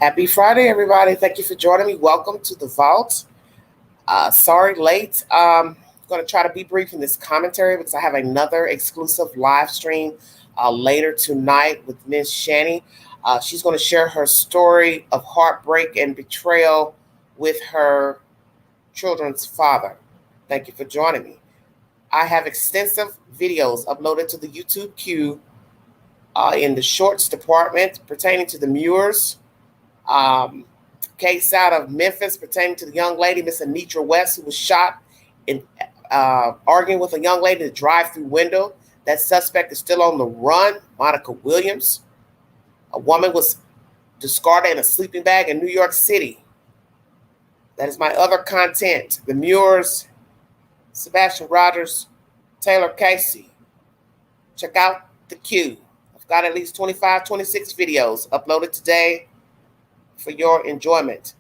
Happy Friday, everybody. Thank you for joining me. Welcome to the Vault. Sorry, late. Going to try to be brief in this commentary because I have another exclusive live stream later tonight with Miss Shani. She's going to share her story of heartbreak and betrayal with her children's father. Thank you for joining me. I have extensive videos uploaded to the YouTube queue in the shorts department pertaining to the Muirs case out of Memphis pertaining to the young lady, Miss Anitra West, who was shot in arguing with a young lady in the drive-through window. That suspect is still on the run, Monica Williams. A woman was discarded in a sleeping bag in New York City. That is my other content. The Muirs, Sebastian Rogers, Taylor Casey. Check out the queue. I've got at least 25, 26 videos uploaded today for your enjoyment.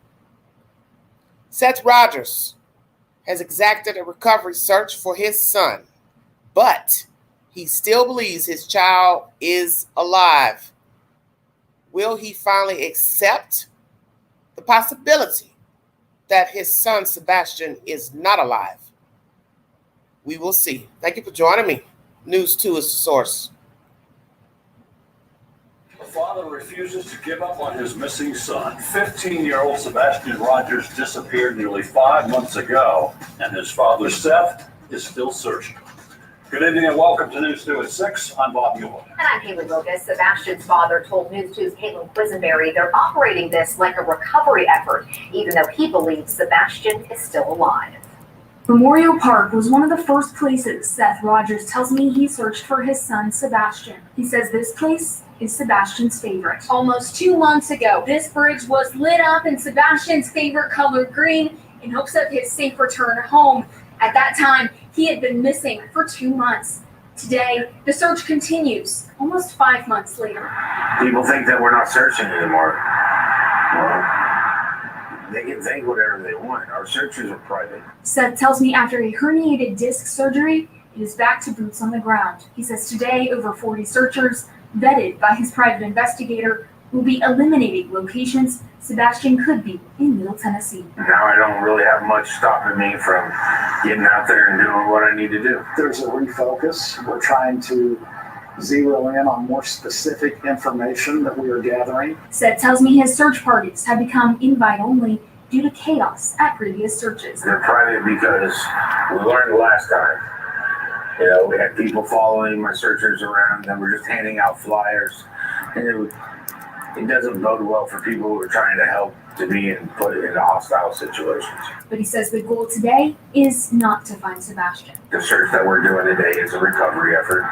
Seth Rogers has exacted a recovery search for his son, but he still believes his child is alive. Will he finally accept the possibility that his son Sebastian is not alive? We will see. Thank you for joining me. News 2 is the source. The father refuses to give up on his missing son. 15-year-old Sebastian Rogers disappeared nearly 5 months ago, and his father, Seth, is still searching. Good evening and welcome to News 2 at 6. I'm Bob Muir. And I'm Caitlin Lucas. Sebastian's father told News 2's Caitlin Quisenberry they're operating this like a recovery effort, even though he believes Sebastian is still alive. Memorial Park was one of the first places Seth Rogers tells me he searched for his son Sebastian. He says this place is Sebastian's favorite. Almost 2 months ago, this bridge was lit up in Sebastian's favorite color, green, in hopes of his safe return home. At that time, he had been missing for 2 months. Today, the search continues, almost 5 months later. People think that we're not searching anymore. Well, they can think whatever they want. Our searches are private. Seth tells me after a herniated disc surgery, it is back to boots on the ground. He says today, over 40 searchers, vetted by his private investigator, will be eliminating locations Sebastian could be in Middle Tennessee. Now I don't really have much stopping me from getting out there and doing what I need to do. There's a refocus. We're trying to zero in on more specific information that we are gathering. Seth tells me his search parties have become invite only due to chaos at previous searches. They're private because we learned last time. We had people following my searchers around and we're just handing out flyers. And it doesn't bode well for people who are trying to help to be and put it into hostile situations. But he says the goal today is not to find Sebastian. The search that we're doing today is a recovery effort.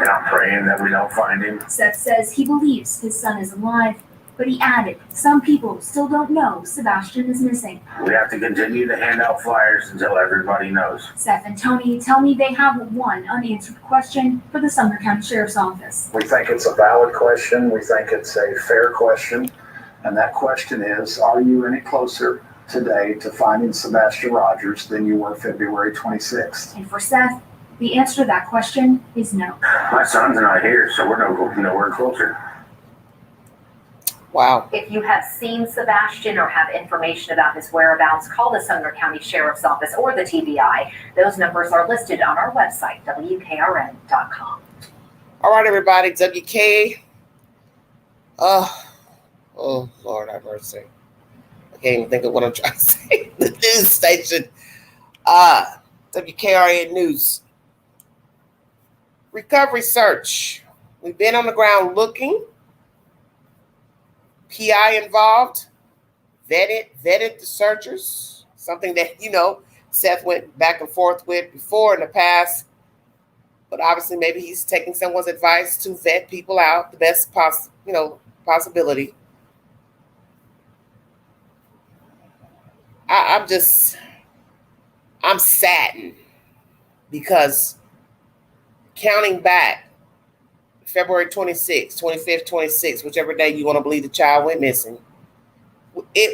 And I'm praying that we don't find him. Seth says he believes his son is alive, but he added, some people still don't know Sebastian is missing. We have to continue to hand out flyers until everybody knows. Seth and Tony tell me they have one unanswered question for the Sumner County Sheriff's Office. We think it's a valid question. We think it's a fair question. And that question is, are you any closer today to finding Sebastian Rogers than you were February 26th? And for Seth, the answer to that question is no. My son's not here, so we're nowhere closer. Wow. If you have seen Sebastian or have information about his whereabouts, call the Sumner County Sheriff's Office or the TBI. Those numbers are listed on our website, WKRN.com. All right, everybody. WK. Oh, Lord have mercy. I can't even think of what I'm trying to say. The news station. WKRN News. Recovery search. We've been on the ground looking. PI involved. Vetted the searchers. Something that, Seth went back and forth with before in the past. But obviously maybe he's taking someone's advice to vet people out the best possibility. I'm saddened because counting back February 26th, 25th, 26th, whichever day you want to believe the child went missing,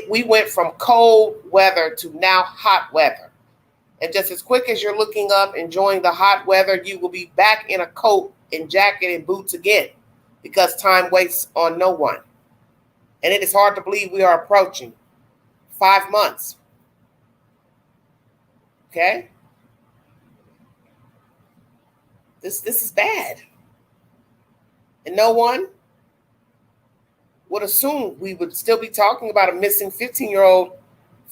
we went from cold weather to now hot weather. And just as quick as you're looking up, enjoying the hot weather, you will be back in a coat and jacket and boots again because time waits on no one. And it is hard to believe we are approaching 5 months. Okay? This is bad. And no one would assume we would still be talking about a missing 15-year-old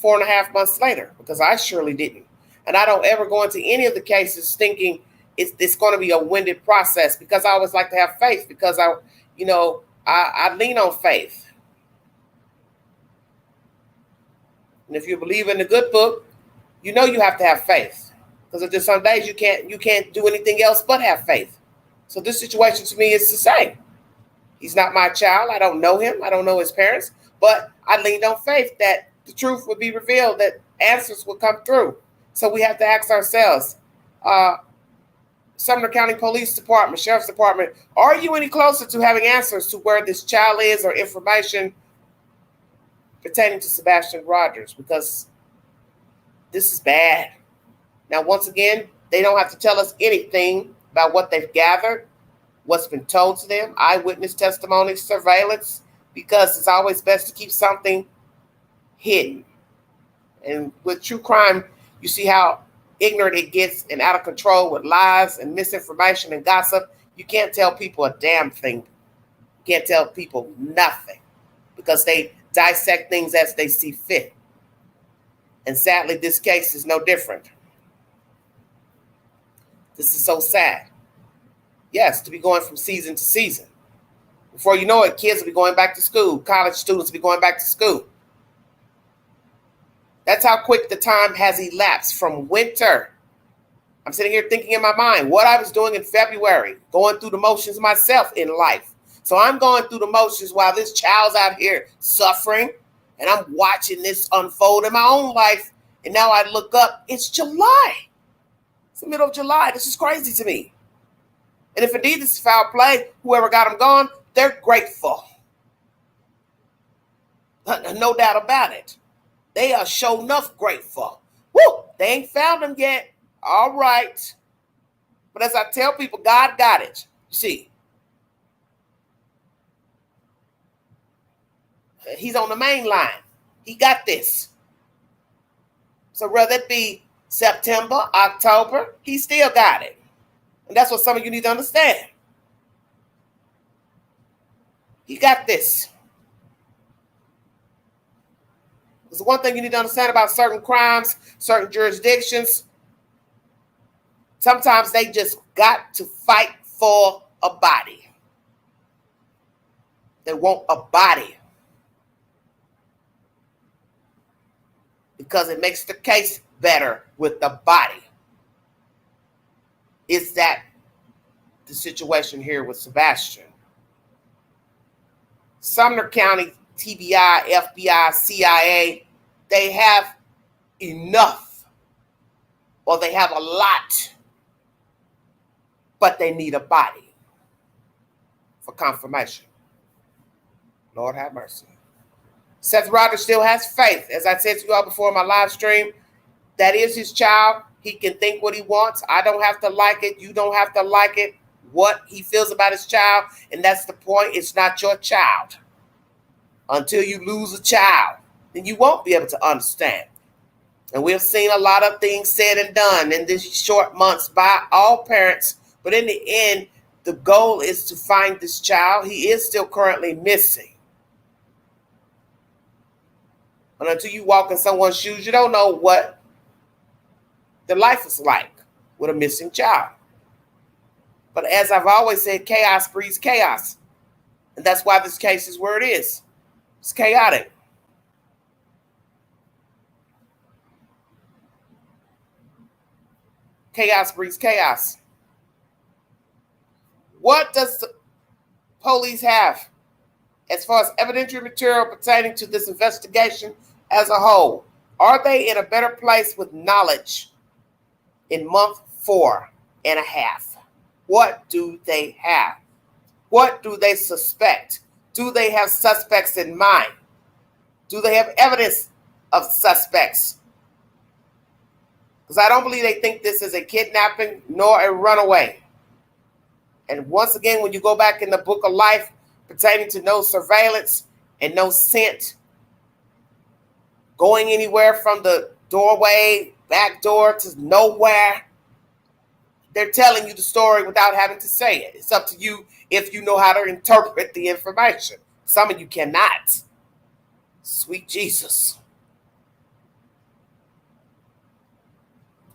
4.5 months later, because I surely didn't. And I don't ever go into any of the cases thinking it's going to be a winded process, because I always like to have faith, because I lean on faith. And if you believe in the good book, you know you have to have faith, because there's some days you can't do anything else but have faith. So this situation to me is the same. He's not my child. I don't know him. I don't know his parents, but I leaned on faith that the truth would be revealed, that answers would come through. So we have to ask ourselves, Sumner County Police Department, Sheriff's Department, are you any closer to having answers to where this child is or information pertaining to Sebastian Rogers? Because this is bad. Now, once again, they don't have to tell us anything about what they've gathered, what's been told to them, eyewitness testimony, surveillance, because it's always best to keep something hidden. And with true crime, you see how ignorant it gets and out of control with lies and misinformation and gossip. You can't tell people a damn thing. You can't tell people nothing, because they dissect things as they see fit. And sadly, this case is no different. This is so sad. Yes, to be going from season to season. Before you know it, kids will be going back to school. College students will be going back to school. That's how quick the time has elapsed from winter. I'm sitting here thinking in my mind what I was doing in February, going through the motions myself in life. So I'm going through the motions while this child's out here suffering, and I'm watching this unfold in my own life. And now I look up, it's July. It's the middle of July. This is crazy to me. And if indeed this is foul play, whoever got them gone, they're grateful. No doubt about it. They are sure enough grateful. Woo! They ain't found them yet. All right. But as I tell people, God got it. You see, he's on the main line. He got this. So whether it be September, October, he still got it. And that's what some of you need to understand. He got this. There's one thing you need to understand about certain crimes, certain jurisdictions. Sometimes they just got to fight for a body. They want a body, because it makes the case better with the body. Is that the situation here with Sebastian? Sumner County, TBI, FBI, CIA, they have enough, or they have a lot, but they need a body for confirmation. Lord have mercy. Seth Rogers still has faith. As I said to you all before in my live stream, that is his child. He can think what he wants. I don't have to like it. You don't have to like it. What he feels about his child. And that's the point. It's not your child. Until you lose a child, then you won't be able to understand. And we've seen a lot of things said and done in these short months by all parents. But in the end, the goal is to find this child. He is still currently missing. And until you walk in someone's shoes, you don't know what their life is like with a missing child. But as I've always said, chaos breeds chaos. And that's why this case is where it is. It's chaotic. Chaos breeds chaos. What does the police have as far as evidentiary material pertaining to this investigation as a whole? Are they in a better place with knowledge in month 4.5? What do they have? What do they suspect? Do they have suspects in mind? Do they have evidence of suspects? Because I don't believe they think this is a kidnapping nor a runaway. And once again, when you go back in the book of life pertaining to no surveillance and no scent going anywhere from the doorway, back door to nowhere. They're telling you the story without having to say it. It's up to you if you know how to interpret the information. Some of you cannot. Sweet Jesus.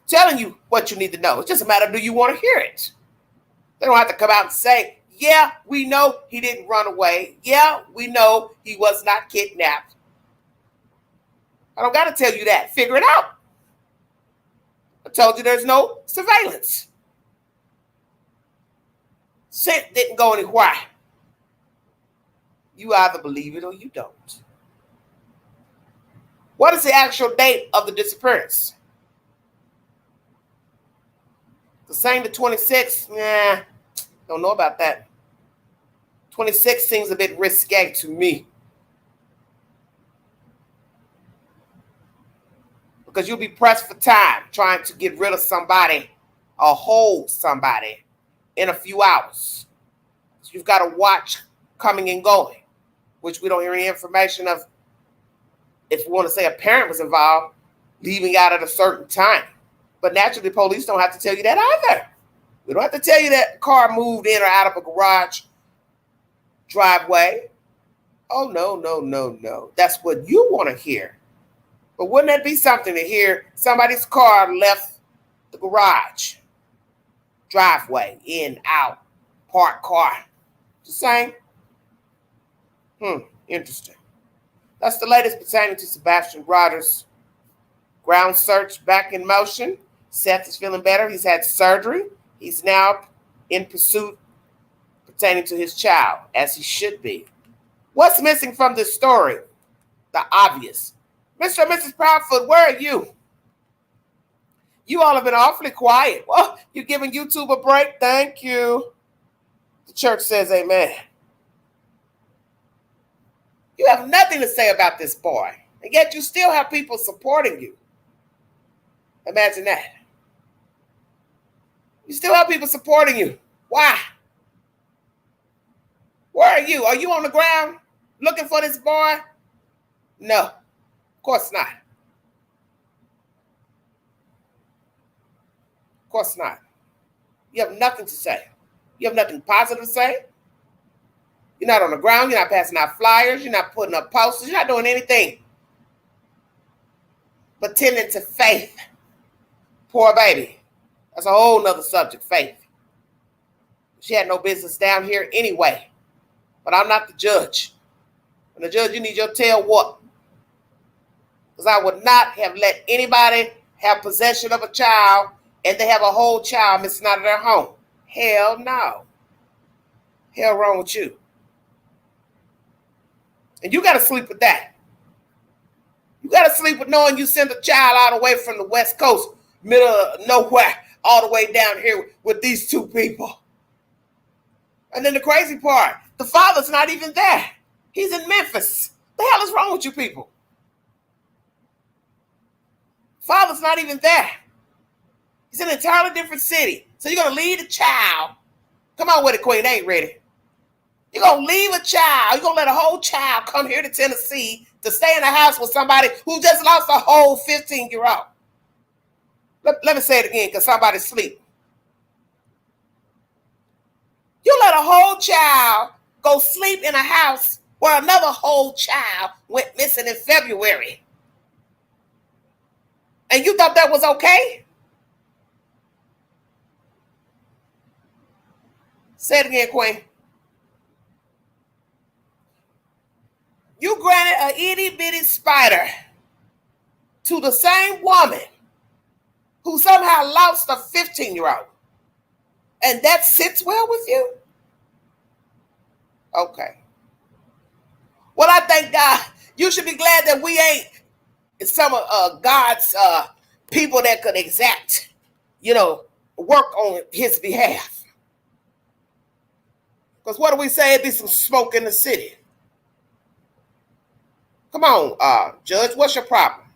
Telling you what you need to know. It's just a matter of, do you want to hear it? They don't have to come out and say, yeah, we know he didn't run away. Yeah, we know he was not kidnapped. I don't got to tell you that. Figure it out. I told you there's no surveillance. Scent didn't go anywhere. You either believe it or you don't. What is the actual date of the disappearance? The same to 26? Nah, don't know about that. 26 seems a bit risque to me. Because you'll be pressed for time trying to get rid of somebody or hold somebody in a few hours. So you've got to watch coming and going, which we don't hear any information of. If we want to say a parent was involved, leaving out at a certain time. But naturally, the police don't have to tell you that either. We don't have to tell you that the car moved in or out of a garage driveway. Oh, no. That's what you want to hear. But wouldn't that be something to hear? Somebody's car left the garage, driveway, in, out, parked car. Just saying. Interesting. That's the latest pertaining to Sebastian Rogers. Ground search back in motion. Seth is feeling better. He's had surgery. He's now in pursuit pertaining to his child, as he should be. What's missing from this story? The obvious. Mr. and Mrs. Proudfoot, where are you? You all have been awfully quiet. Well, you're giving YouTube a break? Thank you. The church says amen. You have nothing to say about this boy, and yet you still have people supporting you. Imagine that. You still have people supporting you. Why? Where are you? Are you on the ground looking for this boy? No, of course not. Of course not. You have nothing to say. You have nothing positive to say. You're not on the ground. You're not passing out flyers. You're not putting up posters. You're not doing anything but tending to faith. Poor baby. That's a whole nother subject, faith. She had no business down here anyway. But I'm not the judge. And the judge, you need your tail whooped. Because I would not have let anybody have possession of a child and they have a whole child missing out of their home. Hell no. Hell wrong with you. And you got to sleep with that. You got to sleep with knowing you send a child out away from the West Coast, middle of nowhere, all the way down here with these two people. And then the crazy part, the father's not even there. He's in Memphis. The hell is wrong with you people? Father's not even there. He's in an entirely different city. So you're going to leave the child. Come on with it, Queen. They ain't ready. You're going to leave a child. You're going to let a whole child come here to Tennessee to stay in a house with somebody who just lost a whole 15-year-old. Let me say it again because somebody's asleep. You let a whole child go sleep in a house where another whole child went missing in February. And you thought that was okay? Say it again, Queen. You granted an itty-bitty spider to the same woman who somehow lost a 15-year-old. And that sits well with you? Okay. Well, I thank God. You should be glad that we ain't some of God's people that could exact, work on his behalf. Because what do we say? It'd be some smoke in the city. Come on, Judge, what's your problem?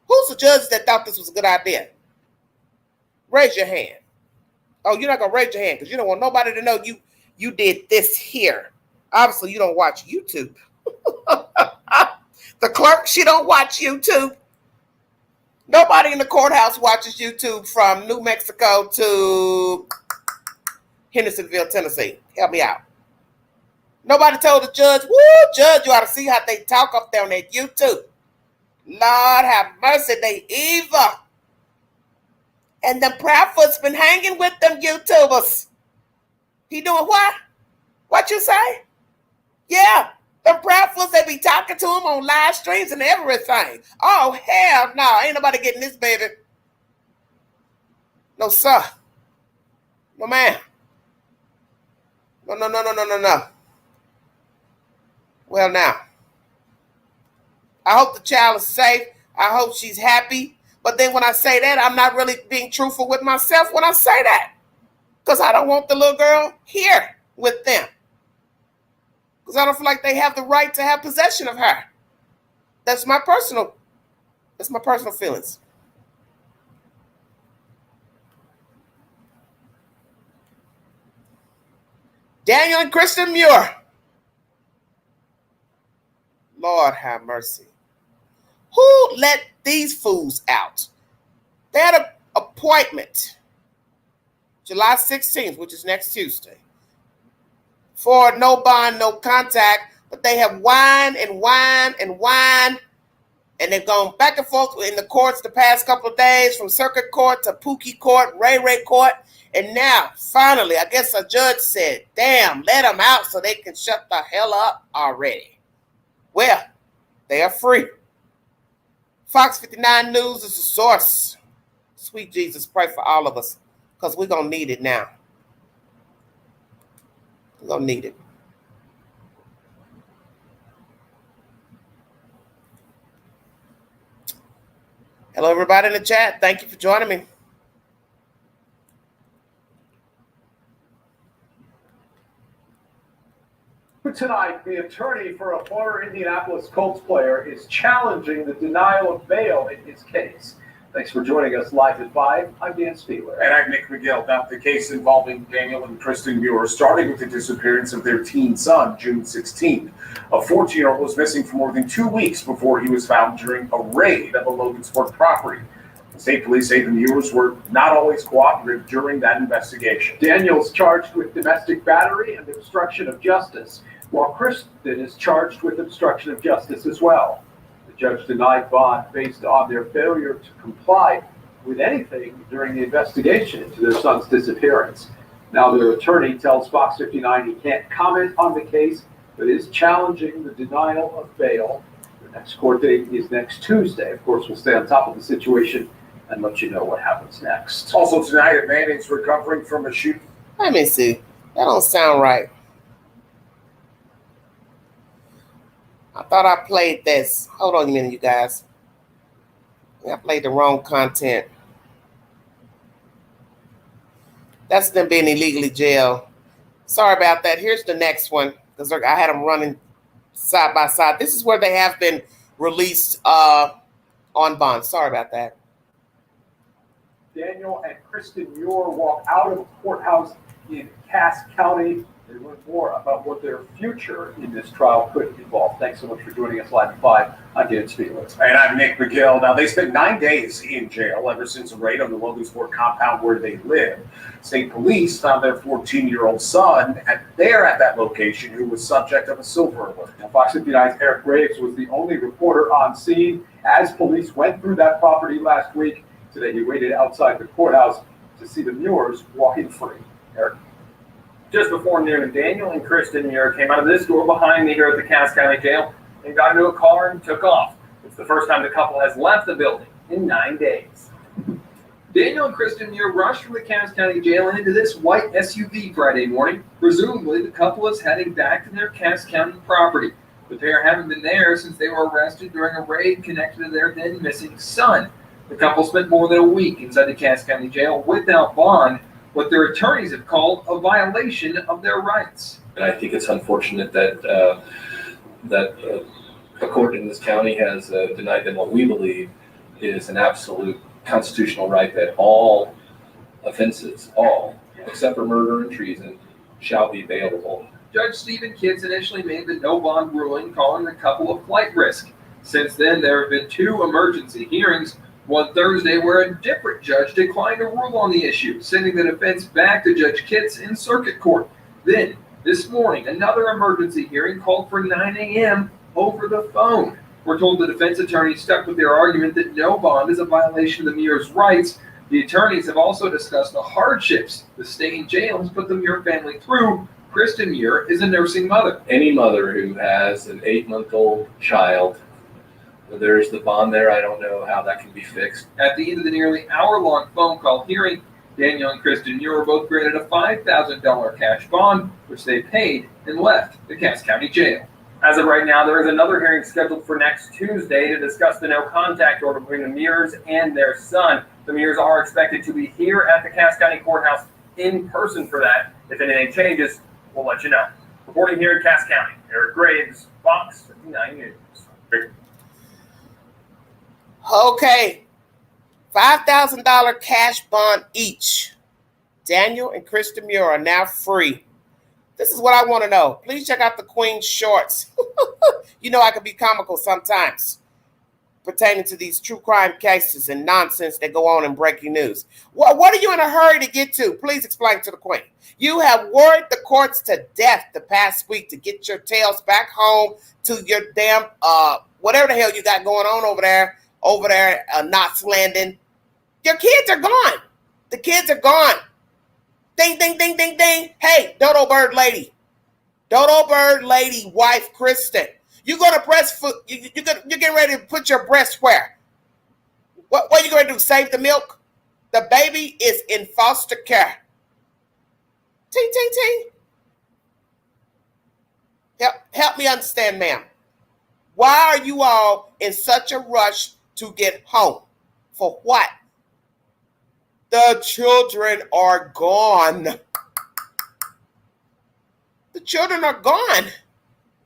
Who's the judge that thought this was a good idea? Raise your hand. Oh, you're not going to raise your hand because you don't want nobody to know you did this here. Obviously, you don't watch YouTube. The clerk, she don't watch YouTube. Nobody in the courthouse watches YouTube from New Mexico to Hendersonville, Tennessee. Help me out. Nobody told the judge, woo, judge, you ought to see how they talk up there on that YouTube. Lord have mercy, they evil. And them Proudfoots been hanging with them YouTubers. He doing what? What you say? Yeah, them Proudfoots, they be talking to him on live streams and everything. Oh, hell no, ain't nobody getting this, baby. No, sir. No, ma'am. No. Well, now, I hope the child is safe. I hope she's happy. But then when I say that, I'm not really being truthful with myself when I say that. Because I don't want the little girl here with them. Because I don't feel like they have the right to have possession of her. That's my personal feelings. Daniel and Kristen Muir. Lord have mercy. Who let these fools out? They had an appointment July 16th, which is next Tuesday, for no bond, no contact, but they have whined, and they've gone back and forth in the courts the past couple of days, from circuit court to Pookie court, Ray court, and now, finally, I guess a judge said, damn, let them out so they can shut the hell up already. Well, they are free. Fox 59 News is the source. Sweet Jesus, pray for all of us, because we're going to need it now. We're going to need it. Hello, everybody in the chat. Thank you for joining me. Tonight, the attorney for a former Indianapolis Colts player is challenging the denial of bail in his case. Thanks for joining us live at 5. I'm Dan Spieler. And I'm Nick McGill. Now, the case involving Daniel and Kristen Muir, starting with the disappearance of their teen son, June 16th. A 14-year-old was missing for more than 2 weeks before he was found during a raid of a Logansport property. State police say the Muirs were not always cooperative during that investigation. Daniel's charged with domestic battery and obstruction of justice, while Kristen is charged with obstruction of justice as well. The judge denied bond based on their failure to comply with anything during the investigation into their son's disappearance. Now their attorney tells Fox 59 he can't comment on the case, but is challenging the denial of bail. The next court date is next Tuesday. Of course, we'll stay on top of the situation and let you know what happens next. Also tonight, a man is recovering from a shooting. Let me see. That don't sound right. I thought I played this. Hold on a minute, you guys. I played the wrong content. That's them being illegally jailed. Sorry about that. Here's the next one, because I had them running side by side. This is where they have been released on bond. Sorry about that. Daniel and Kristen Muir walk out of a courthouse in Cass County. They learn more about what their future in this trial could involve. Thanks so much for joining us live at 5. I'm Dan Spieler. And I'm Nick McGill. Now, they spent 9 days in jail ever since a raid on the Logansport compound where they live. State police found their 14-year-old son at that location, who was subject of a silver alert. Now, Fox 59's Eric Graves was the only reporter on scene as police went through that property last week. Today, he waited outside the courthouse to see the Muirs walking free. Eric. Just before noon, Daniel and Kristen Muir came out of this door behind me here at the Cass County Jail and got into a car and took off. It's the first time the couple has left the building in 9 days. Daniel and Kristen Muir rushed from the Cass County Jail and into this white SUV Friday morning. Presumably, the couple is heading back to their Cass County property. The pair haven't been there since they were arrested during a raid connected to their then missing son. The couple spent more than a week inside the Cass County Jail without bond, what their attorneys have called a violation of their rights. And I think it's unfortunate that a court in this county has denied them what we believe is an absolute constitutional right, that all offenses, all, except for murder and treason, shall be bailable. Judge Stephen Kitts initially made the no bond ruling, calling the couple a flight risk. Since then, there have been 2 emergency hearings, one Thursday where a different judge declined to rule on the issue, sending the defense back to Judge Kitts in circuit court. Then, this morning, another emergency hearing called for 9 a.m. over the phone. We're told the defense attorney stuck with their argument that no bond is a violation of the Muir's rights. The attorneys have also discussed the hardships the state and jail has put the Muir family through. Kristen Muir is a nursing mother. Any mother who has an 8-month-old child, there's the bond there. I don't know how that can be fixed. At the end of the nearly hour-long phone call hearing, Daniel and Kristen Muir were both granted a $5,000 cash bond, which they paid and left the Cass County Jail. As of right now, there is another hearing scheduled for next Tuesday to discuss the no contact order between the Muirs and their son. The Muirs are expected to be here at the Cass County Courthouse in person for that. If anything changes, we'll let you know. Reporting here in Cass County, Eric Graves, Fox 59 News. Okay, $5,000 cash bond each. Daniel and Kristen Muir are now free. This is what I want to know. Please check out the Queen's shorts. You know I can be comical sometimes pertaining to these true crime cases and nonsense that go on in breaking news. What are you in a hurry to get to? Please explain to the Queen. You have worried the courts to death the past week to get your tails back home to your damn, whatever the hell you got going on over there, Knots Landing. Your kids are gone. The kids are gone. Ding, ding, ding, ding, ding. Hey, Dodo Bird lady, wife Kristen, you're gonna breastfoot. You're getting ready to put your breast where? What are you going to do? Save the milk? The baby is in foster care. Ting, ting, ting. Help me understand, ma'am. Why are you all in such a rush to get home? For what? The children are gone. The children are gone.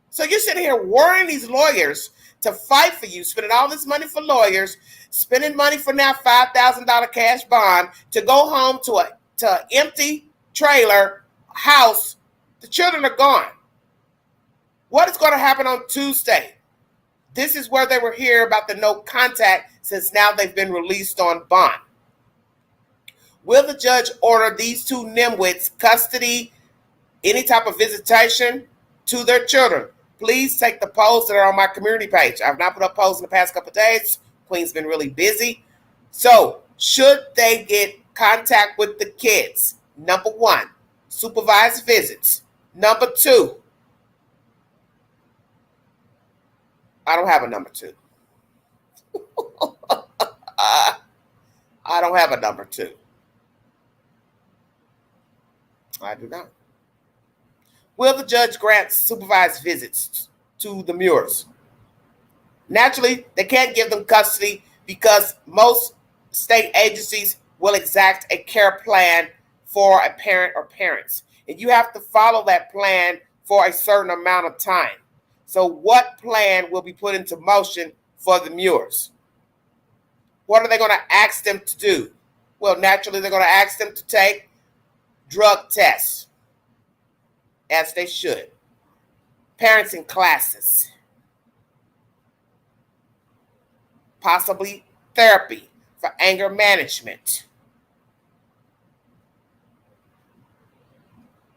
So you're sitting here worrying these lawyers to fight for you, spending all this money for lawyers, spending money for now $5,000 cash bond to go home to an empty trailer house. The children are gone. What is going to happen on Tuesday? This is where they were here about the no contact, since now they've been released on bond. Will the judge order these 2 nimwits custody, any type of visitation to their children? Please take the polls that are on my community page. I've not put up polls in the past couple of days. Queen's been really busy. So, should they get contact with the kids? Number 1, supervised visits. Number 2, I don't have a number 2. I don't have a number 2. I do not. Will the judge grant supervised visits to the Muirs? Naturally, they can't give them custody because most state agencies will exact a care plan for a parent or parents. And you have to follow that plan for a certain amount of time. So what plan will be put into motion for the Muirs? What are they going to ask them to do? Well, naturally, they're going to ask them to take drug tests, as they should. Parenting classes. Possibly therapy for anger management.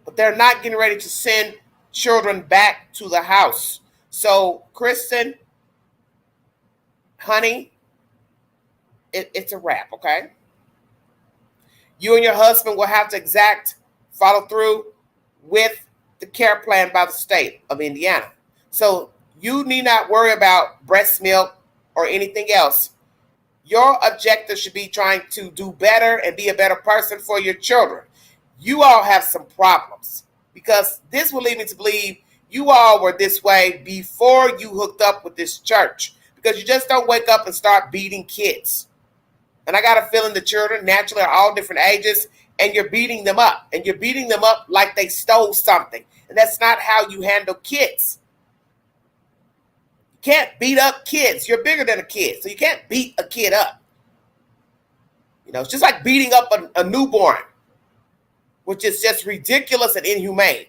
But they're not getting ready to send children back to the house. So, Kristen, honey, it's a wrap, okay? You and your husband will have to follow through with the care plan by the state of Indiana. So you need not worry about breast milk or anything else. Your objective should be trying to do better and be a better person for your children. You all have some problems because this will lead me to believe you all were this way before you hooked up with this church, because you just don't wake up and start beating kids. And I got a feeling the children naturally are all different ages, and you're beating them up. And you're beating them up like they stole something. And that's not how you handle kids. You can't beat up kids. You're bigger than a kid, so you can't beat a kid up. You know, it's just like beating up a newborn, which is just ridiculous and inhumane.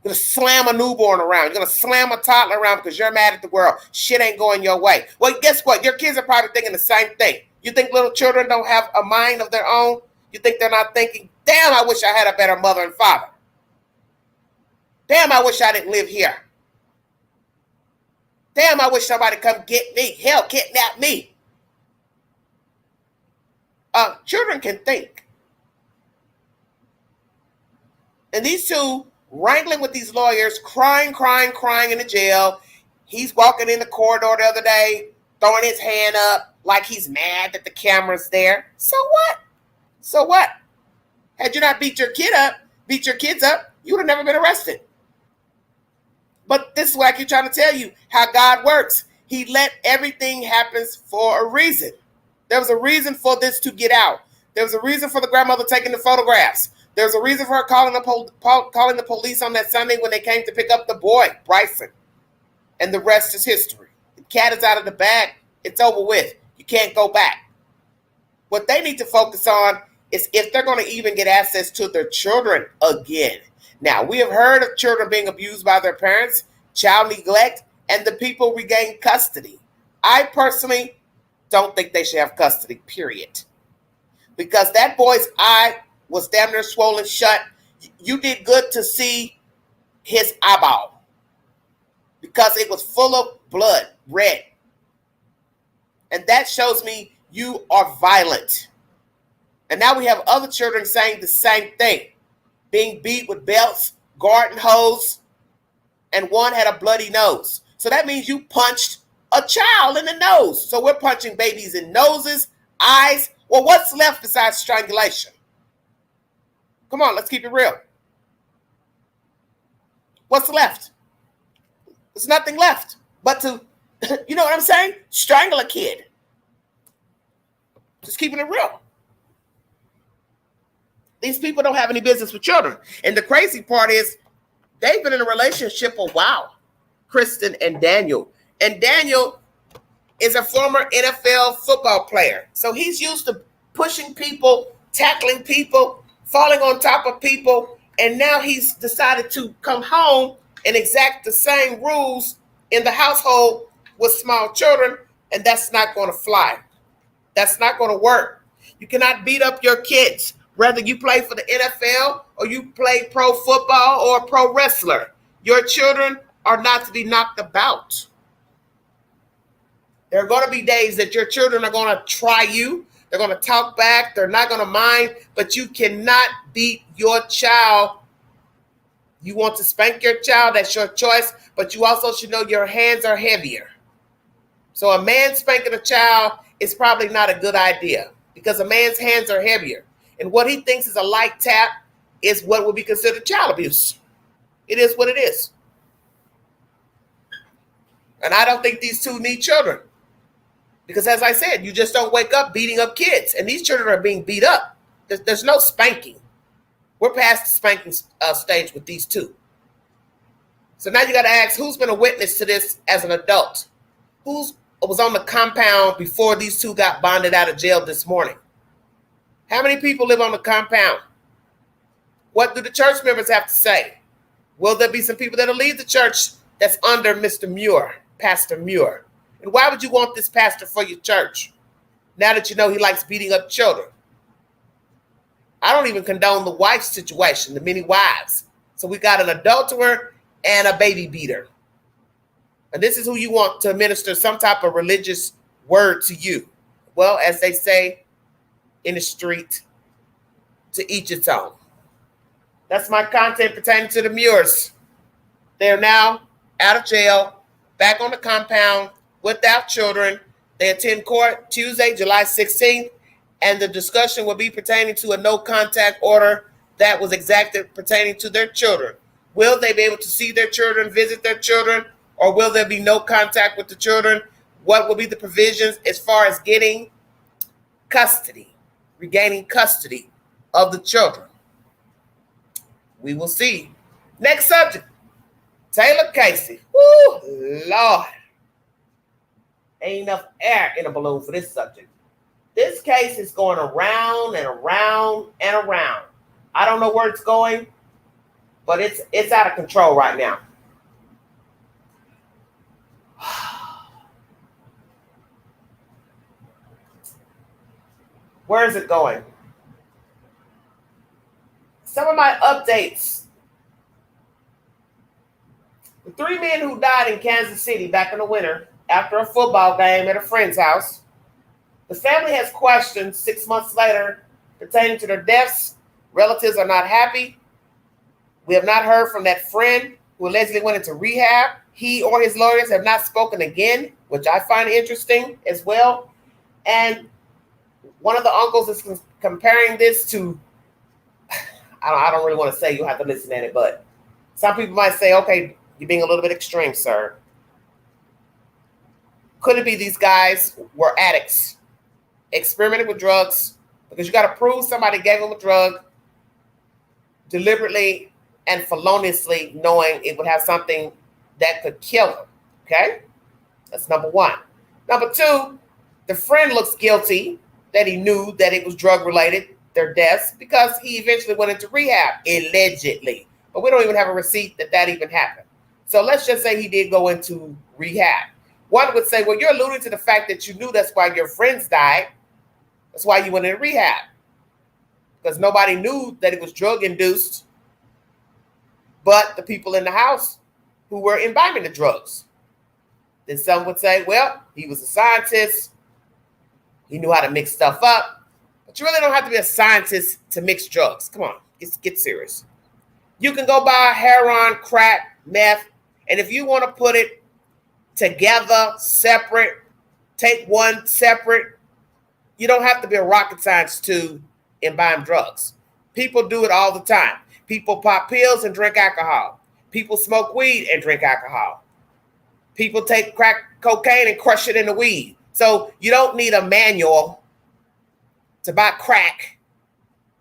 You're going to slam a newborn around. You're going to slam a toddler around because you're mad at the world. Shit ain't going your way. Well, guess what? Your kids are probably thinking the same thing. You think little children don't have a mind of their own? You think they're not thinking, damn, I wish I had a better mother and father. Damn, I wish I didn't live here. Damn, I wish somebody come get me. Hell, kidnap me. Children can think. And these two wrangling with these lawyers, crying in the jail. He's walking in the corridor the other day, throwing his hand up like he's mad that the camera's there. So what? So what? Had you not beat your kids up, you would have never been arrested. But this is what I keep trying to tell you, how God works. He let everything happen for a reason. There was a reason for this to get out. There was a reason for the grandmother taking the photographs. There was a reason for her calling the police on that Sunday when they came to pick up the boy, Bryson. And the rest is history. The cat is out of the bag. It's over with. You can't go back. What they need to focus on is if they're going to even get access to their children again. Now, we have heard of children being abused by their parents, child neglect, and the people regain custody. I personally don't think they should have custody, period. Because that boy's eye was damn near swollen shut. You did good to see his eyeball because it was full of blood, red. And that shows me you are violent. And now we have other children saying the same thing. Being beat with belts, garden hose, and one had a bloody nose. So that means you punched a child in the nose. So we're punching babies in noses, eyes. Well, what's left besides strangulation? Come on, let's keep it real. What's left? There's nothing left but to, you know what I'm saying? Strangle a kid. Just keeping it real. These people don't have any business with children. And the crazy part is they've been in a relationship a while, Kristen and Daniel. And Daniel is a former NFL football player. So he's used to pushing people, tackling people, falling on top of people. And now he's decided to come home and exact the same rules in the household with small children. And that's not going to fly. That's not going to work. You cannot beat up your kids. Whether you play for the NFL or you play pro football or pro wrestler, your children are not to be knocked about. There are going to be days that your children are going to try you. They're going to talk back. They're not going to mind, but you cannot beat your child. You want to spank your child, that's your choice, but you also should know your hands are heavier. So a man spanking a child is probably not a good idea because a man's hands are heavier. And what he thinks is a light tap is what would be considered child abuse. It is what it is. And I don't think these two need children. Because as I said, you just don't wake up beating up kids. And these children are being beat up. There's no spanking. We're past the spanking stage with these two. So now you got to ask, who's been a witness to this as an adult? Who was on the compound before these two got bonded out of jail this morning? How many people live on the compound? What do the church members have to say? Will there be some people that'll leave the church that's under Mr. Muir, Pastor Muir? And why would you want this pastor for your church now that you know he likes beating up children? I don't even condone the wife's situation, the many wives. So we got an adulterer and a baby beater. And this is who you want to administer some type of religious word to you. Well, as they say in the street, to each its own. That's my content pertaining to the Muirs. They're now out of jail, back on the compound without children. They attend court Tuesday, July 16th, and the discussion will be pertaining to a no contact order that was exacted pertaining to their children. Will they be able to see their children, visit their children, or will there be no contact with the children? What will be the provisions as far as getting custody, regaining custody of the children? We will see. Next subject, Taylor Casey. Woo, Lord. Ain't enough air in a balloon for this subject. This case is going around and around and around. I don't know where it's going. But it's out of control right now. Where is it going? Some of my updates. The 3 men who died in Kansas City back in the winter after a football game at a friend's house. The family has questions 6 months later pertaining to their deaths. Relatives are not happy. We have not heard from that friend who allegedly went into rehab. He or his lawyers have not spoken again, which I find interesting as well. And one of the uncles is comparing this to, I don't really want to say, you'll have to listen at it, but some people might say, okay, you're being a little bit extreme, sir. Could it be these guys were addicts, experimented with drugs? Because you got to prove somebody gave them a drug deliberately and feloniously, knowing it would have something that could kill them. Okay? That's number one. Number two, the friend looks guilty that he knew that it was drug-related, their deaths, because he eventually went into rehab, allegedly. But we don't even have a receipt that even happened. So let's just say he did go into rehab. One would say, well, you're alluding to the fact that you knew that's why your friends died. That's why you went into rehab. Because nobody knew that it was drug-induced but the people in the house who were imbibing the drugs. Then some would say, well, he was a scientist. He knew how to mix stuff up. But you really don't have to be a scientist to mix drugs. Come on, get serious. You can go buy heroin, crack, meth, and if you want to put it together, separate, take one separate, you don't have to be a rocket scientist to imbibe drugs. People do it all the time. People pop pills and drink alcohol. People smoke weed and drink alcohol. People take crack cocaine and crush it in the weed. So you don't need a manual to buy crack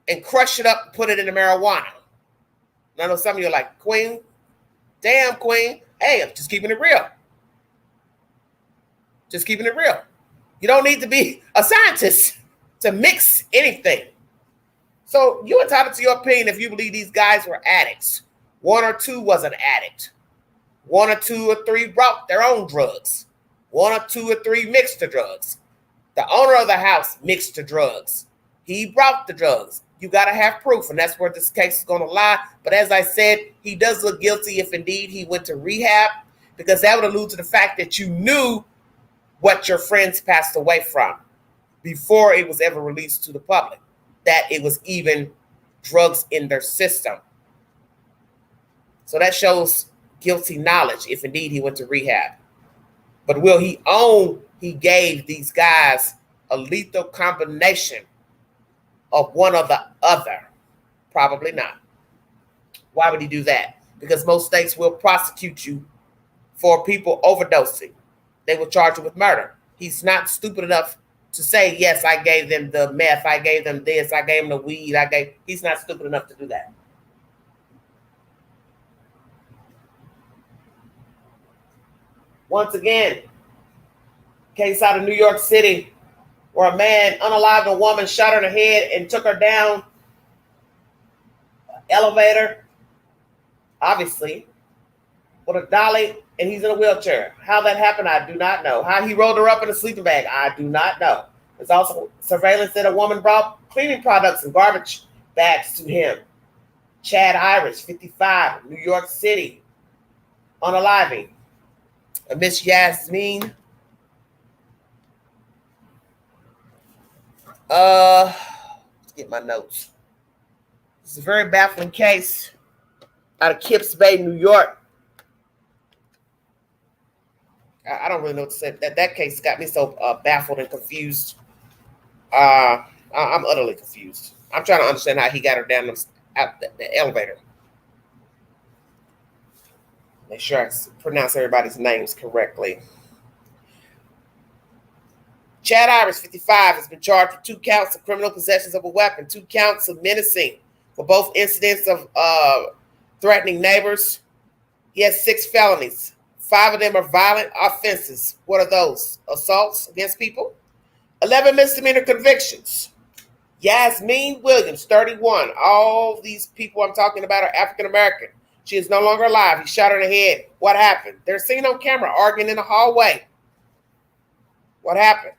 and crush it up and put it in the marijuana. I know some of you are like, Queen, damn, Queen. Hey, I'm just keeping it real. Just keeping it real. You don't need to be a scientist to mix anything. So you're entitled to your opinion if you believe these guys were addicts. One or two was an addict. One or two or three brought their own drugs. One or two or three mixed the drugs. The owner of the house mixed the drugs. He brought the drugs. You got to have proof, and that's where this case is going to lie. But as I said, he does look guilty if indeed he went to rehab, because that would allude to the fact that you knew what your friends passed away from before it was ever released to the public, that it was even drugs in their system. So that shows guilty knowledge if indeed he went to rehab. But will he own he gave these guys a lethal combination of one or the other? Probably not. Why would he do that? Because most states will prosecute you for people overdosing. They will charge you with murder. He's not stupid enough to say, yes, I gave them the meth, I gave them this, I gave them the weed, he's not stupid enough to do that. Once again, case out of New York City where a man unalived a woman, shot her in the head, and took her down an elevator, obviously, with a dolly, and he's in a wheelchair. How that happened, I do not know. How he rolled her up in a sleeping bag, I do not know. There's also surveillance that a woman brought cleaning products and garbage bags to him. Chad Irish, 55, New York City, unaliving. Miss Yasmin. Let's get my notes. It's a very baffling case out of Kips Bay, New York. I don't really know what to say. That case got me so baffled and confused. I'm utterly confused. I'm trying to understand how he got her down the elevator. Make sure I pronounce everybody's names correctly. Chad Irish, 55, has been charged with 2 counts of criminal possessions of a weapon, 2 counts of menacing for both incidents of threatening neighbors. He has 6 felonies. 5 of them are violent offenses. What are those? Assaults against people. 11 misdemeanor convictions. Yasmin Williams, 31. All these people I'm talking about are African American. She is no longer alive. He shot her in the head. What happened? They're seen on camera arguing in the hallway. What happened?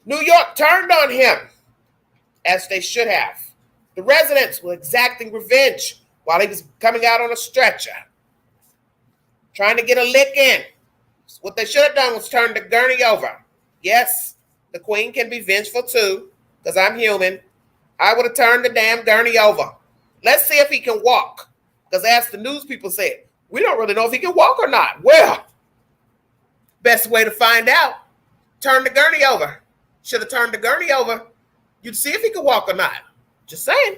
New York turned on him, as they should have. The residents were exacting revenge while he was coming out on a stretcher, trying to get a lick in. What they should have done was turn the gurney over. Yes, the queen can be vengeful too, because I'm human. I would have turned the damn gurney over. Let's see if he can walk. Because as the news people said, we don't really know if he can walk or not. Well, best way to find out, turn the gurney over. Should have turned the gurney over. You'd see if he could walk or not. Just saying.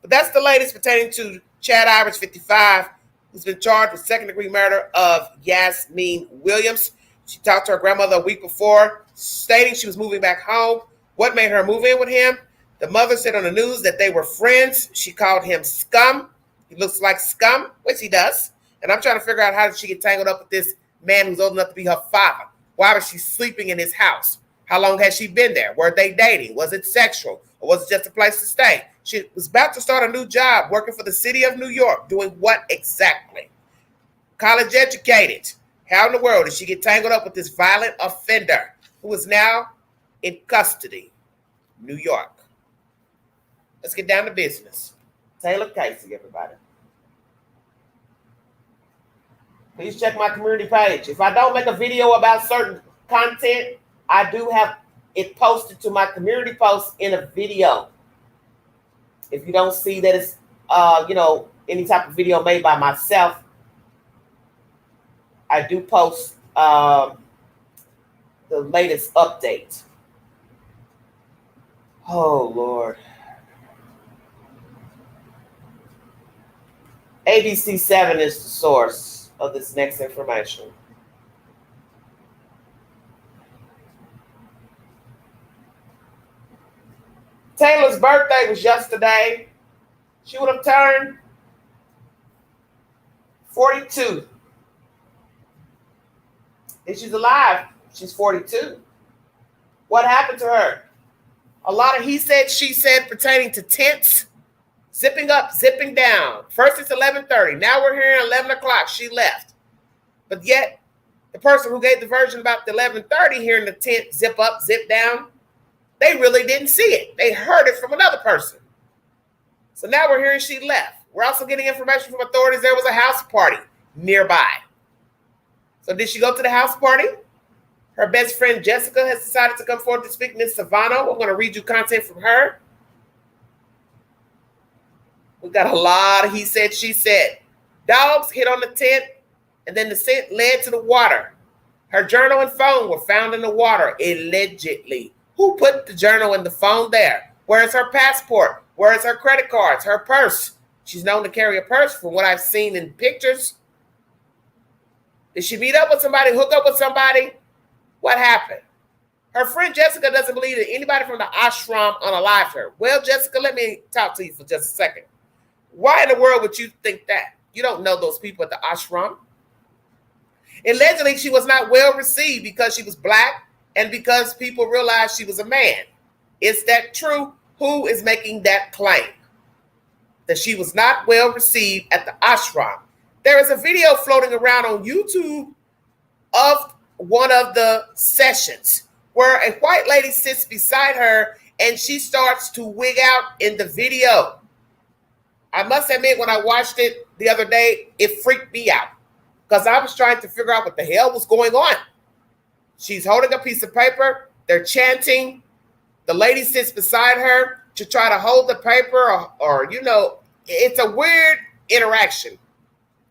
But that's the latest pertaining to Chad Irish, 55, who's been charged with second-degree murder of Yasmin Williams. She talked to her grandmother a week before, stating she was moving back home. What made her move in with him? The mother said on the news that they were friends. She called him scum. He looks like scum, which he does. And I'm trying to figure out how did she get tangled up with this man who's old enough to be her father. Why was she sleeping in his house? How long had she been there? Were they dating? Was it sexual? Or was it just a place to stay? She was about to start a new job working for the city of New York. Doing what exactly? College educated. How in the world did she get tangled up with this violent offender who is now in custody? New York. Let's get down to business. Taylor Casey, everybody. Please check my community page. If I don't make a video about certain content, I do have it posted to my community post in a video. If you don't see that it's, any type of video made by myself, I do post the latest update. Oh, Lord. ABC 7 is the source of this next information. Taylor's birthday was yesterday. She would have turned 42. If she's alive, she's 42. What happened to her? A lot of he said, she said pertaining to tents, zipping up, zipping down. First it's 11:30. Now we're here at 11 o'clock. She left. But yet, the person who gave the version about the 11:30 hearing the tent zip up, zip down, they really didn't see it. They heard it from another person. So now we're hearing she left. We're also getting information from authorities there was a house party nearby. So did she go to the house party? Her best friend Jessica has decided to come forward to speak. Miss Savannah, we're going to read you content from her. We got a lot of he said, she said. Dogs hit on the tent, and then the scent led to the water. Her journal and phone were found in the water, allegedly. Who put the journal and the phone there? Where is her passport? Where is her credit cards? Her purse? She's known to carry a purse from what I've seen in pictures. Did she meet up with somebody, hook up with somebody? What happened? Her friend Jessica doesn't believe that anybody from the ashram unalived her. Well, Jessica, let me talk to you for just a second. Why in the world would you think that? You don't know those people at the ashram. Allegedly, she was not well received because she was black and because people realized she was a man. Is that true? Who is making that claim? That she was not well received at the ashram. There is a video floating around on YouTube of one of the sessions where a white lady sits beside her and she starts to wig out in the video. I must admit, when I watched it the other day, it freaked me out because I was trying to figure out what the hell was going on. She's holding a piece of paper. They're chanting. The lady sits beside her to try to hold the paper or it's a weird interaction.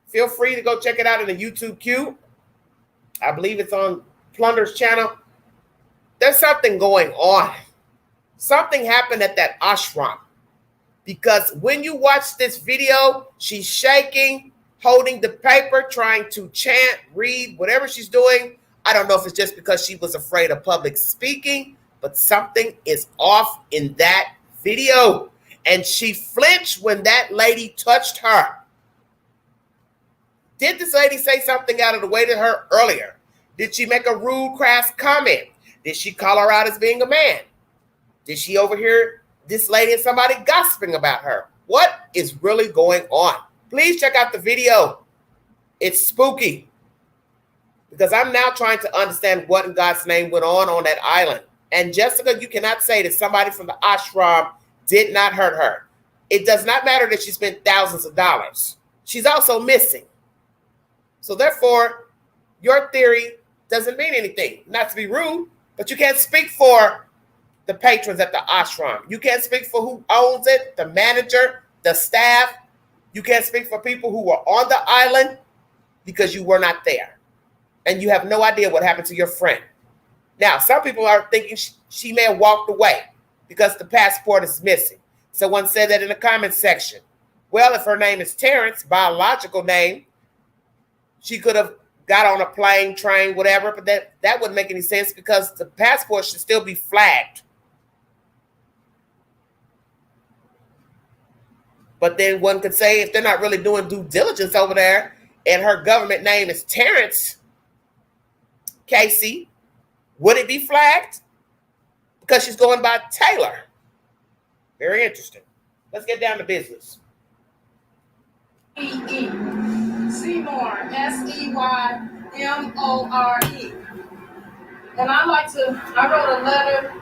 Feel free to go check it out in the YouTube queue. I believe it's on Plunder's channel. There's something going on. Something happened at that ashram. Because when you watch this video, she's shaking, holding the paper, trying to chant, read, whatever she's doing. I don't know if it's just because she was afraid of public speaking, but something is off in that video. And she flinched when that lady touched her. Did this lady say something out of the way to her earlier? Did she make a rude, crass comment? Did she call her out as being a man? Did she overhear this lady and somebody gossiping about her. What is really going on? Please check out the video. It's spooky. Because I'm now trying to understand what in God's name went on that island. And Jessica, you cannot say that somebody from the ashram did not hurt her. It does not matter that she spent thousands of dollars. She's also missing. So therefore, your theory doesn't mean anything. Not to be rude, but you can't speak for the patrons at the ashram. You can't speak for who owns it, the manager, the staff. You can't speak for people who were on the island because you were not there. And you have no idea what happened to your friend. Now, some people are thinking she may have walked away because the passport is missing. Someone said that in the comments section. Well, if her name is Terrence, biological name, she could have got on a plane, train, whatever, but that wouldn't make any sense because the passport should still be flagged. But then one could say if they're not really doing due diligence over there and her government name is Terrence Casey, would it be flagged? Because she's going by Taylor. Very interesting. Let's get down to business. Seymour, S-E-Y-M-O-R-E. And I wrote a letter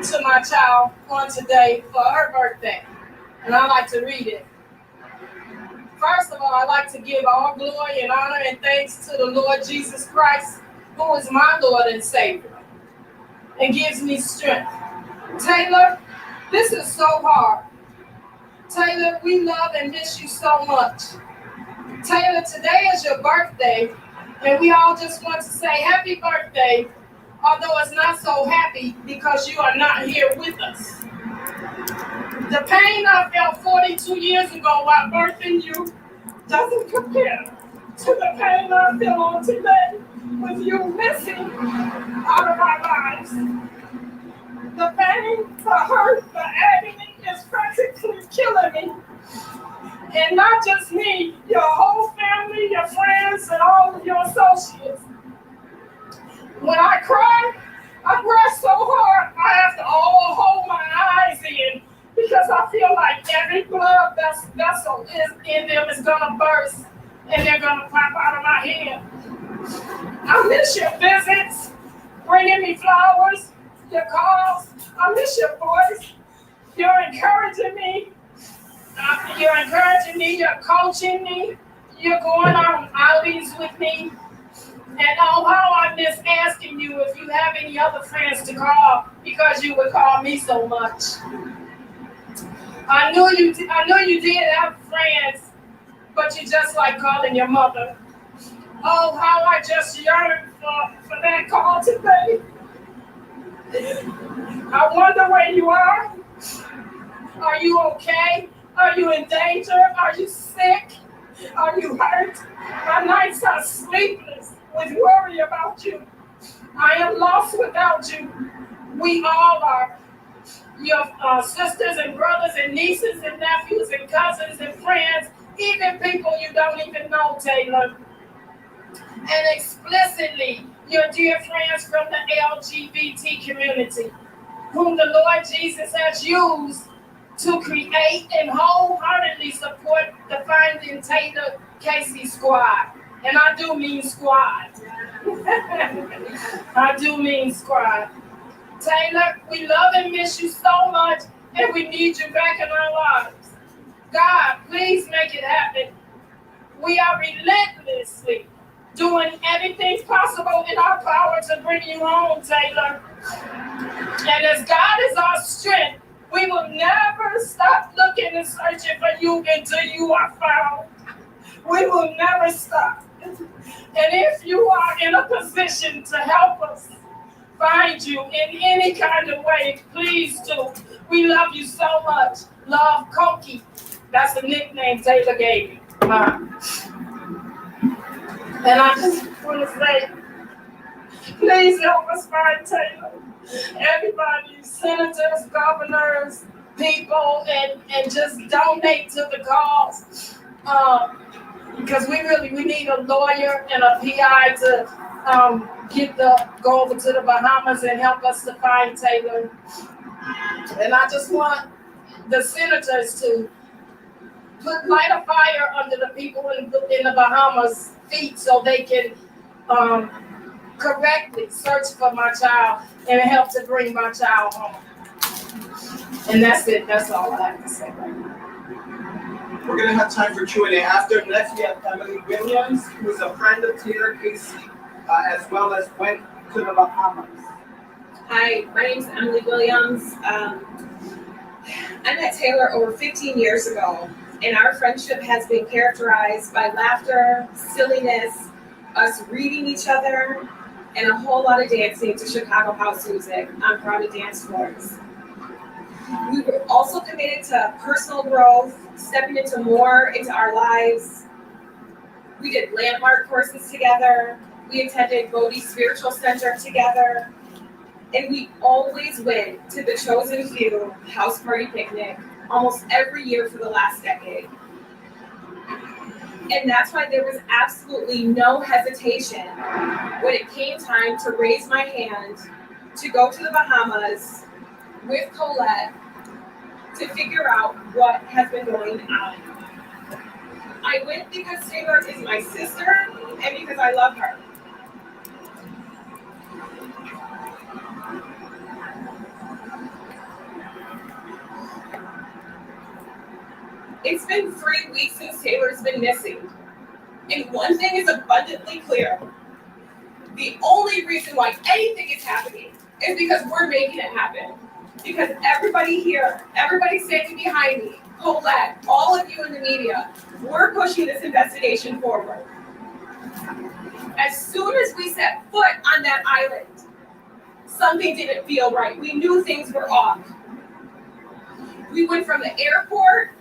to my child on today for her birthday. And I like to read it. First of all, I like to give all glory and honor and thanks to the Lord Jesus Christ, who is my Lord and Savior, and gives me strength. Taylor, this is so hard. Taylor, we love and miss you so much. Taylor, today is your birthday, and we all just want to say happy birthday, although it's not so happy because you are not here with us. The pain I felt 42 years ago while birthing you doesn't compare to the pain I feel on today with you missing out of our lives. The pain, the hurt, the agony is practically killing me. And not just me, your whole family, your friends, and all of your associates. When I cry so hard, I have to hold my eyes in because I feel like every blood vessel in them is gonna burst and they're gonna pop out of my head. I miss your visits, bringing me flowers, your calls. I miss your voice. You're encouraging me. You're coaching me. You're going on outings with me. And oh, how I miss asking you if you have any other friends to call because you would call me so much. I knew you did have friends, but you just like calling your mother. Oh, how I just yearn for that call today. I wonder where you are. Are you okay? Are you in danger? Are you sick? Are you hurt? My nights are sleepless with worry about you. I am lost without you. We all are. Your sisters and brothers and nieces and nephews and cousins and friends, even people you don't even know, Taylor. And explicitly, your dear friends from the LGBT community, whom the Lord Jesus has used to create and wholeheartedly support the Finding Taylor Casey squad. And I do mean squad. I do mean squad. Taylor, we love and miss you so much, and we need you back in our lives. God, please make it happen. We are relentlessly doing everything possible in our power to bring you home, Taylor. And as God is our strength, we will never stop looking and searching for you until you are found. We will never stop. And if you are in a position to help us find you in any kind of way, please do. We love you so much. Love, Cokie. That's the nickname Taylor gave you. And I just want to say, please help us find Taylor. Everybody, senators, governors, people, and just donate to the cause. Because we need a lawyer and a PI to go over to the Bahamas and help us to find Taylor. And I just want the senators to light a fire under the people in the Bahamas' feet so they can correctly search for my child and help to bring my child home. And that's it. That's all I have to say right now. We're going to have time for Q&A after. Next, we have Emily Williams, who is a friend of Taylor Casey, as well as went to the Bahamas. Hi, my name is Emily Williams. I met Taylor over 15 years ago, and our friendship has been characterized by laughter, silliness, us reading each other, and a whole lot of dancing to Chicago house music on crowded dance floors. We were also committed to personal growth, stepping into our lives. We did landmark courses together. We attended Bodhi Spiritual Center together. And we always went to the Chosen Few house party picnic almost every year for the last decade. And that's why there was absolutely no hesitation when it came time to raise my hand to go to the Bahamas with Colette to figure out what has been going on. I went because Taylor is my sister and because I love her. It's been 3 weeks since Taylor's been missing. And one thing is abundantly clear. The only reason why anything is happening is because we're making it happen. Because everybody here, everybody standing behind me, Colette, all of you in the media, we're pushing this investigation forward. As soon as we set foot on that island, something didn't feel right. We knew things were off. We went from the airport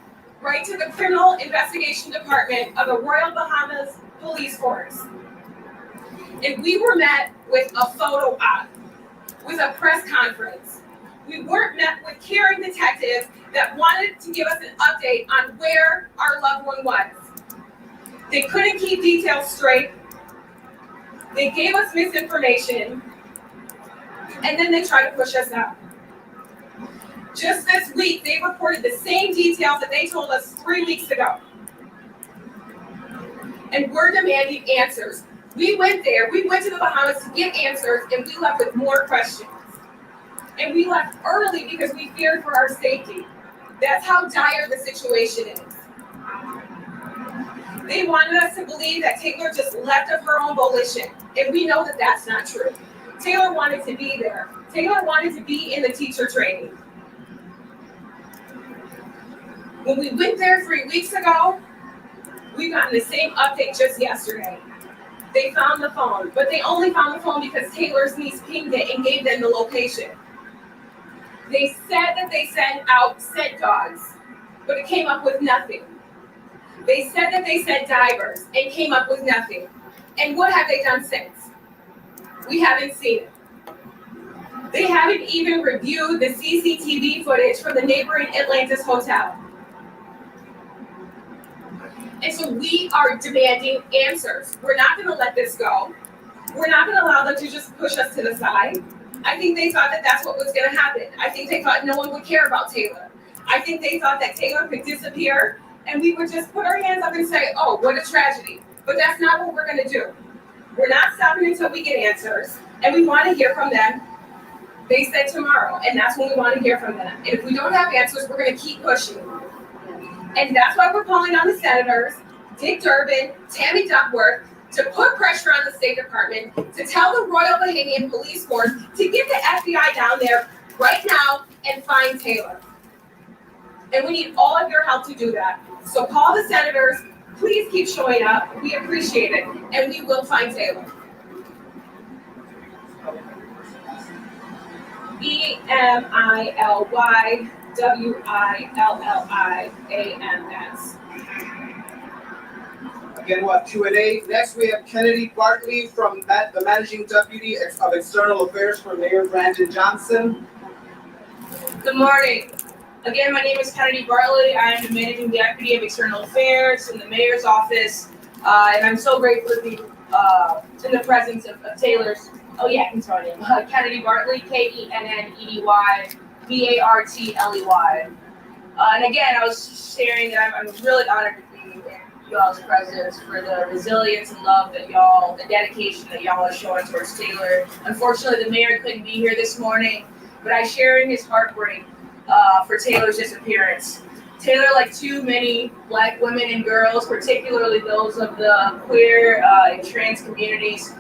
right to the Criminal Investigation Department of the Royal Bahamas Police Force. And we were met with a photo op, with a press conference. We weren't met with caring detectives that wanted to give us an update on where our loved one was. They couldn't keep details straight. They gave us misinformation, and then they tried to push us out. Just this week, they reported the same details that they told us 3 weeks ago. And we're demanding answers. We went there, we went to the Bahamas to get answers, and we left with more questions. And we left early because we feared for our safety. That's how dire the situation is. They wanted us to believe that Taylor just left of her own volition, and we know that that's not true. Taylor wanted to be there. Taylor wanted to be in the teacher training. When we went there 3 weeks ago, we got the same update just yesterday. They found the phone, but they only found the phone because Taylor's niece pinged it and gave them the location. They said that they sent out scent dogs, but it came up with nothing. They said that they sent divers and came up with nothing. And what have they done since? We haven't seen it. They haven't even reviewed the CCTV footage from the neighboring Atlantis hotel. And so we are demanding answers. We're not going to let this go. We're not going to allow them to just push us to the side. I think they thought that that's what was going to happen. I think they thought no one would care about Taylor. I think they thought that Taylor could disappear and we would just put our hands up and say, oh, what a tragedy. But that's not what we're going to do. We're not stopping until we get answers, and we want to hear from them. They said tomorrow, and that's when we want to hear from them. And if we don't have answers, we're going to keep pushing. And that's why we're calling on the senators, Dick Durbin, Tammy Duckworth, to put pressure on the State Department, to tell the Royal Bahamian Police Force to get the FBI down there right now and find Taylor. And we need all of your help to do that. So call the senators. Please keep showing up. We appreciate it. And we will find Taylor. EMILYWILLIAMS. Again, we'll have Q&A. Next, we have Kennedy Bartley from the Managing Deputy of External Affairs for Mayor Brandon Johnson. Good morning. Again, my name is Kennedy Bartley. I am the Managing Deputy of External Affairs in the Mayor's office, and I'm so grateful to be in the presence of Taylor's. Oh yeah, I can start him. Kennedy Bartley, Kennedy Bartley. And again, I was sharing that I'm really honored to be in y'all's presence for the resilience and love that y'all, the dedication that y'all are showing towards Taylor. Unfortunately, the mayor couldn't be here this morning, but I share in his heartbreak for Taylor's disappearance. Taylor, like too many Black women and girls, particularly those of the queer and trans communities,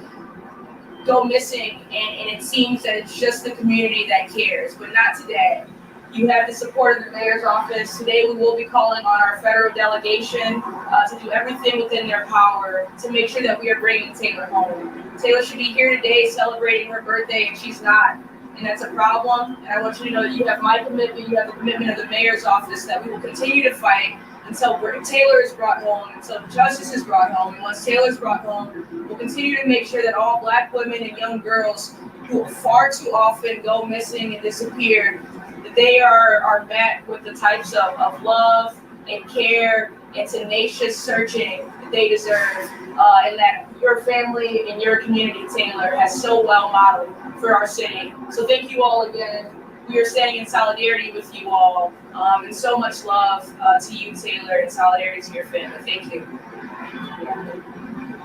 go missing, and it seems that it's just the community that cares, but not today. You have the support of the mayor's office. Today we will be calling on our federal delegation to do everything within their power to make sure that we are bringing Taylor home. Taylor should be here today celebrating her birthday, and she's not. And that's a problem. And I want you to know that you have my commitment, you have the commitment of the mayor's office, that we will continue to fight until Taylor is brought home, until justice is brought home. And once Taylor's brought home, we'll continue to make sure that all Black women and young girls who far too often go missing and disappear, that they are met with the types of love and care and tenacious searching that they deserve, and that your family and your community, Taylor, has so well modeled for our city. So thank you all again. We are standing in solidarity with you all, and so much love to you, Taylor, and solidarity to your family. Thank you.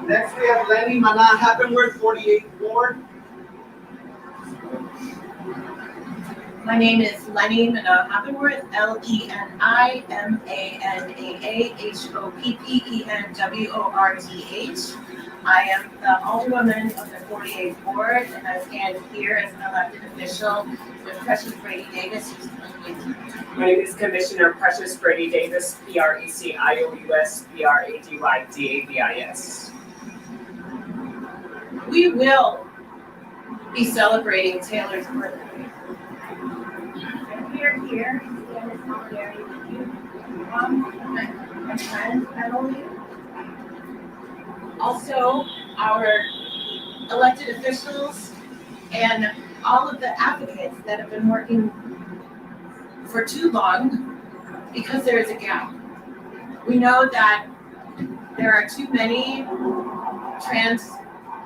Next, we have Lenny Mana Happenworth, 48th Ward. My name is Lenny Mana Happenworth, LENIMANAHOPPENWORTH. I am the Alderwoman of the 48th Ward, and I stand here as an elected official with Precious Brady Davis. My name is Commissioner Precious Brady Davis, PRECIOUS BRADYDAVIS. We will be celebrating Taylor's birthday. We are here to stand in solidarity with you, mom, and friends, family. Also, our elected officials and all of the advocates that have been working for too long because there is a gap. We know that there are too many trans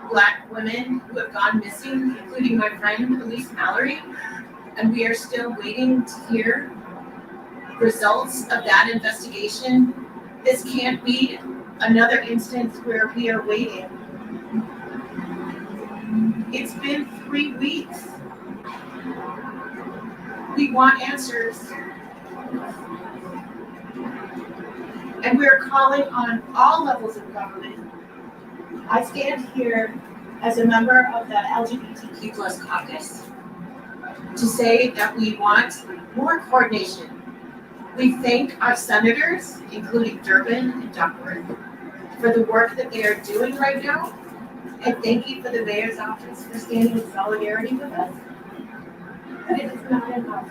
Black women who have gone missing, including my friend Elise Mallory, and we are still waiting to hear results of that investigation. This can't be another instance where we are waiting. It's been 3 weeks. We want answers. And we're calling on all levels of government. I stand here as a member of the LGBTQ+ caucus to say that we want more coordination. We thank our senators, including Durbin and Duckworth, for the work that they are doing right now. And thank you for the mayor's office for standing in solidarity with us. But it is not enough.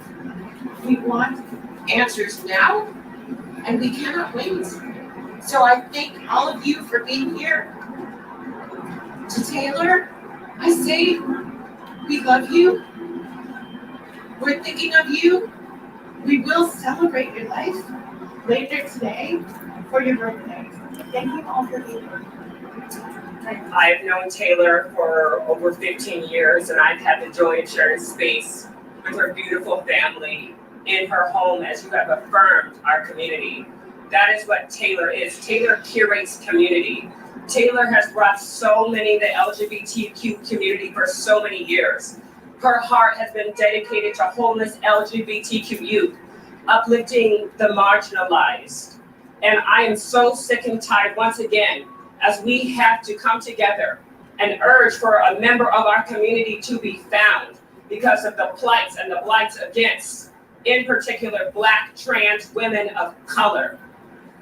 We want answers now, and we cannot wait. So I thank all of you for being here. To Taylor, I say we love you. We're thinking of you. We will celebrate your life later today for your birthday. Thank you all for being here. I've known Taylor for over 15 years, and I've had the joy of sharing space with her beautiful family in her home, as you have affirmed our community. That is what Taylor is. Taylor curates community. Taylor has brought so many in the LGBTQ community for so many years. Her heart has been dedicated to homeless LGBTQ youth, uplifting the marginalized. And I am so sick and tired, once again, as we have to come together and urge for a member of our community to be found because of the plights and the blights against, in particular, Black trans women of color.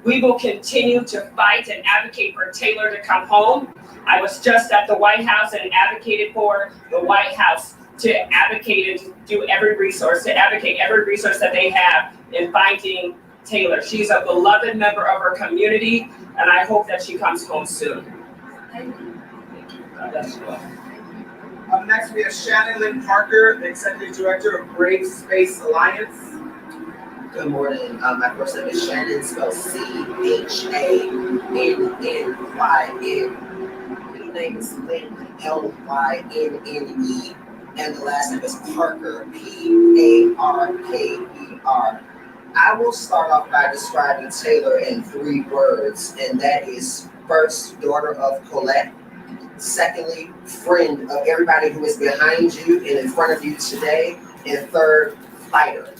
We will continue to fight and advocate for Taylor to come home. I was just at the White House and advocated for the White House to advocate and do every resource, to advocate every resource that they have in finding Taylor. She's a beloved member of her community, and I hope that she comes home soon. Up next, we have Shannon Lynn Parker, the Executive Director of Brave Space Alliance. Good morning. My first name is Shannon, spelled CHANNYN. Middle name is Lynn, LYNNE. and the last name is Parker, Parker. I will start off by describing Taylor in 3 words, and that is first, daughter of Colette. Secondly, friend of everybody who is behind you and in front of you today. And third, fighter.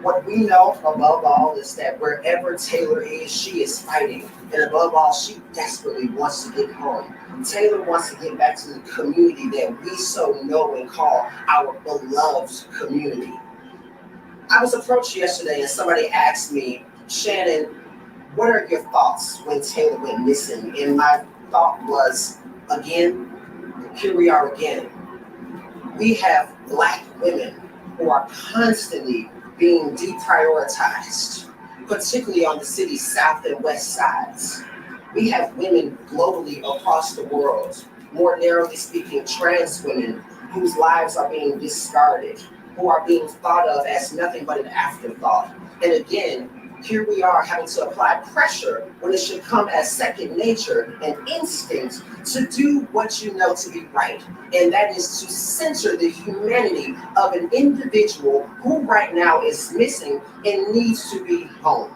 What we know above all is that wherever Taylor is, she is fighting. And above all, she desperately wants to get home. Taylor wants to get back to the community that we so know and call our beloved community. I was approached yesterday and somebody asked me, Shannon, what are your thoughts when Taylor went missing? And my thought was, again, here we are again. We have Black women who are constantly being deprioritized, particularly on the city's south and west sides. We have women globally across the world, more narrowly speaking, trans women whose lives are being discarded, who are being thought of as nothing but an afterthought. And again, here we are having to apply pressure when it should come as second nature and instinct to do what you know to be right. And that is to center the humanity of an individual who right now is missing and needs to be home.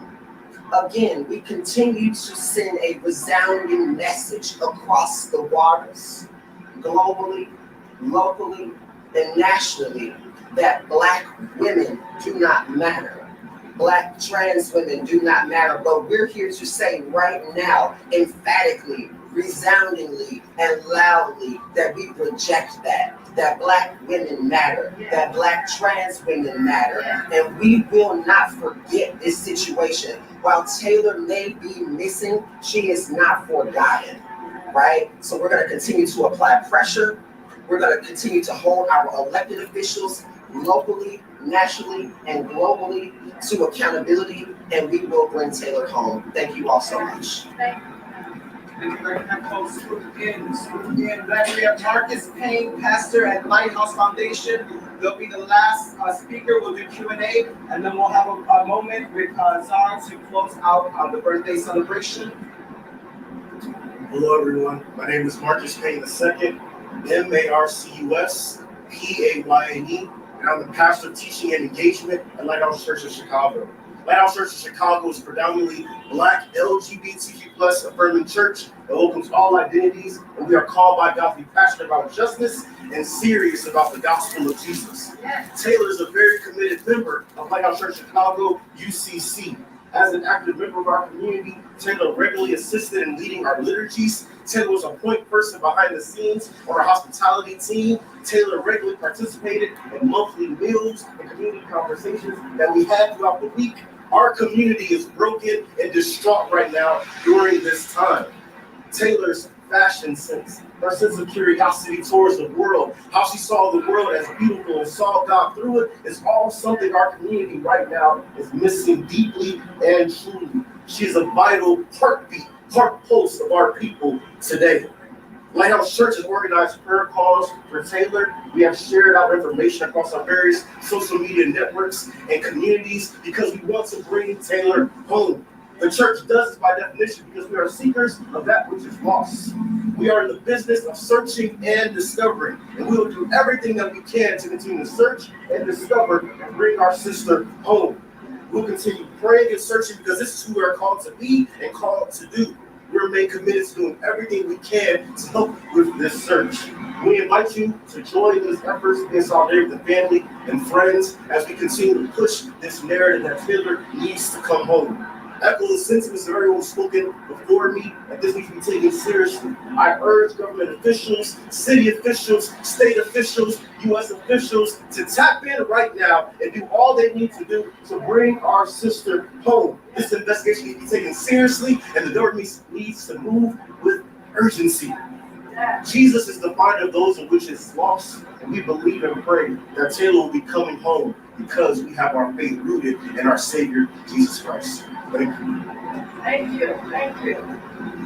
Again, we continue to send a resounding message across the waters, globally, locally, and nationally, that Black women do not matter. Black trans women do not matter, but we're here to say right now, emphatically, resoundingly, and loudly that we reject that Black women matter, that Black trans women matter, and we will not forget this situation. While Taylor may be missing, she is not forgotten, right? So we're gonna continue to apply pressure. We're gonna continue to hold our elected officials locally, nationally, and globally to accountability, and we will bring Taylor home. Thank you all so much. Thank you very much. Again, we have Marcus Payne, pastor at Lighthouse Foundation. They'll be the last speaker. We'll do Q&A, and then we'll have a moment with Zara to close out the birthday celebration. Hello, everyone. My name is Marcus Payne II, MARCUS PAYNE, and I'm the pastor of teaching and engagement at Lighthouse Church of Chicago. Lighthouse Church of Chicago is predominantly Black, LGBTQ+ affirming church that welcomes all identities, and we are called by God to be passionate about justice and serious about the gospel of Jesus. Taylor is a very committed member of Lighthouse Church Chicago, UCC. As an active member of our community, Taylor regularly assisted in leading our liturgies. Taylor was a point person behind the scenes on our hospitality team. Taylor regularly participated in monthly meals and community conversations that we had throughout the week. Our community is broken and distraught right now during this time. Taylor's fashion sense, her sense of curiosity towards the world, how she saw the world as beautiful and saw God through it, is all something our community right now is missing deeply and truly. She is a vital heartbeat, heart pulse of our people today. Lighthouse Church has organized prayer calls for Taylor. We have shared our information across our various social media networks and communities because we want to bring Taylor home. The church does this by definition because we are seekers of that which is lost. We are in the business of searching and discovering, and we will do everything that we can to continue to search and discover and bring our sister home. We'll continue praying and searching because this is who we are called to be and called to do. We remain committed to doing everything we can to help with this search. We invite you to join these efforts in solidarity with the family and friends as we continue to push this narrative that Taylor needs to come home. Echo the sentiments of everyone spoken before me, that this needs to be taken seriously. I urge government officials, city officials, state officials, U.S. officials to tap in right now and do all they need to do to bring our sister home. This investigation needs to be taken seriously, and the government needs to move with urgency. Jesus is the finder of those in which is lost, and we believe and pray that Taylor will be coming home because we have our faith rooted in our Savior, Jesus Christ. Thank you. Thank you. Thank you.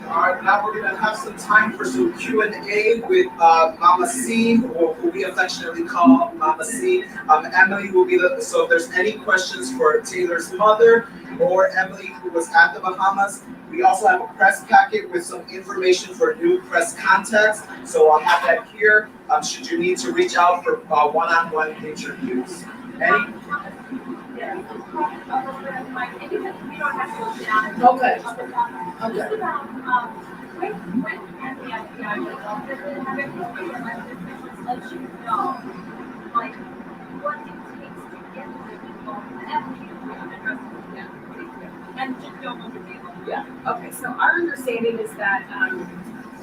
All right, now we're going to have some time for some Q&A with Mama C, or who we affectionately call Mama C. Emily will be so if there's any questions for Taylor's mother or Emily, who was at the Bahamas, We also have a press packet with some information for new press contacts. So I'll have that here. Should you need to reach out for one-on-one interviews. Any? Okay. Yeah. Okay. So our understanding is that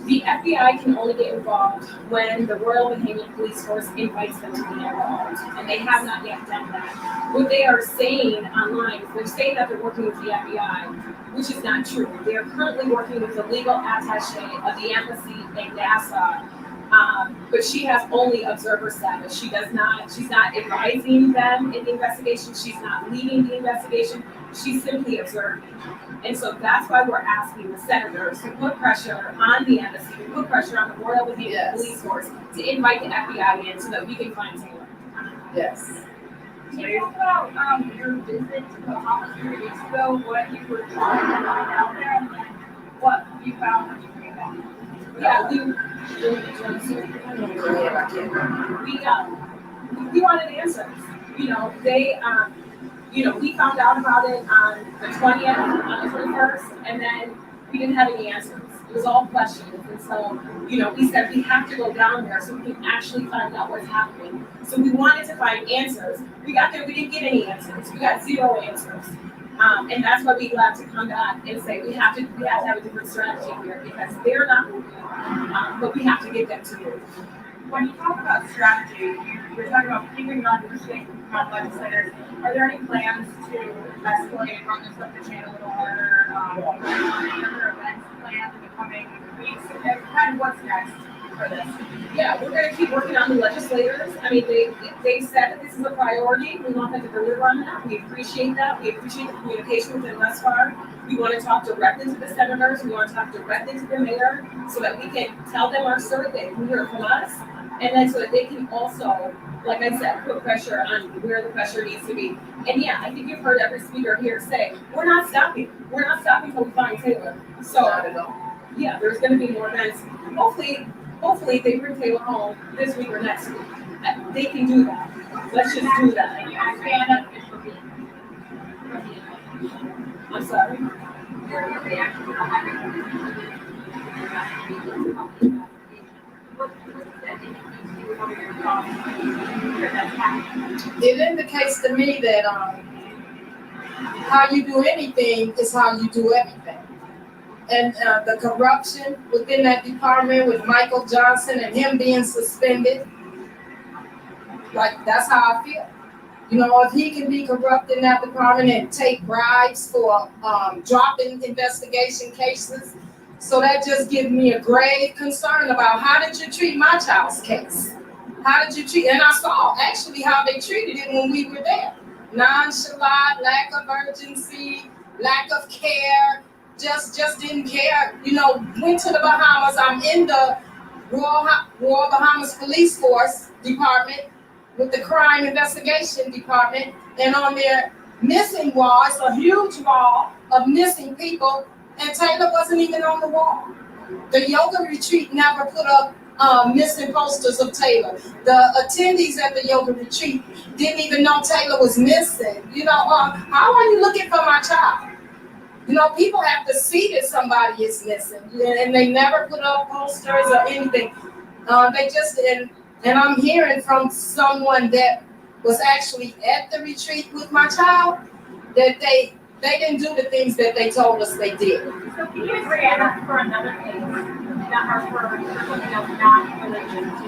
the FBI can only get involved when the Royal Bahamian Police Force invites them to be involved, and they have not yet done that. What they are saying online is they're saying that they're working with the FBI, which is not true. They are currently working with the legal attaché of the embassy in Nassau, but she has only observer status. She's not advising them in the investigation. She's not leading the investigation. She's simply observing. And so that's why we're asking the senators to put pressure on the embassy, to put pressure on the Royal Bahamian Police Force to invite the FBI in so that we can find Taylor. Yes. Can you talk about your visit to Bahamas 3 weeks ago, what you were trying to find out there, and then what you found when you came back? Yeah, we wanted answers. You know, we found out about it on the 20th, on the 21st, and then we didn't have any answers. It was all questions. And so, we said we have to go down there so we can actually find out what's happening. So we wanted to find answers. We got there, we didn't get any answers. We got 0 answers. And that's why we had to come back and say we have to have a different strategy here because they're not moving, but we have to get them to move. When you talk about strategy, you're talking about keeping on the state legislators. Are there any plans to escalate, run this up the chain a little harder? Any other events planned in the coming weeks? And what's next for this? Yeah, we're going to keep working on the legislators. I mean, they said that this is a priority. We want them to deliver on that. We appreciate that. We appreciate the communication with them thus far. We want to talk directly to the senators. We want to talk directly to the mayor so that we can tell them our story, they can hear from us, and then so that they can also, like I said, put pressure on where the pressure needs to be. And yeah, I think you've heard every speaker here say, we're not stopping. We're not stopping until we find Taylor. So, yeah, there's going to be more events. Hopefully they bring Taylor home this week or next week. They can do that. Let's just do that. I'm sorry. It indicates to me that how you do anything is how you do everything. And the corruption within that department with Michael Johnson and him being suspended, like that's how I feel. If he can be corrupt in that department and take bribes for dropping investigation cases, so that just gives me a grave concern about how did you treat my child's case? How did you treat, and I saw actually how they treated it when we were there. Nonchalant, lack of urgency, lack of care, just didn't care. Went to the Bahamas. I'm in the Royal Bahamas Police Force Department with the Crime Investigation Department, and on their missing wall, it's a huge wall of missing people, and Taylor wasn't even on the wall. The yoga retreat never put up missing posters of Taylor. The attendees at the yoga retreat didn't even know Taylor was missing. How are you looking for my child? People have to see that somebody is missing, and they never put up posters or anything. They just didn't. And I'm hearing from someone that was actually at the retreat with my child that they didn't do the things that they told us they did. So can you agree for another case that are for something else not related to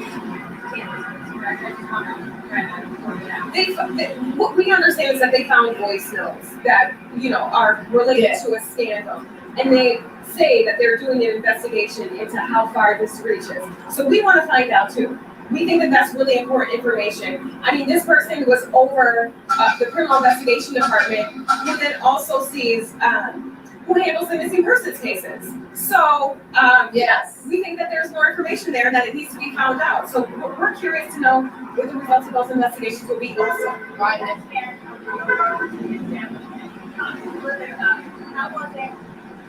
what we understand is that they found voice notes that are related to a scandal, and they say that they're doing an investigation into how far this reaches. So we want to find out too. We think that that's really important information. I mean, this person was over the criminal investigation department, who then also sees who handles the missing persons cases. So yes, we think that there's more information there that it needs to be found out. So we're curious to know what the results of those investigations will be also. Right. How was it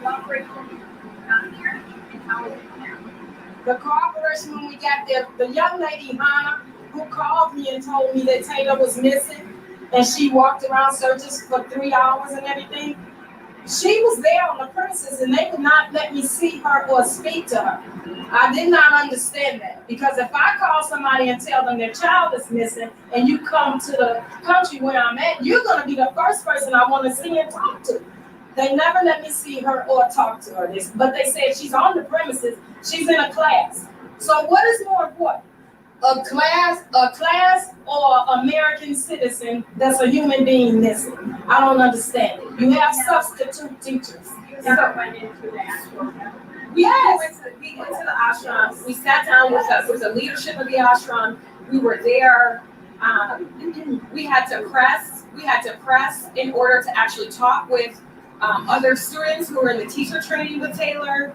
cooperation not here and how is it now? The cooperation when we got there, the young lady, Hannah, who called me and told me that Taylor was missing, and she walked around searching for 3 hours and everything, she was there on the premises and they would not let me see her or speak to her. I did not understand that, because if I call somebody and tell them their child is missing and you come to the country where I'm at, you're going to be the first person I want to see and talk to. They never let me see her or talk to her, but they said she's on the premises, she's in a class. So what is more important? A class or American citizen that's a human being missing? I don't understand it. You have substitute teachers. Never went into the actual. Yes. We went to the ashram. We sat down with the leadership of the ashram. We were there. We had to press in order to actually talk with other students who were in the teacher training with Taylor.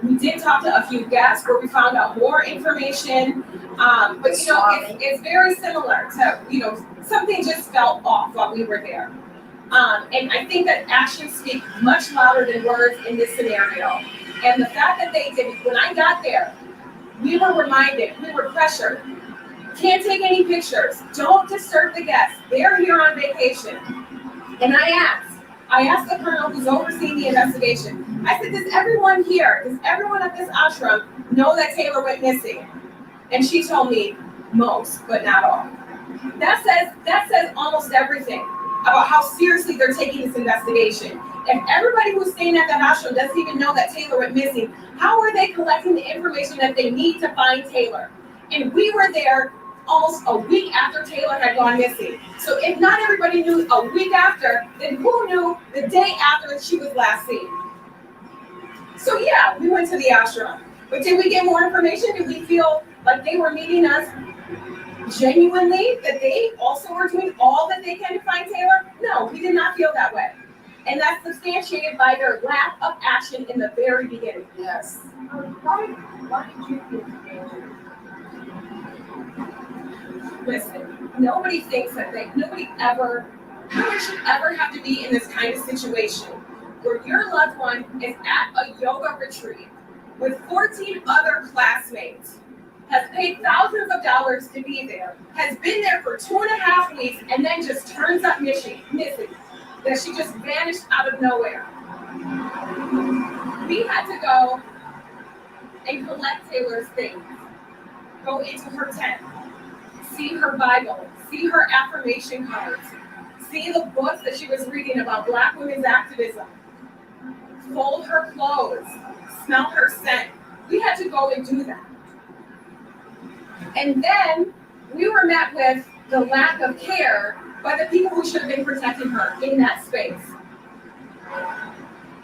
We did talk to a few guests where we found out more information. But it's very similar to, something just felt off while we were there. And I think that actions speak much louder than words in this scenario. And the fact that they did, when I got there, we were reminded, we were pressured. Can't take any pictures. Don't disturb the guests. They're here on vacation. And I asked the colonel who's overseeing the investigation, I said, does everyone at this ashram know that Taylor went missing? And she told me, most, but not all. That says almost everything about how seriously they're taking this investigation. If everybody who's staying at the ashram doesn't even know that Taylor went missing, how are they collecting the information that they need to find Taylor? And we were there almost a week after Taylor had gone missing. So if not everybody knew a week after, then who knew the day after she was last seen? So yeah, we went to the ashram. But did we get more information? Did we feel like they were meeting us genuinely, that they also were doing all that they can to find Taylor? No, we did not feel that way. And that's substantiated by their lack of action in the very beginning. Yes. Why did you feel danger? Listen, nobody thinks that nobody should ever have to be in this kind of situation where your loved one is at a yoga retreat with 14 other classmates, has paid thousands of dollars to be there, has been there for 2.5 weeks, and then just turns up missing, that she just vanished out of nowhere. We had to go and collect Taylor's things, go into her tent, see her Bible, see her affirmation cards, see the books that she was reading about Black women's activism, fold her clothes, smell her scent. We had to go and do that. And then we were met with the lack of care by the people who should have been protecting her in that space.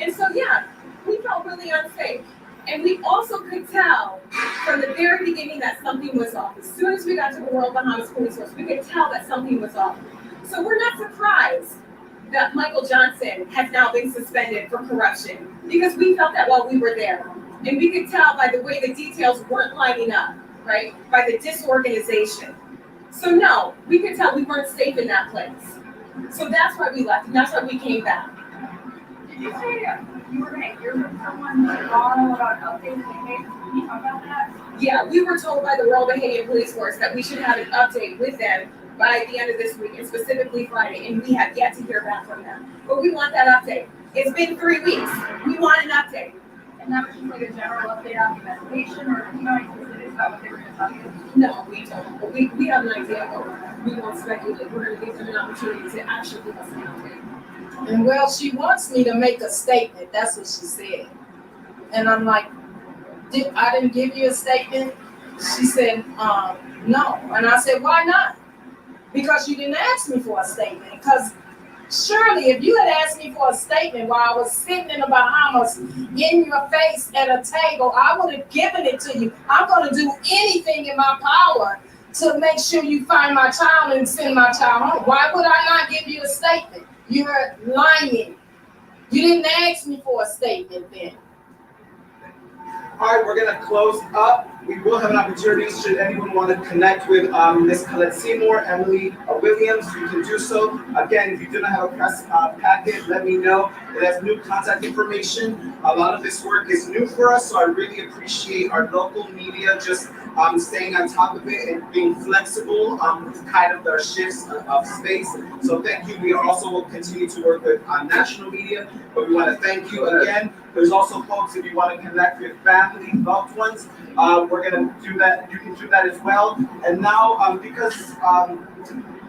And so, yeah, we felt really unsafe. And we also could tell from the very beginning that something was off. As soon as we got to the World Bahamas Police Force, we could tell that something was off. So we're not surprised that Michael Johnson has now been suspended for corruption, because we felt that while we were there. And we could tell by the way the details weren't lining up, right? By the disorganization. So no, we could tell we weren't safe in that place. So that's why we left, and that's why we came back. Did you say you were going to hear from someone tomorrow about updates in the case? Can you talk about that? Yeah, we were told by the Royal Bahamian Police Force that we should have an update with them by the end of this week, and specifically Friday, and we have yet to hear back from them. But we want that update. It's been 3 weeks. We want an update. And that was just like a general update on the investigation, or you know, is that what they were going to tell you? No, we don't. But we have an idea, but we won't speculate. We're going to give them an opportunity to actually give us an update. And well, she wants me to make a statement. That's what she said. And I'm like, I didn't give you a statement? She said, no. And I said, why not? Because you didn't ask me for a statement. Because surely if you had asked me for a statement while I was sitting in the Bahamas in your face at a table, I would have given it to you. I'm going to do anything in my power to make sure you find my child and send my child home. Why would I not give you a statement? You're lying. You didn't ask me for a statement then. All right, we're going to close up. We will have an opportunity, should anyone want to connect with Ms. Colette Seymour, Emily Williams, you can do so. Again, if you do not have a press packet, let me know. It has new contact information. A lot of this work is new for us, so I really appreciate our local media just staying on top of it and being flexible with kind of their shifts of space. So thank you. We also will continue to work with national media, but we want to thank you again. There's also folks, if you want to connect with family, loved ones, we're going to do that. You can do that as well. And now, because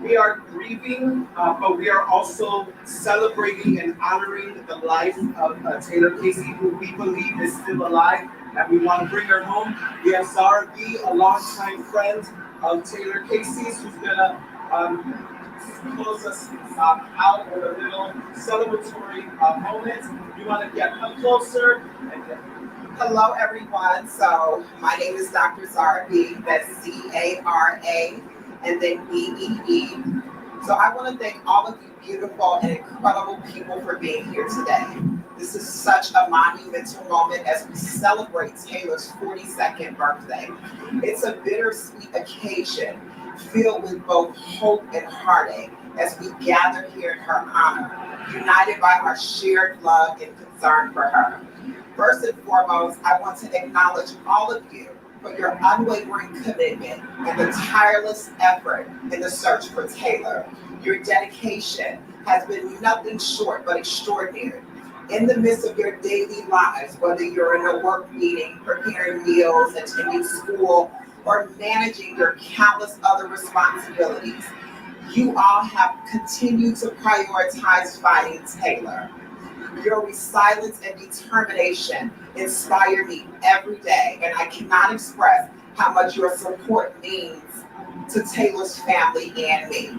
we are grieving, but we are also celebrating and honoring the life of Taylor Casey, who we believe is still alive, and we want to bring her home. We have Zara B., a longtime friend of Taylor Casey's, who's going to close us out with a little celebratory moment. You want to get up closer? Hello, everyone. So my name is Dr. Zara B. That's C-A-R-A and then B-E-E. So I want to thank all of you beautiful and incredible people for being here today. This is such a monumental moment as we celebrate Taylor's 42nd birthday. It's a bittersweet occasion filled with both hope and heartache as we gather here in her honor, united by our shared love and concern for her. First and foremost, I want to acknowledge all of you for your unwavering commitment and the tireless effort in the search for Taylor. Your dedication has been nothing short but extraordinary. In the midst of your daily lives, whether you're in a work meeting, preparing meals, attending school, or managing your countless other responsibilities, you all have continued to prioritize finding Taylor. Your resilience and determination inspire me every day, and I cannot express how much your support means to Taylor's family and me.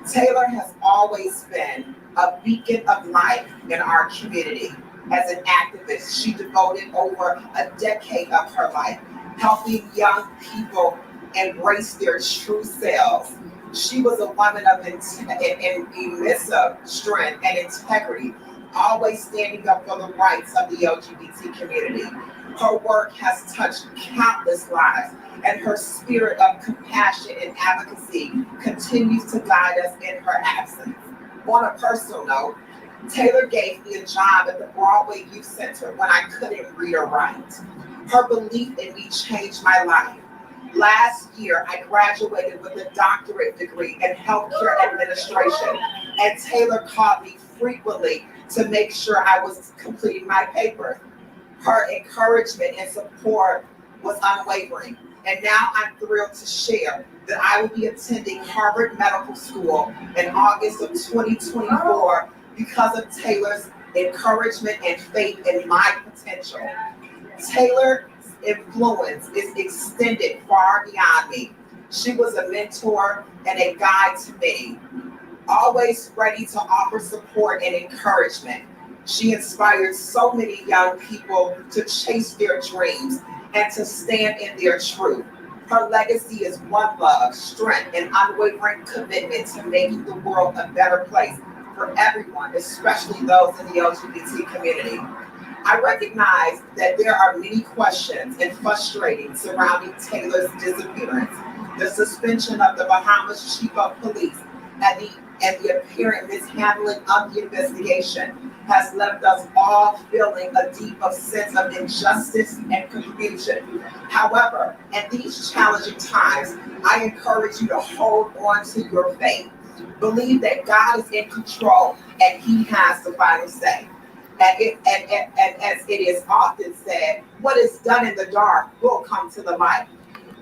Taylor has always been a beacon of life in our community. As an activist, she devoted over a decade of her life helping young people embrace their true selves. She was a woman of immense strength and integrity, always standing up for the rights of the LGBT community. Her work has touched countless lives, and her spirit of compassion and advocacy continues to guide us in her absence. On a personal note, Taylor gave me a job at the Broadway Youth Center when I couldn't read or write. Her belief in me changed my life. Last year, I graduated with a doctorate degree in healthcare administration, and Taylor called me frequently to make sure I was completing my papers. Her encouragement and support was unwavering, and now I'm thrilled to share that I will be attending Harvard Medical School in August of 2024 because of Taylor's encouragement and faith in my potential. Taylor's influence is extended far beyond me. She was a mentor and a guide to me, always ready to offer support and encouragement. She inspired so many young people to chase their dreams and to stand in their truth. Her legacy is one love, strength, and unwavering commitment to making the world a better place for everyone, especially those in the LGBT community. I recognize that there are many questions and frustrating surrounding Taylor's disappearance. The suspension of the Bahamas chief of police and the apparent mishandling of the investigation has left us all feeling a deep sense of injustice and confusion. However, in these challenging times, I encourage you to hold on to your faith. Believe that God is in control and He has the final say. And as it is often said, what is done in the dark will come to the light.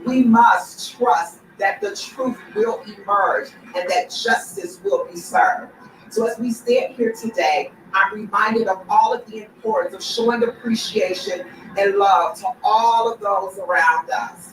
We must trust that the truth will emerge and that justice will be served. So as we stand here today, I'm reminded of all of the importance of showing appreciation and love to all of those around us.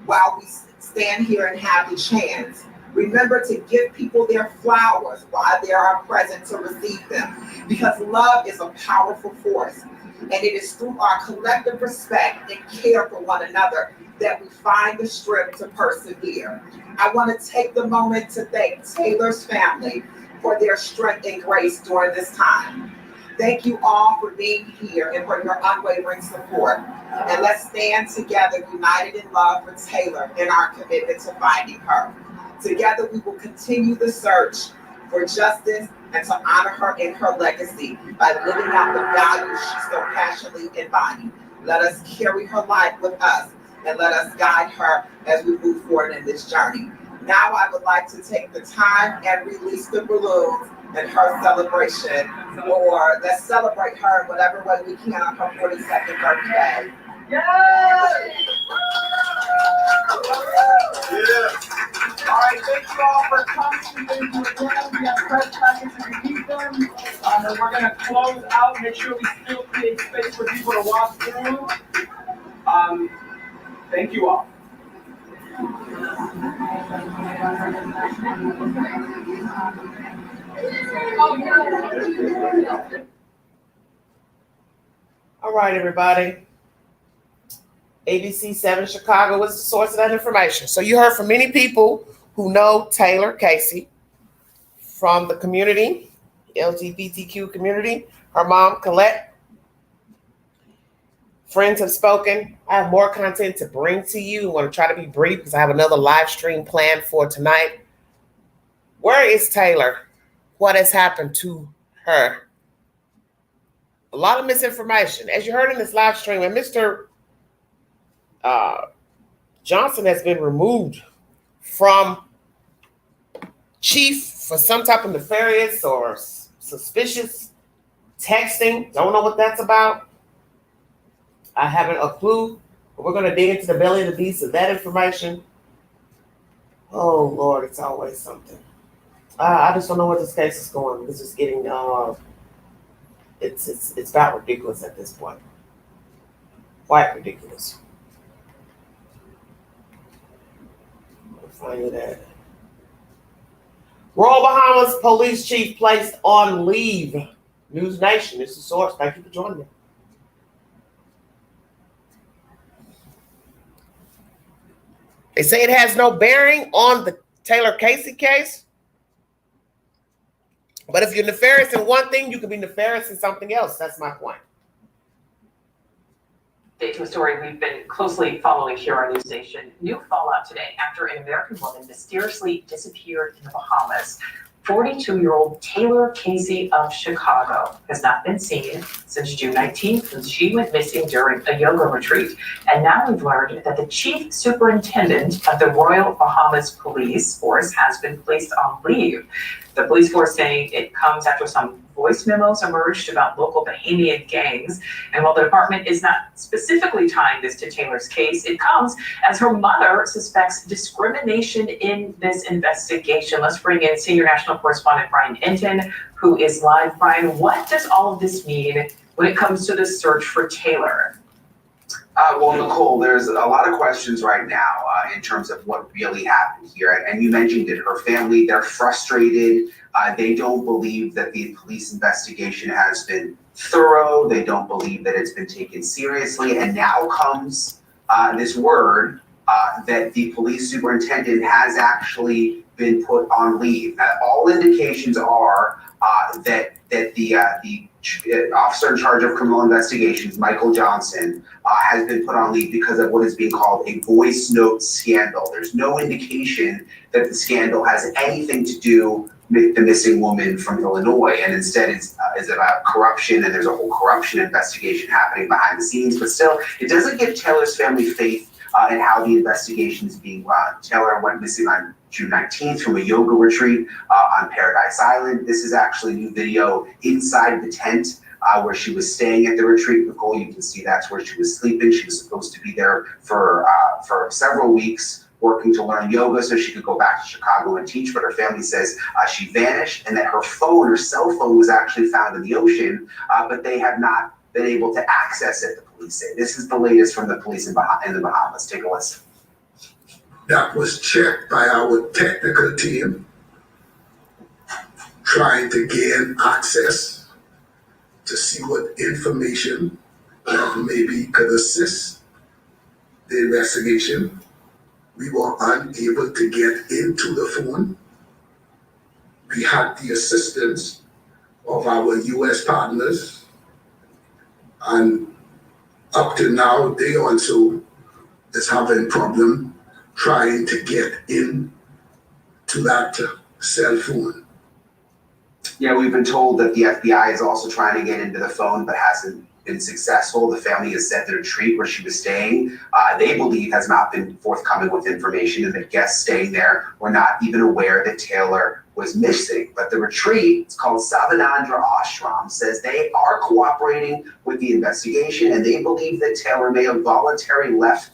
While we stand here and have the chance, remember to give people their flowers while they are present to receive them, because love is a powerful force, and it is through our collective respect and care for one another that we find the strength to persevere. I want to take the moment to thank Taylor's family for their strength and grace during this time. Thank you all for being here and for your unwavering support. And let's stand together, united in love for Taylor and our commitment to finding her. Together, we will continue the search for justice and to honor her and her legacy by living out the values she so passionately embodied. Let us carry her light with us and let us guide her as we move forward in this journey. Now I would like to take the time and release the balloons in her celebration, or let's celebrate her in whatever way we can on her 42nd birthday. Yay! All right, thank you all for coming. Ladies and gentlemen, we have press packets to repeat them. And we're going to close out, make sure we still create space for people to walk through. Thank you all. All right, everybody. ABC 7 Chicago was the source of that information. So you heard from many people who know Taylor Casey from the community, LGBTQ community, her mom, Colette. Friends have spoken. I have more content to bring to you. I want to try to be brief because I have another live stream planned for tonight. Where is Taylor? What has happened to her? A lot of misinformation. As you heard in this live stream, and Mr. Johnson has been removed from chief for some type of nefarious or suspicious texting. Don't know what that's about. I haven't a clue, but we're going to dig into the belly of the beast of that information. Oh, Lord, it's always something. I just don't know where this case is going. This is getting, it's about ridiculous at this point. Quite ridiculous. I'll find you that. Royal Bahamas Police Chief placed on leave. News Nation is the source. Thank you for joining me. They say it has no bearing on the Taylor Casey case. But if you're nefarious in one thing, you can be nefarious in something else. That's my point. To a story we've been closely following here on News Nation. New fallout today after an American woman mysteriously disappeared in the Bahamas. 42-year-old Taylor Casey of Chicago has not been seen since June 19th when she went missing during a yoga retreat. And now we've learned that the chief superintendent of the Royal Bahamas Police Force has been placed on leave. The police force saying it comes after some voice memos emerged about local Bahamian gangs. And while the department is not specifically tying this to Taylor's case, it comes as her mother suspects discrimination in this investigation. Let's bring in senior national correspondent Brian Enton, who is live. Brian, what does all of this mean when it comes to the search for Taylor? Well, Nicole, there's a lot of questions right now in terms of what really happened here. And you mentioned it, her family, they're frustrated. They don't believe that the police investigation has been thorough. They don't believe that it's been taken seriously. And now comes this word that the police superintendent has actually been put on leave. Now, all indications are that the officer in charge of criminal investigations, Michael Johnson, has been put on leave because of what is being called a voice note scandal. There's no indication that the scandal has anything to do with the missing woman from Illinois, and instead is about corruption, and there's a whole corruption investigation happening behind the scenes. But still, it doesn't give Taylor's family faith in how the investigation is being run. Taylor went missing on June 19th from a yoga retreat on Paradise Island. This is actually new video inside the tent where she was staying at the retreat. Nicole, you can see that's where she was sleeping. She was supposed to be there for several weeks working to learn yoga so she could go back to Chicago and teach, but her family says she vanished and that her cell phone was actually found in the ocean, but they have not been able to access it, the police say. This is the latest from the police in the Bahamas. Take a listen. That was checked by our technical team, trying to gain access to see what information maybe could assist the investigation. We were unable to get into the phone. We had the assistance of our US partners. And up to now, they also is having problem trying to get in to that cell phone. Yeah, we've been told that the FBI is also trying to get into the phone, but hasn't been successful. The family has said the retreat where she was staying, they believe has not been forthcoming with information, and that guests staying there were not even aware that Taylor was missing. But the retreat, it's called Savanandra Ashram, says they are cooperating with the investigation, and they believe that Taylor may have voluntarily left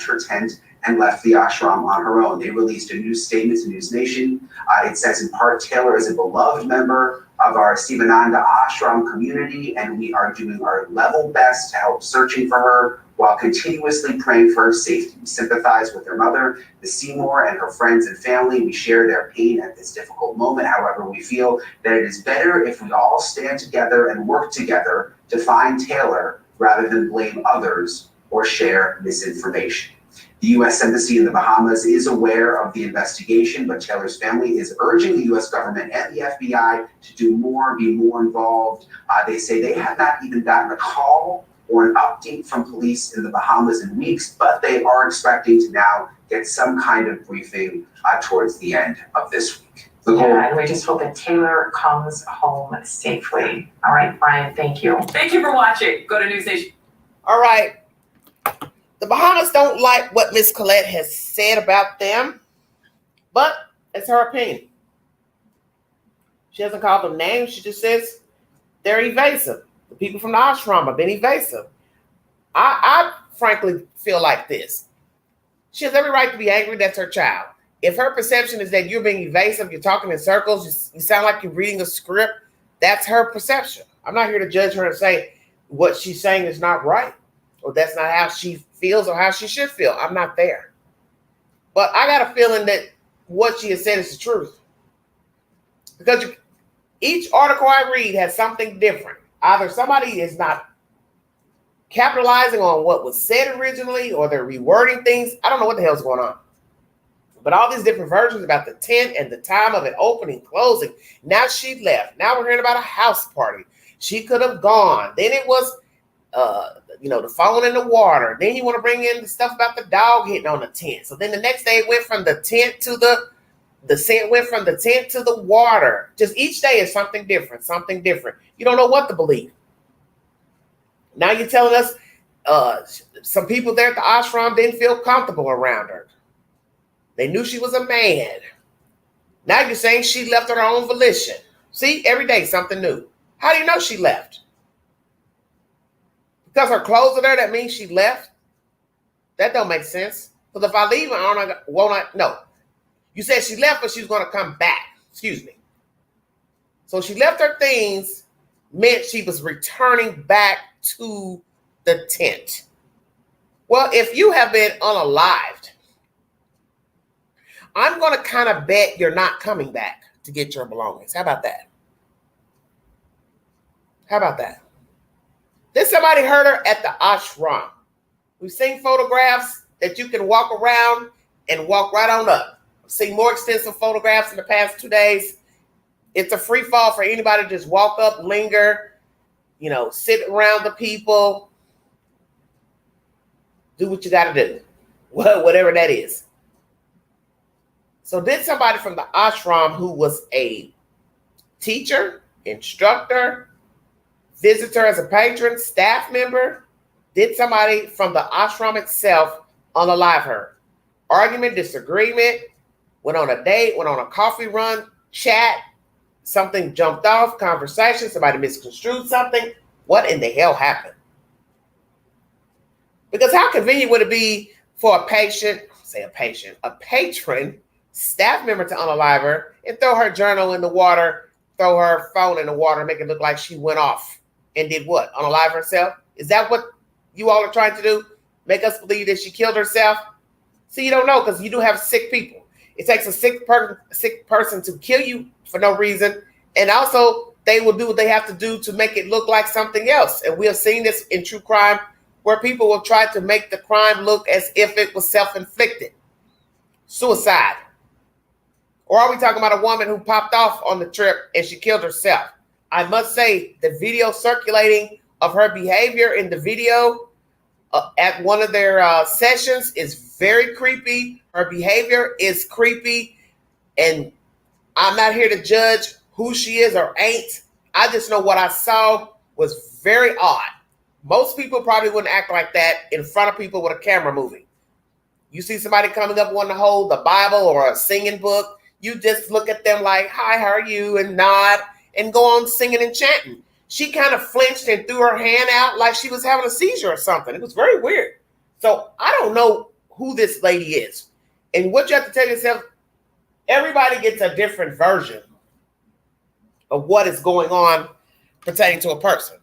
her tent and left the ashram on her own. They released a news statement to News Nation. It says in part, Taylor is a beloved member of our Sivananda Ashram community, and we are doing our level best to help searching for her while continuously praying for her safety. We sympathize with her mother, Ms. Seymour, and her friends and family. We share their pain at this difficult moment. However, we feel that it is better if we all stand together and work together to find Taylor rather than blame others or share misinformation. The U.S. Embassy in the Bahamas is aware of the investigation, but Taylor's family is urging the U.S. government and the FBI to do more, be more involved. They say they have not even gotten a call or an update from police in the Bahamas in weeks, but they are expecting to now get some kind of briefing towards the end of this week. Yeah, and we just hope that Taylor comes home safely. All right, Brian, thank you. Thank you for watching. Go to News Nation. All right. The Bahamas don't like what Miss Colette has said about them, but it's her opinion. She doesn't call them names. She just says they're evasive. The people from the ashram have been evasive. I frankly feel like this. She has every right to be angry. That's her child. If her perception is that you're being evasive, you're talking in circles, you sound like you're reading a script, that's her perception. I'm not here to judge her and say what she's saying is not right, or that's not how she feels or how she should feel. I'm not there. But I got a feeling that what she has said is the truth. Because each article I read has something different. Either somebody is not capitalizing on what was said originally, or they're rewording things. I don't know what the hell's going on. But all these different versions about the tent and the time of it opening, closing. Now she left. Now we're hearing about a house party. She could have gone. Then it was the phone in the water. Then you want to bring in the stuff about the dog hitting on the tent. So then the next day it went from the tent to the scent went from the tent to the water. Just each day is something different, something different. You don't know what to believe. Now you're telling us some people there at the ashram didn't feel comfortable around her. They knew she was a man. Now you're saying she left on her own volition. See, every day something new. How do you know she left? Because her clothes are there, that means she left? That don't make sense. Because if I leave, won't I? No. You said she left, but she was going to come back. Excuse me. So she left her things, meant she was returning back to the tent. Well, if you have been unalived, I'm going to kind of bet you're not coming back to get your belongings. How about that? How about that? Then somebody heard her at the ashram. We've seen photographs that you can walk around and walk right on up. I've seen more extensive photographs in the past 2 days. It's a free fall for anybody to just walk up, linger, sit around the people. Do what you got to do, whatever that is. So did somebody from the ashram who was a teacher, instructor, visitor as a patron, staff member, did somebody from the ashram itself unalive her? Argument, disagreement, went on a date, went on a coffee run, chat, something jumped off, conversation, somebody misconstrued something. What in the hell happened? Because how convenient would it be for a patron, staff member to unalive her and throw her journal in the water, throw her phone in the water, make it look like she went off and did what? Unalive herself? Is that what you all are trying to do? Make us believe that she killed herself? See, you don't know, because you do have sick people. It takes a sick person to kill you for no reason. And also, they will do what they have to do to make it look like something else. And we have seen this in true crime, where people will try to make the crime look as if it was self-inflicted. Suicide. Or are we talking about a woman who popped off on the trip and she killed herself? I must say the video circulating of her behavior in the video at one of their sessions is very creepy. Her behavior is creepy. And I'm not here to judge who she is or ain't. I just know what I saw was very odd. Most people probably wouldn't act like that in front of people with a camera moving. You see somebody coming up wanting to hold the Bible or a singing book, you just look at them like, hi, how are you? And nod and go on singing and chanting. She kind of flinched and threw her hand out like she was having a seizure or something. It was very weird. So I don't know who this lady is. And what you have to tell yourself, everybody gets a different version of what is going on pertaining to a person.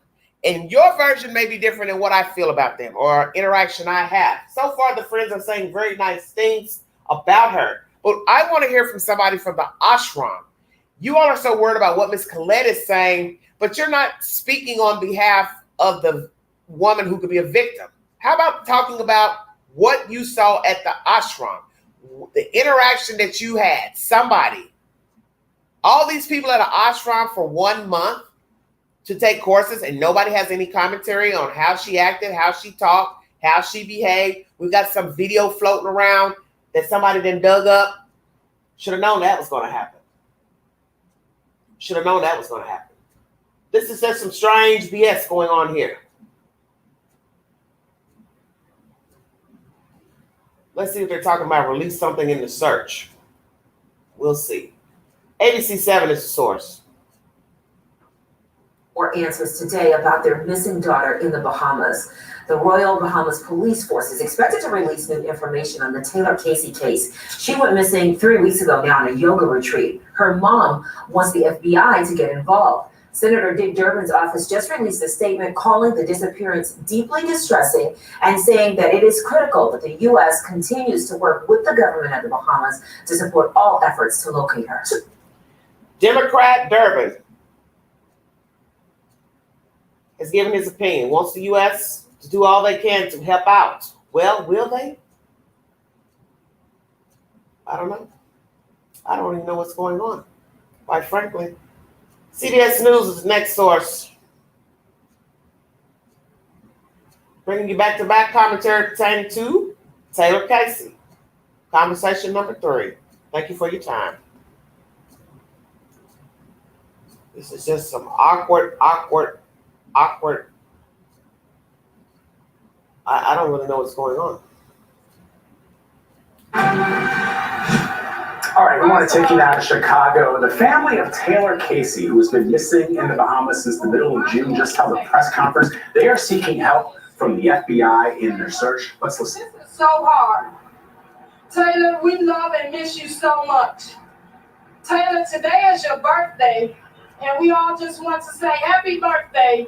And your version may be different than what I feel about them or interaction I have. So far, the friends are saying very nice things about her. But I want to hear from somebody from the ashram. You all are so worried about what Miss Colette is saying, but you're not speaking on behalf of the woman who could be a victim. How about talking about what you saw at the ashram, the interaction that you had, somebody, all these people at an ashram for 1 month to take courses and nobody has any commentary on how she acted, how she talked, how she behaved. We've got some video floating around that somebody then dug up. Should have known that was going to happen. Should have known that was going to happen. This is just some strange BS going on here. Let's see if they're talking about release something in the search. We'll see. ABC7 is the source. Or answers today about their missing daughter in the Bahamas. The Royal Bahamas Police Force is expected to release new information on the Taylor Casey case. She went missing 3 weeks ago now on a yoga retreat. Her mom wants the FBI to get involved. Senator Dick Durbin's office just released a statement calling the disappearance deeply distressing and saying that it is critical that the U.S. continues to work with the government of the Bahamas to support all efforts to locate her. Democrat Durbin has given his opinion, wants the U.S. to do all they can to help out. Well, will they? I don't know. I don't even know what's going on, quite frankly. CBS News is the next source. Bringing you back-to-back commentary pertaining to Taylor Casey. Conversation number 3. Thank you for your time. This is just some awkward. I don't really know what's going on. All right, we want to take you now to Chicago. The family of Taylor Casey, who has been missing in the Bahamas since the middle of June, just held a press conference. They are seeking help from the FBI in their search. Let's listen. This is so hard. Taylor, we love and miss you so much. Taylor, today is your birthday, and we all just want to say happy birthday,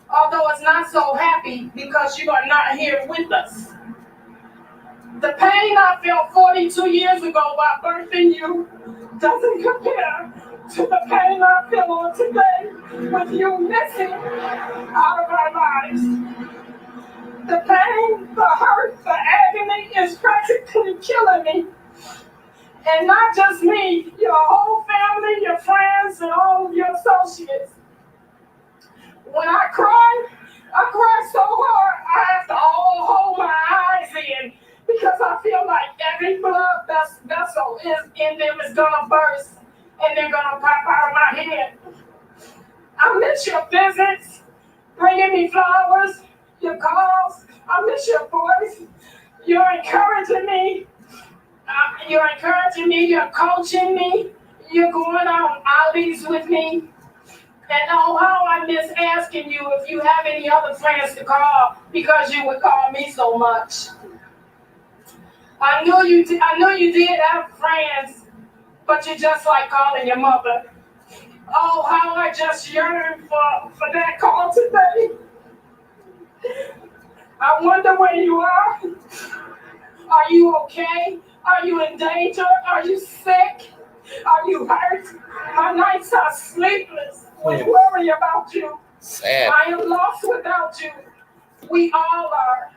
although it's not so happy because you are not here with us. The pain I felt 42 years ago while birthing you doesn't compare to the pain I feel on today with you missing out of our lives. The pain, the hurt, the agony is practically killing me. And not just me, your whole family, your friends, and all of your associates. When I cry so hard, I have to all hold my eyes in because I feel like every blood vessel in them is gonna burst and they're gonna pop out of my head. I miss your visits, bringing me flowers, your calls. I miss your voice. You're encouraging me. You're coaching me. You're going on outings with me. And oh, how I miss asking you if you have any other friends to call because you would call me so much. I know you did have friends, but you just like calling your mother. Oh, how I just yearn for that call today. I wonder where you are. Are you okay? Are you in danger? Are you sick? Are you hurt? My nights are sleepless. We worry about you. Sad. I am lost without you. We all are.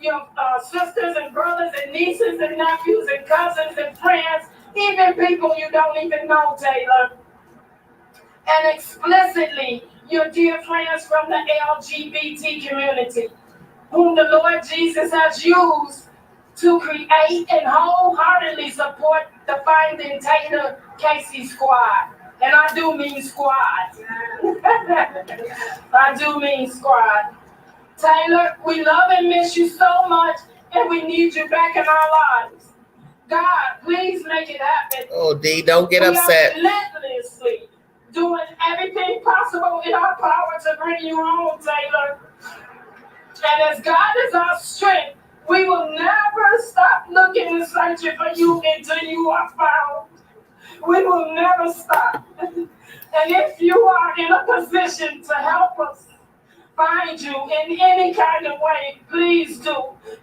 Your sisters and brothers and nieces and nephews and cousins and friends even people you don't even know, Taylor. And explicitly, your dear friends from the LGBT community, whom the Lord Jesus has used to create and wholeheartedly support the Finding Taylor Casey squad. And I do mean squad. I do mean squad. Taylor, we love and miss you so much, and we need you back in our lives. God, please make it happen. Oh, D, don't get upset. We are relentlessly doing everything possible in our power to bring you home, Taylor. And as God is our strength, we will never stop looking and searching for you until you are found. We will never stop. And if you are in a position to help us find you in any kind of way, please do.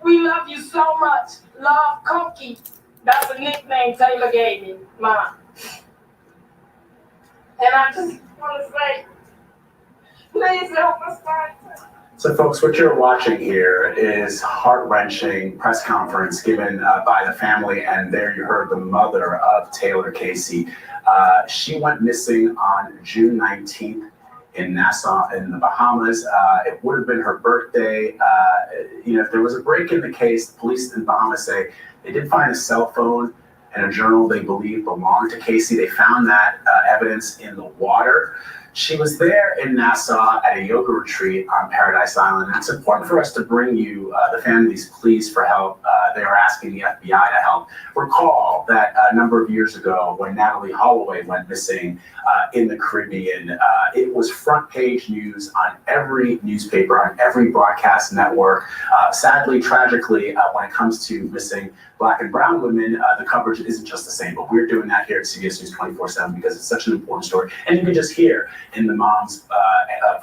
We love you so much. Love, Cookie. That's a nickname Taylor gave me, Mom. And I just want to say, please help us find her. So folks, what you're watching here is heart-wrenching press conference given by the family, and there you heard the mother of Taylor Casey. She went missing on June 19th in Nassau in the Bahamas. It would have been her birthday. If there was a break in the case, the police in the Bahamas say they did find a cell phone and a journal they believe belonged to Casey. They found that evidence in the water. She was there in Nassau at a yoga retreat on Paradise Island. And it's important for us to bring you the family's pleas for help. They are asking the FBI to help. Recall that a number of years ago when Natalie Holloway went missing in the Caribbean, it was front page news on every newspaper, on every broadcast network. Sadly, tragically, when it comes to missing Black and brown women, the coverage isn't just the same, but we're doing that here at CBS News 24/7 because it's such an important story. And you can just hear in the mom's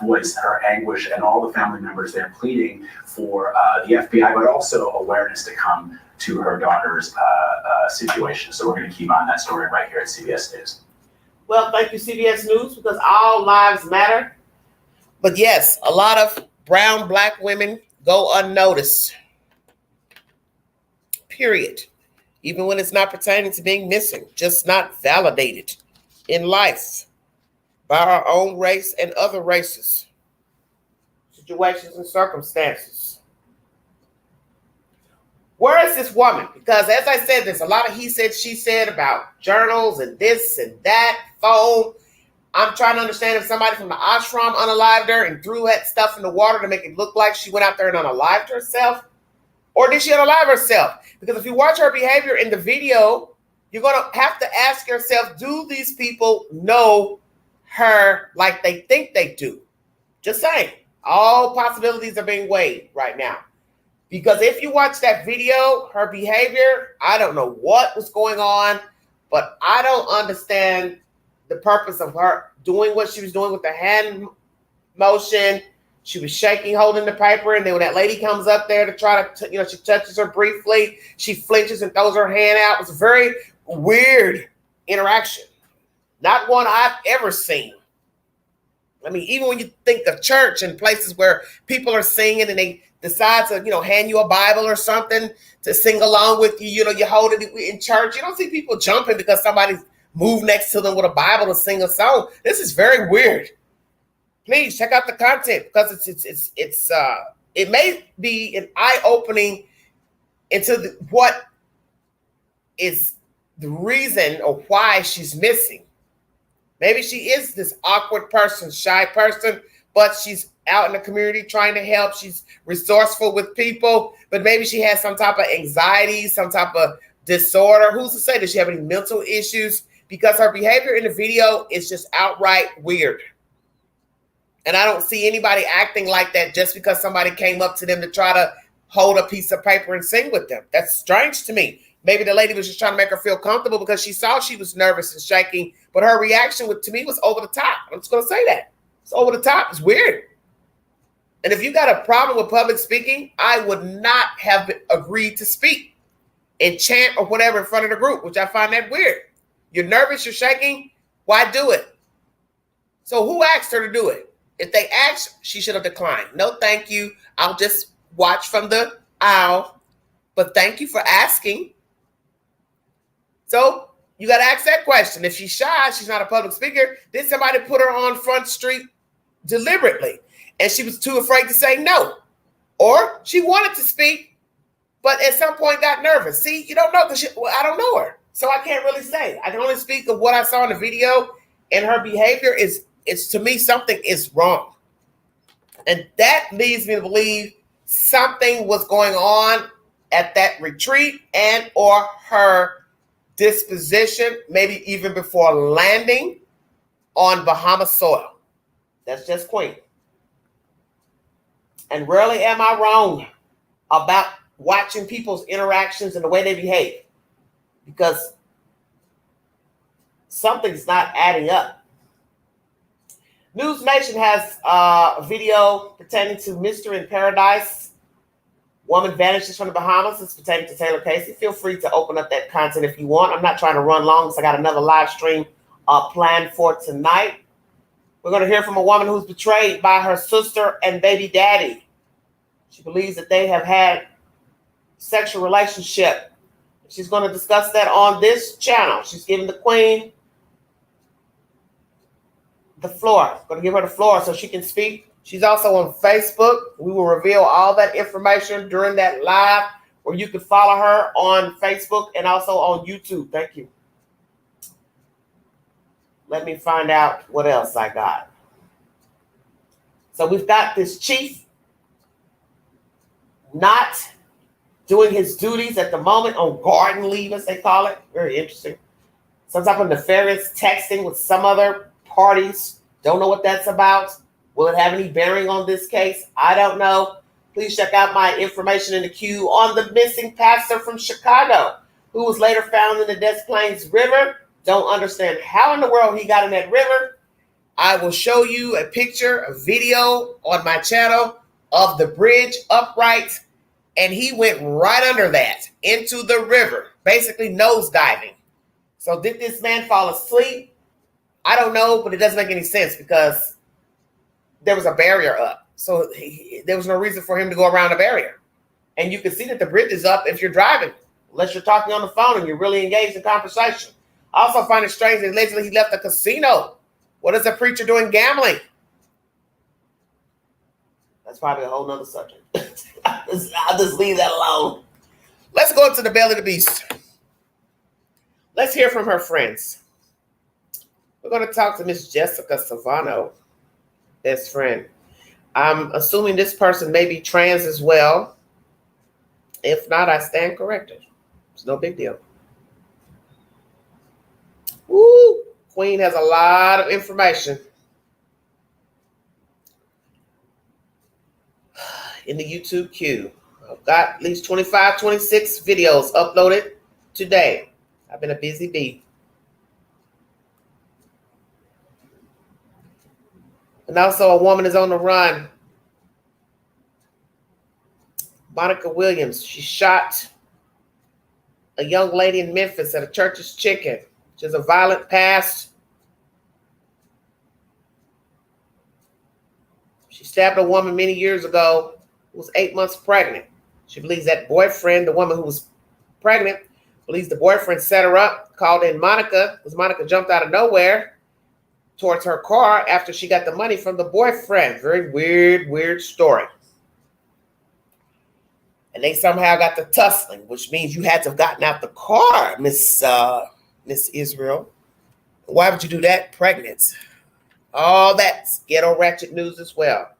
voice her anguish and all the family members there pleading for the FBI, but also awareness to come to her daughter's situation. So we're going to keep on that story right here at CBS News. Well, thank you, CBS News, because all lives matter. But yes, a lot of brown, Black women go unnoticed. Period. Even when it's not pertaining to being missing, just not validated in life by our own race and other races, situations and circumstances. Where is this woman? Because as I said, there's a lot of he said, she said about journals and this and that, phone. I'm trying to understand if somebody from the ashram unalived her and threw that stuff in the water to make it look like she went out there and unalived herself. Or did she unalive herself? Because if you watch her behavior in the video, you're going to have to ask yourself, do these people know her like they think they do? Just saying. All possibilities are being weighed right now. Because if you watch that video, her behavior, I don't know what was going on, but I don't understand the purpose of her doing what she was doing with the hand motion. She was shaking, holding the paper, and then when that lady comes up there to try to, she touches her briefly, she flinches and throws her hand out. It was a very weird interaction. Not one I've ever seen. I mean, even when you think of church and places where people are singing and they decide to, hand you a Bible or something to sing along with you, you hold it in church. You don't see people jumping because somebody moved next to them with a Bible to sing a song. This is very weird. Please check out the content because it may be an eye-opening into what is the reason or why she's missing. Maybe she is this awkward person, shy person, but she's out in the community trying to help. She's resourceful with people, but maybe she has some type of anxiety, some type of disorder. Who's to say? Does she have any mental issues? Because her behavior in the video is just outright weird. And I don't see anybody acting like that just because somebody came up to them to try to hold a piece of paper and sing with them. That's strange to me. Maybe the lady was just trying to make her feel comfortable because she saw she was nervous and shaking, but her reaction to me was over the top. I'm just going to say that. It's over the top. It's weird. And if you got a problem with public speaking, I would not have agreed to speak and chant or whatever in front of the group, which I find that weird. You're nervous, you're shaking. Why do it? So who asked her to do it? If they asked, she should have declined. No, thank you. I'll just watch from the aisle. But thank you for asking. So You got to ask that question. If she's shy, she's not a public speaker, did somebody put her on Front Street deliberately and she was too afraid to say no? Or she wanted to speak, but at some point got nervous. See, you don't know because I don't know her. So I can't really say. I can only speak of what I saw in the video, and her behavior is to me, something is wrong. And that leads me to believe something was going on at that retreat and or her disposition, maybe even before landing on Bahama soil. That's just Queen. And rarely am I wrong about watching people's interactions and the way they behave, because something's not adding up. News Nation has a video pertaining to Mystery in Paradise. Woman vanishes from the Bahamas. It's pertaining to Taylor Casey. Feel free to open up that content if you want. I'm not trying to run long because I got another live stream planned for tonight. We're going to hear from a woman who's betrayed by her sister and baby daddy. She believes that they have had sexual relationship. She's going to discuss that on this channel. She's giving the Queen the floor. Going to give her the floor so she can speak. She's also on Facebook. We will reveal all that information during that live, where you can follow her on Facebook and also on YouTube. Thank you. Let me find out what else I got. So we've got this chief not doing his duties at the moment, on garden leave, as they call it. Very interesting. Some type of nefarious texting with some other parties. Don't know what that's about. Will it have any bearing on this case? I don't know. Please check out my information in the queue on the missing pastor from Chicago, who was later found in the Des Plaines River. Don't understand how in the world he got in that river. I will show you a picture, a video on my channel of the bridge upright, and he went right under that into the river, basically nose diving. So did this man fall asleep? I don't know, but it doesn't make any sense because there was a barrier up. So there was no reason for him to go around a barrier. And you can see that the bridge is up if you're driving, unless you're talking on the phone and you're really engaged in conversation. I also find it strange that allegedly he left the casino. What is a preacher doing gambling? That's probably a whole nother subject. I'll just leave that alone. Let's go into the belly of the beast. Let's hear from her friends. We're going to talk to Miss Jessica Savano, best friend. I'm assuming this person may be trans as well. If not, I stand corrected. It's no big deal. Woo! Queen has a lot of information in the YouTube queue. I've got at least 25, 26 videos uploaded today. I've been a busy bee. And also a woman is on the run. Monica Williams, she shot a young lady in Memphis at a Church's Chicken. She has a violent past. She stabbed a woman many years ago who was 8 months pregnant. She believes that boyfriend, the woman who was pregnant, believes the boyfriend set her up, called in Monica, because Monica jumped out of nowhere towards her car after she got the money from the boyfriend. Very weird story. And they somehow got the tussling, which means you had to have gotten out the car, Miss Israel. Why would you do that? Pregnant. All that's ghetto ratchet news as well.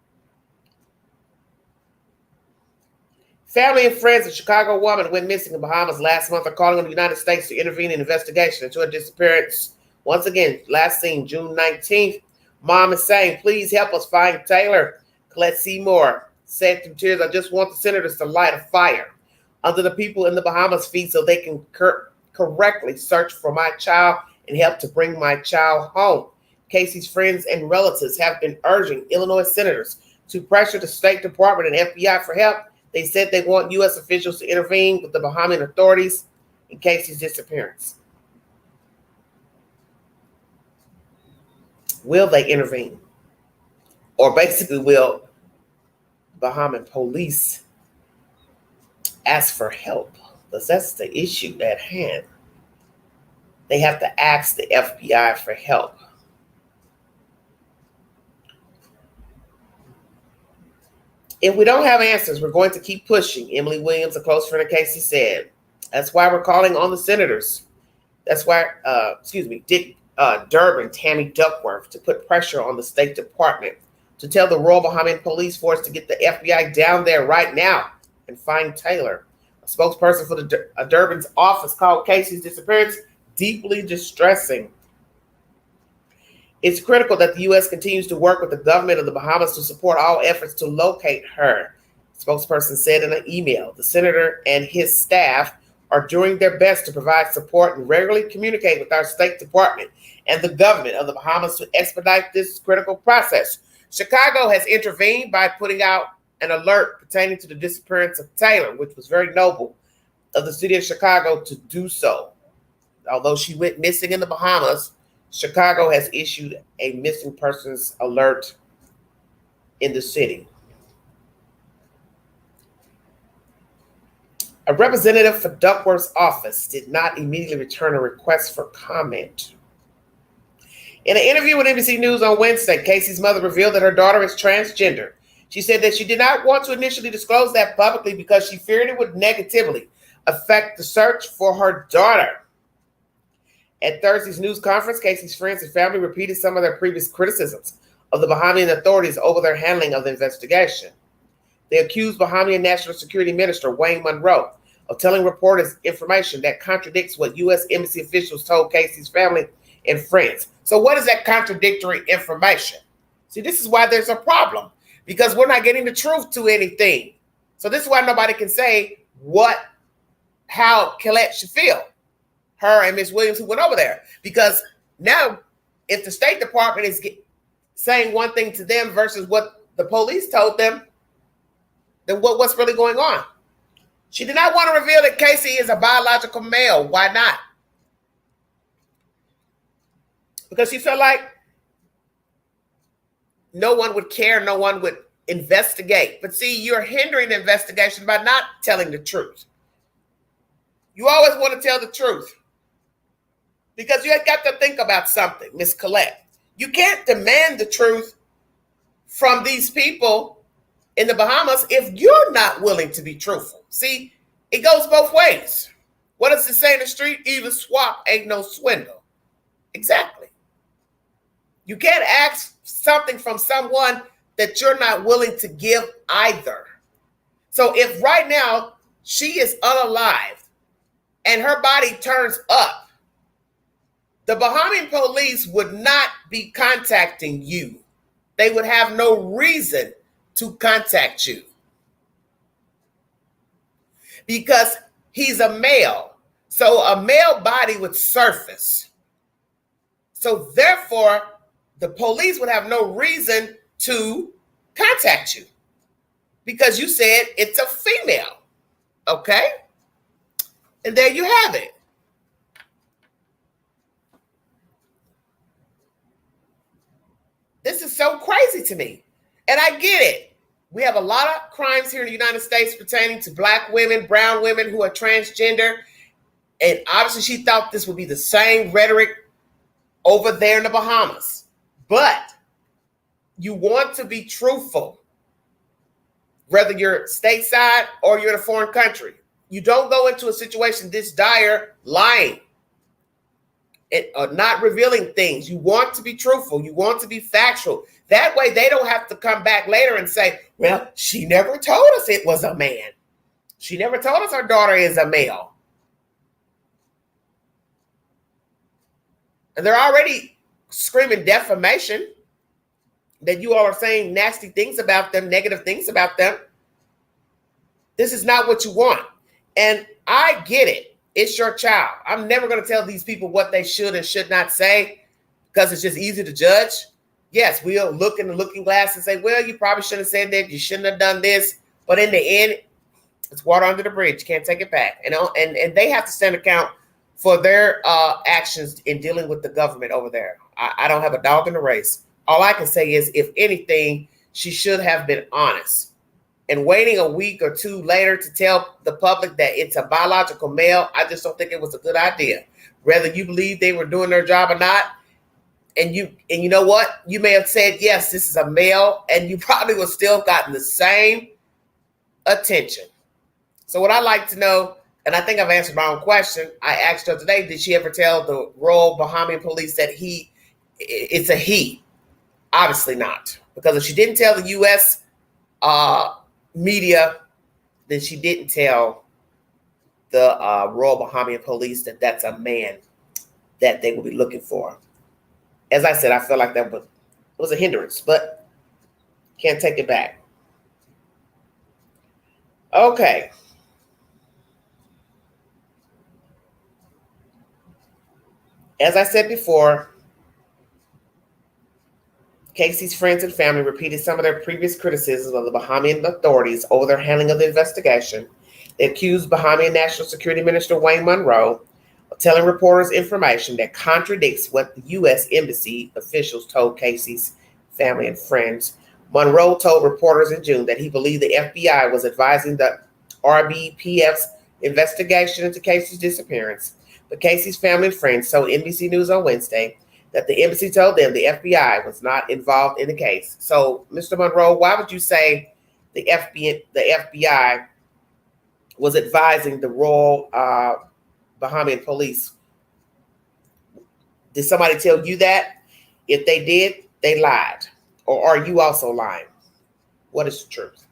Family and friends of Chicago woman went missing in Bahamas last month are calling on the United States to intervene in an investigation into her disappearance. Once again, last seen June 19th. Mom is saying, please help us find Taylor. Colette Seymour said through tears, I just want the senators to light a fire under the people in the Bahamas' feet so they can correctly search for my child and help to bring my child home. Casey's friends and relatives have been urging Illinois senators to pressure the State Department and FBI for help. They said they want U.S. officials to intervene with the Bahamian authorities in Casey's disappearance. Will they intervene? Or basically, will Bahamian police ask for help? Because that's the issue at hand. they have to ask the FBI for help. If we don't have answers, we're going to keep pushing, Emily Williams, a close friend of Casey, said. That's why we're calling on the senators. That's why, Dick Durbin, Tammy Duckworth, to put pressure on the State Department to tell the Royal Bahamian Police Force to get the FBI down there right now and find Taylor. A spokesperson for the Durbin's office called Casey's disappearance deeply distressing. It's critical that the U.S. continues to work with the government of the Bahamas to support all efforts to locate her, the spokesperson said in an email. The senator and his staff are doing their best to provide support and regularly communicate with our State Department and the government of the Bahamas to expedite this critical process. Chicago has intervened by putting out an alert pertaining to the disappearance of Taylor, which was very noble of the city of Chicago to do so. Although she went missing in the Bahamas, Chicago has issued a missing persons alert in the city. A representative for Duckworth's office did not immediately return a request for comment. In an interview with NBC News on Wednesday, Casey's mother revealed that her daughter is transgender. She said that she did not want to initially disclose that publicly because she feared it would negatively affect the search for her daughter. At Thursday's news conference, Casey's friends and family repeated some of their previous criticisms of the Bahamian authorities over their handling of the investigation. They accused Bahamian National Security Minister Wayne Monroe of telling reporters information that contradicts what U.S. Embassy officials told Casey's family and friends. So what is that contradictory information? See, this is why there's a problem, because we're not getting the truth to anything. So this is why nobody can say how Colette should feel, her and Ms. Williams who went over there. Because now if the State Department is saying one thing to them versus what the police told them, then what's really going on? She did not want to reveal that Casey is a biological male. Why not? Because she felt like no one would care, no one would investigate. But see, you're hindering the investigation by not telling the truth. You always want to tell the truth. Because you have got to think about something, Miss Colette. You can't demand the truth from these people in the Bahamas if you're not willing to be truthful. See, it goes both ways. What does it say in the street? Even swap ain't no swindle. Exactly. You can't ask something from someone that you're not willing to give either. So if right now she is unalive and her body turns up, the Bahamian police would not be contacting you. They would have no reason to contact you because he's a male. So a male body would surface. So therefore, the police would have no reason to contact you because you said it's a female. Okay? And there you have it. This is so crazy to me. And I get it. We have a lot of crimes here in the United States pertaining to Black women, brown women who are transgender. And obviously she thought this would be the same rhetoric over there in the Bahamas. But you want to be truthful, whether you're stateside or you're in a foreign country. You don't go into a situation this dire lying and not revealing things. You want to be truthful. You want to be factual. That way they don't have to come back later and say, well, she never told us it was a man. She never told us her daughter is a male. And they're already screaming defamation that you all are saying nasty things about them, negative things about them. This is not what you want. And I get it. It's your child. I'm never going to tell these people what they should and should not say because it's just easy to judge. Yes, we'll look in the looking glass and say, well, you probably shouldn't have said that. You shouldn't have done this. But in the end, it's water under the bridge. You can't take it back. And they have to stand account for their actions in dealing with the government over there. I don't have a dog in the race. All I can say is, if anything, she should have been honest and waiting a week or two later to tell the public that it's a biological male, I just don't think it was a good idea. Whether you believe they were doing their job or not, and you know what? You may have said, yes, this is a male, and you probably would still gotten the same attention. So what I'd like to know, and I think I've answered my own question, I asked her today, did she ever tell the Royal Bahamian Police that it's a he? Obviously not. Because if she didn't tell the U.S. Media, then she didn't tell the Royal Bahamian Police that that's a man that they will be looking for. As I said, I feel like that was a hindrance, but can't take it back. Okay. As I said before, Casey's friends and family repeated some of their previous criticisms of the Bahamian authorities over their handling of the investigation. They accused Bahamian National Security Minister Wayne Monroe of telling reporters information that contradicts what the U.S. Embassy officials told Casey's family and friends. Monroe told reporters in June that he believed the FBI was advising the RBPF's investigation into Casey's disappearance. But Casey's family and friends told NBC News on Wednesday that the embassy told them the FBI was not involved in the case. So, Mr. Monroe, why would you say the FBI was advising the Royal Bahamian Police? Did somebody tell you that? If they did, they lied. Or are you also lying? What is the truth?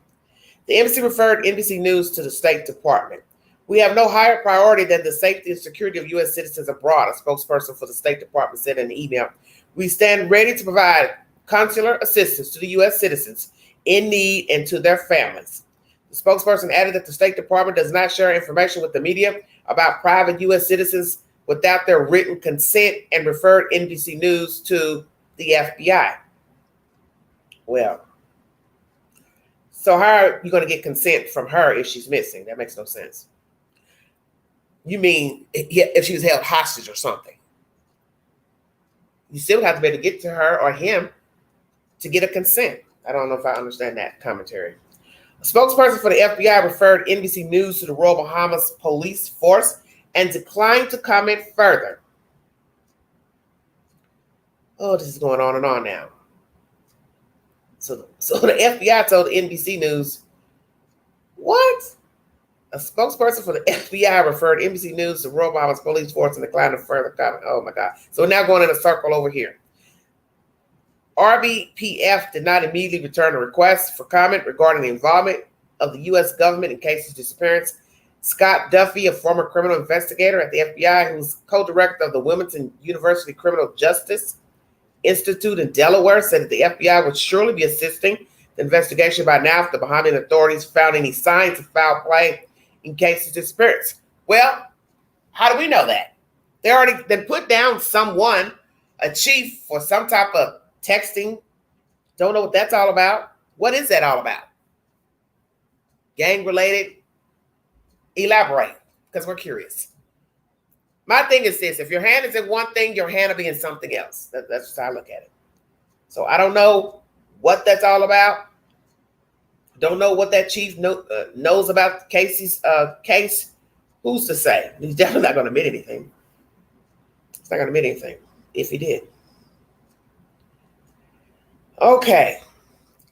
The embassy referred NBC News to the State Department. We have no higher priority than the safety and security of U.S. citizens abroad, a spokesperson for the State Department said in an email. We stand ready to provide consular assistance to the U.S. citizens in need and to their families. The spokesperson added that the State Department does not share information with the media about private U.S. citizens without their written consent and referred NBC News to the FBI. Well, so how are you going to get consent from her if she's missing? That makes no sense. You mean if she was held hostage or something? You still have to be able to get to her or him to get a consent. I don't know if I understand that commentary. A spokesperson for the FBI referred NBC News to the Royal Bahamas Police Force and declined to comment further. Oh, this is going on and on now. So the FBI told NBC News, what? A spokesperson for the FBI referred NBC News to Royal Bahamas Police Force and declined to further comment. Oh my God. So we're now going in a circle over here. RBPF did not immediately return a request for comment regarding the involvement of the U.S. government in Casey's disappearance. Scott Duffy, a former criminal investigator at the FBI, who's co-director of the Wilmington University Criminal Justice Institute in Delaware, said that the FBI would surely be assisting the investigation by now if the Bahamian authorities found any signs of foul play in Casey's disappearance. Well, how do we know that? They already put down someone, a chief, for some type of texting. Don't know what that's all about. What is that all about? Gang related? Elaborate, because we're curious. My thing is this: if your hand is in one thing, your hand will be in something else. That's just how I look at it. So I don't know what that's all about. Don't know what that chief knows about Casey's case. Who's to say? He's definitely not going to admit anything. He's not going to admit anything if he did. Okay.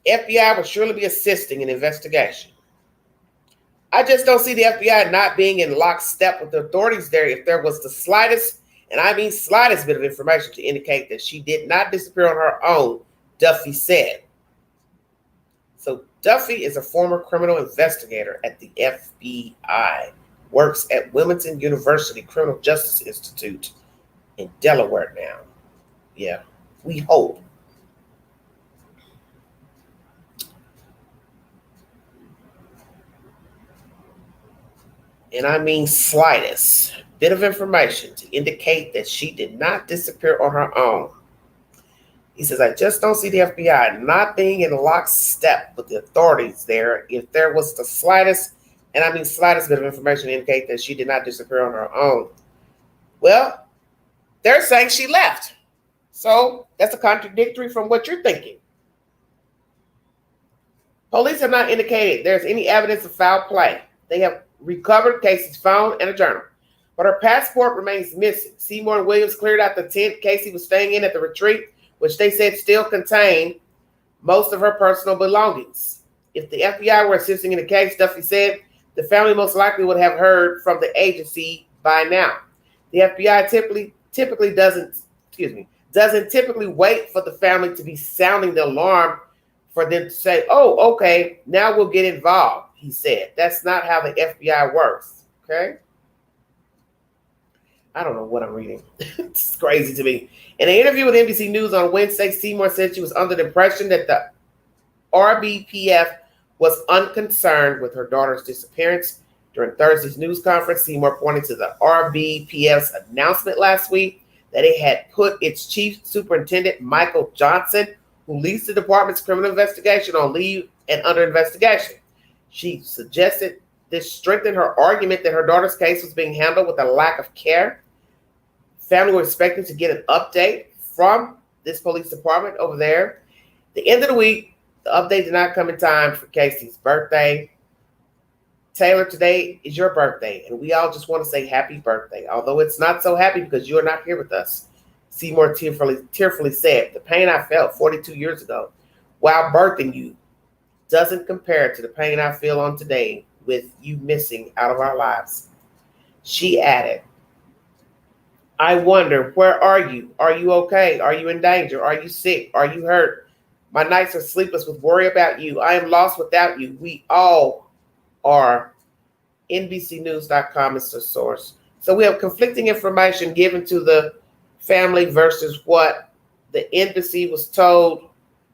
FBI will surely be assisting in investigation. I just don't see the FBI not being in lockstep with the authorities there if there was the slightest, and I mean slightest bit of information to indicate that she did not disappear on her own, Duffy said. So Duffy is a former criminal investigator at the FBI, works at Wilmington University Criminal Justice Institute in Delaware now. Yeah, we hope. And I mean slightest bit of information to indicate that she did not disappear on her own. He says, I just don't see the FBI not being in lockstep with the authorities there if there was the slightest, and I mean slightest bit of information to indicate that she did not disappear on her own. Well, they're saying she left. So that's a contradictory from what you're thinking. Police have not indicated there's any evidence of foul play. They have recovered Casey's phone and a journal, but her passport remains missing. Seymour and Williams cleared out the tent Casey was staying in at the retreat, which they said still contained most of her personal belongings. If the FBI were assisting in the case, Duffy said, the family most likely would have heard from the agency by now. The FBI typically doesn't typically wait for the family to be sounding the alarm for them to say, oh, okay, now we'll get involved, he said. That's not how the FBI works, okay? I don't know what I'm reading. It's crazy to me. In an interview with NBC News on Wednesday, Seymour said she was under the impression that the RBPF was unconcerned with her daughter's disappearance. During Thursday's news conference, Seymour pointed to the RBPF's announcement last week that it had put its chief superintendent, Michael Johnson, who leads the department's criminal investigation, on leave and under investigation. She suggested this strengthened her argument that her daughter's case was being handled with a lack of care. Family were expecting to get an update from this police department over there. The end of the week, the update did not come in time for Casey's birthday. Taylor, today is your birthday, and we all just want to say happy birthday, although it's not so happy because you're not here with us. Seymour tearfully said, the pain I felt 42 years ago while birthing you doesn't compare to the pain I feel on today with you missing out of our lives. She added, I wonder, where are you? Are you okay? Are you in danger? Are you sick? Are you hurt? My nights are sleepless with worry about you. I am lost without you. We all are. NBCnews.com is the source. So we have conflicting information given to the family versus what the embassy was told,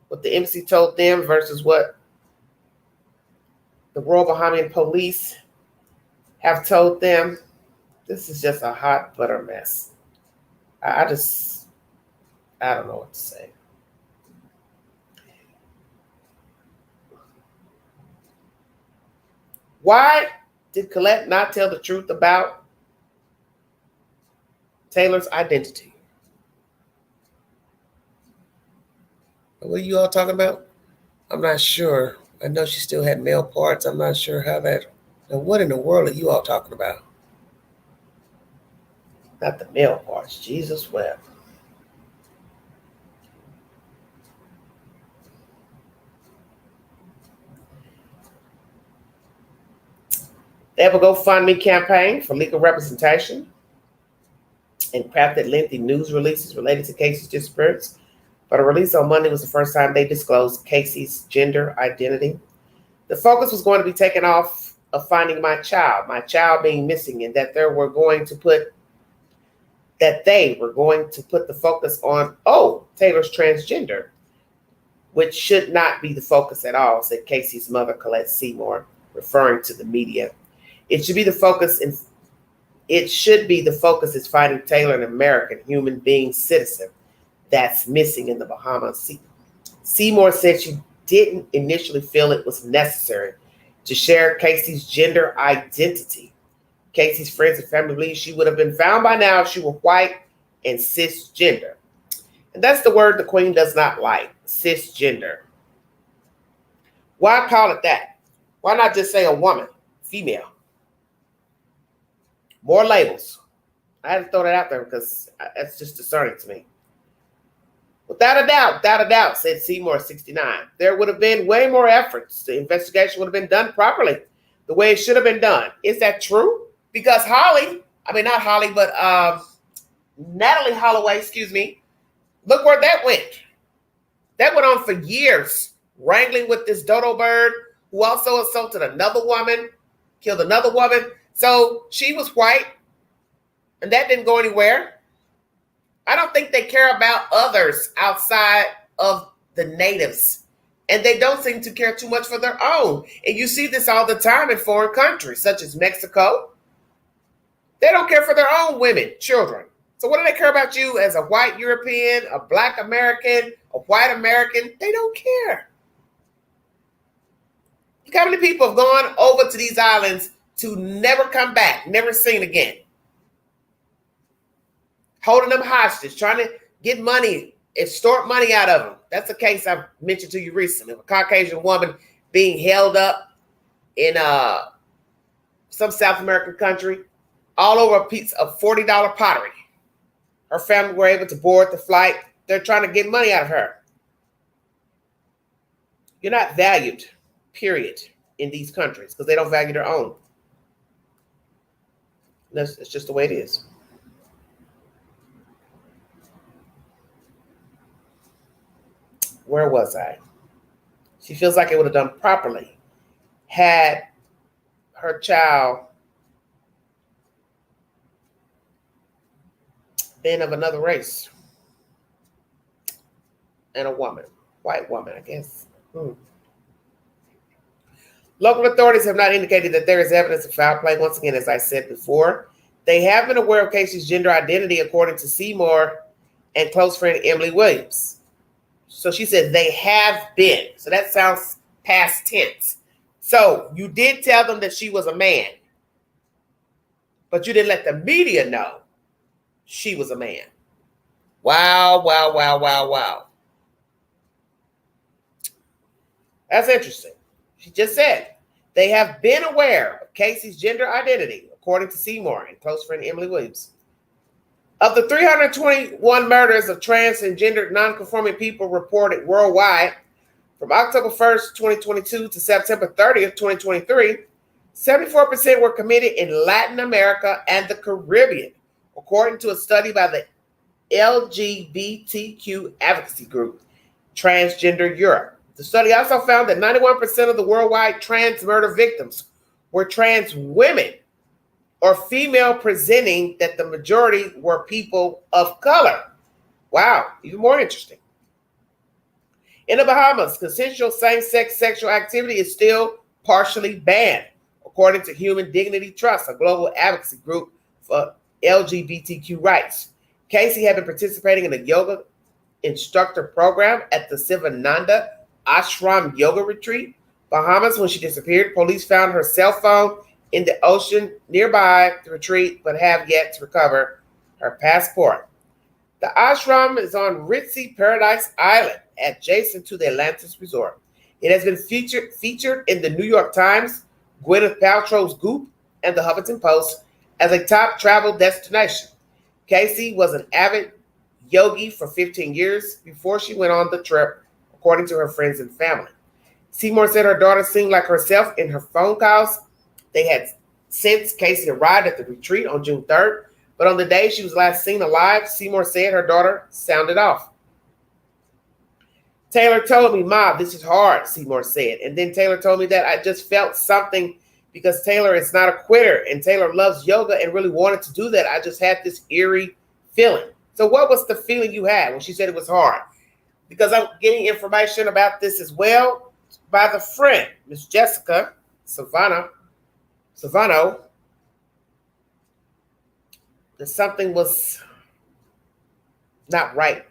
what the embassy told them versus what the Royal Bahamian police have told them. This is just a hot butter mess. I don't know what to say. Why did Colette not tell the truth about Taylor's identity? What are you all talking about? I'm not sure. I know she still had male parts. I'm not sure how that. Now, what in the world are you all talking about? Not the male parts. Jesus wept. They have a GoFundMe campaign for legal representation and crafted lengthy news releases related to Casey's disappearance. But a release on Monday was the first time they disclosed Casey's gender identity. The focus was going to be taken off of finding my child being missing, and that they were going to put the focus on, Taylor's transgender, which should not be the focus at all, said Casey's mother, Colette Seymour, referring to the media. It should be the focus is finding Taylor, an American human being citizen that's missing in the Bahamas. Seymour said she didn't initially feel it was necessary to share Casey's gender identity. Casey's friends and family believe she would have been found by now if she were white and cisgender. And that's the word the Queen does not like, cisgender. Why call it that? Why not just say a woman, female? More labels. I had to throw that out there because that's just discerning to me. Without a doubt, said Seymour, 69. There would have been way more efforts. The investigation would have been done properly, the way it should have been done. Is that true? Because Natalie Holloway, look where that went. That went on for years, wrangling with this dodo bird who also assaulted another woman, killed another woman. So she was white, and that didn't go anywhere. I don't think they care about others outside of the natives, and they don't seem to care too much for their own. And you see this all the time in foreign countries, such as Mexico. They don't care for their own women, children. So what do they care about you as a white European, a black American, a white American? They don't care. Look how many people have gone over to these islands to never come back, never seen again. Holding them hostage, trying to get money, extort money out of them. That's a case I've mentioned to you recently. A Caucasian woman being held up in some South American country, all over a piece of $40 pottery. Her family were able to board the flight. They're trying to get money out of her. You're not valued, period, in these countries because they don't value their own. It's just the way it is. Where was I? She feels like it would have done properly had her child been of another race and a woman, white woman, I guess. Local authorities have not indicated that there is evidence of foul play. Once again, as I said before, they have been aware of Casey's gender identity, according to Seymour and close friend Emily Williams. So she said they have been. So that sounds past tense. So you did tell them that she was a man, but you didn't let the media know she was a man. Wow, wow, wow, wow, wow. That's interesting. She just said they have been aware of Casey's gender identity, according to Seymour and close friend Emily Williams. Of the 321 murders of trans and gender nonconforming people reported worldwide from October 1st, 2022 to September 30th, 2023, 74% were committed in Latin America and the Caribbean, according to a study by the LGBTQ advocacy group, Transgender Europe. The study also found that 91% of the worldwide trans murder victims were trans women or female presenting, that the majority were people of color. Wow, even more interesting. In the Bahamas, consensual same-sex sexual activity is still partially banned, according to Human Dignity Trust, a global advocacy group for LGBTQ rights. Casey had been participating in a yoga instructor program at the Sivananda Ashram Yoga Retreat, Bahamas, when she disappeared. Police found her cell phone in the ocean nearby the retreat, but have yet to recover her passport. The ashram is on ritzy Paradise Island, adjacent to the Atlantis Resort. It has been featured in the New York Times, Gwyneth Paltrow's Goop, and the Huffington Post as a top travel destination. Casey was an avid yogi for 15 years before she went on the trip, according to her friends and family. Seymour said her daughter seemed like herself in her phone calls. They had since Casey arrived at the retreat on June 3rd, but on the day she was last seen alive, Seymour said her daughter sounded off. Taylor told me, "Ma, this is hard," Seymour said. And then Taylor told me that I just felt something because Taylor is not a quitter and Taylor loves yoga and really wanted to do that. I just had this eerie feeling. So what was the feeling you had when she said it was hard? Because I'm getting information about this as well by the friend, Miss Jessica Savano, that something was not right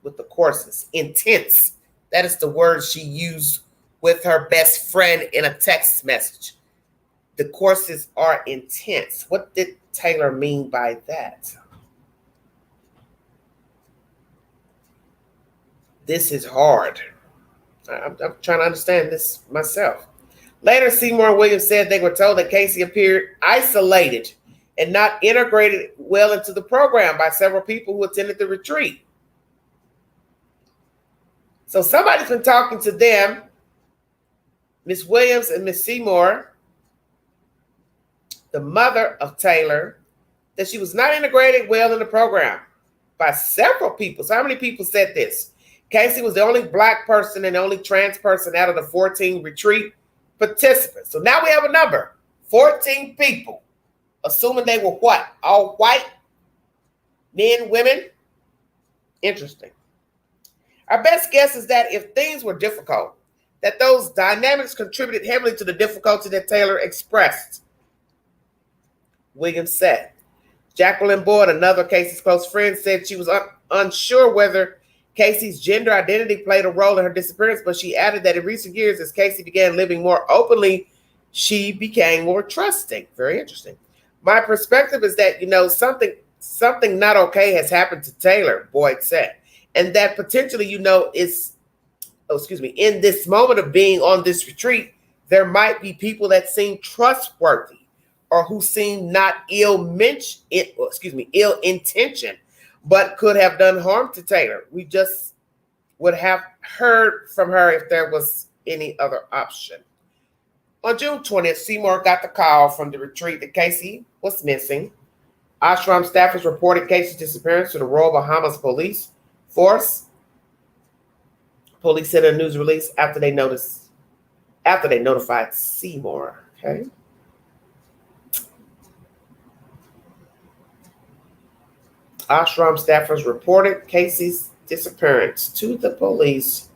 with the courses. Intense. That is the word she used with her best friend in a text message. The courses are intense. What did Taylor mean by that? This is hard. I'm trying to understand this myself. Later, Seymour and Williams said they were told that Casey appeared isolated and not integrated well into the program by several people who attended the retreat. So somebody's been talking to them, Miss Williams and Miss Seymour, the mother of Taylor, that she was not integrated well in the program by several people. So how many people said this? Casey was the only black person and the only trans person out of the 14 retreat participants. So now we have a number, 14 people, assuming they were what? All white, men, women? Interesting. Our best guess is that if things were difficult, that those dynamics contributed heavily to the difficulty that Taylor expressed, Williams said. Jacqueline Boyd, another Casey's close friend, said she was unsure whether Casey's gender identity played a role in her disappearance, but she added that in recent years, as Casey began living more openly, she became more trusting. Very interesting. My perspective is that, something not okay has happened to Taylor, Boyd said, and that potentially, is in this moment of being on this retreat, there might be people that seem trustworthy or who seem not ill-intentioned, but could have done harm to Taylor. We just would have heard from her if there was any other option. On June 20th, Seymour got the call from the retreat that Casey was missing. Ashram staffers reported Casey's disappearance to the Royal Bahamas Police Force. Police said in a news release after they notified Seymour. Okay. Ashram staffers reported Casey's disappearance to the police.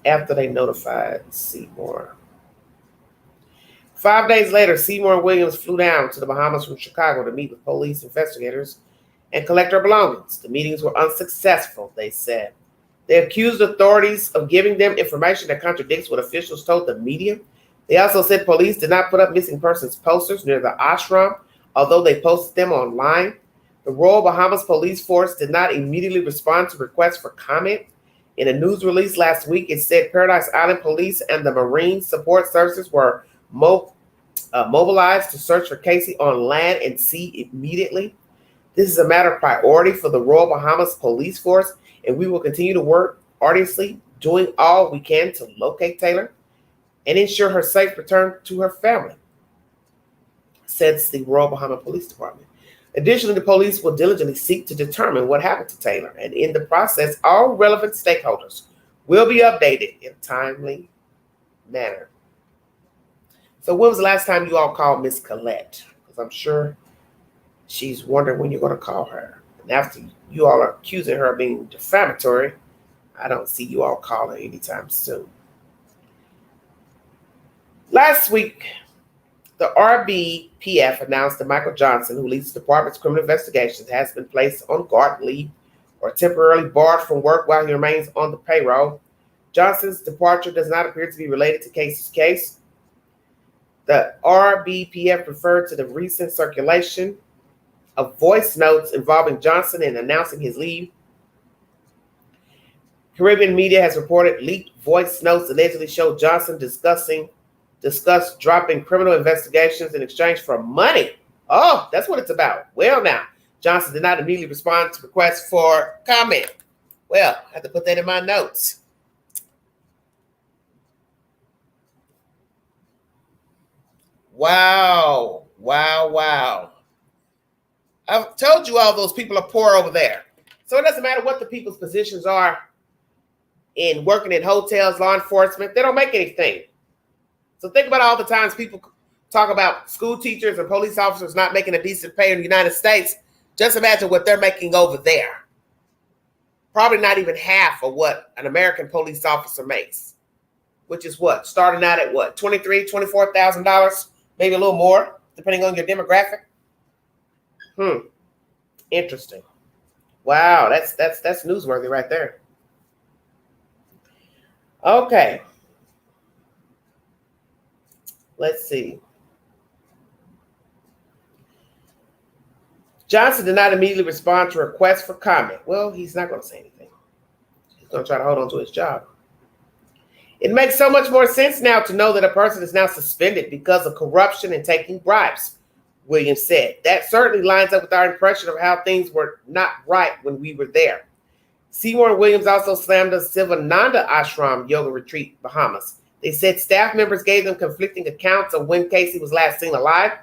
After they notified Seymour. 5 days later, Seymour and Williams flew down to the Bahamas from Chicago to meet with police investigators and collect their belongings. The meetings were unsuccessful, they said. They accused authorities of giving them information that contradicts what officials told the media. They also said police did not put up missing persons posters near the ashram, although they posted them online. The Royal Bahamas Police Force did not immediately respond to requests for comment. In a news release last week, it said Paradise Island Police and the Marine Support Services were mobilized to search for Casey on land and sea immediately. This is a matter of priority for the Royal Bahamas Police Force, and we will continue to work arduously, doing all we can to locate Taylor and ensure her safe return to her family, says the Royal Bahamas Police Department. Additionally, the police will diligently seek to determine what happened to Taylor, and in the process, all relevant stakeholders will be updated in a timely manner. So when was the last time you all called Miss Colette? Because I'm sure she's wondering when you're going to call her. And after you all are accusing her of being defamatory, I don't see you all calling her anytime soon. Last week, the RBPF announced that Michael Johnson, who leads the department's criminal investigations, has been placed on garden leave or temporarily barred from work while he remains on the payroll. Johnson's departure does not appear to be related to Casey's case. The RBPF referred to the recent circulation of voice notes involving Johnson in announcing his leave. Caribbean media has reported leaked voice notes allegedly show Johnson discussed dropping criminal investigations in exchange for money. Oh, that's what it's about. Well, now, Johnson did not immediately respond to requests for comment. Well, I have to put that in my notes. Wow. I've told you all those people are poor over there. So it doesn't matter what the people's positions are in working in hotels, law enforcement, they don't make anything. So think about all the times people talk about school teachers and police officers not making a decent pay in the United States. Just imagine what they're making over there. Probably not even half of what an American police officer makes, which is what? Starting out at what? $23,000, $24,000, maybe a little more, depending on your demographic. Interesting. Wow, that's newsworthy right there. Okay. Let's see. Johnson did not immediately respond to requests for comment. Well, he's not going to say anything. He's going to try to hold on to his job. It makes so much more sense now to know that a person is now suspended because of corruption and taking bribes, Williams said. That certainly lines up with our impression of how things were not right when we were there. Seymour and Williams also slammed the Sivananda Ashram Yoga Retreat, Bahamas. They said staff members gave them conflicting accounts of when Casey was last seen alive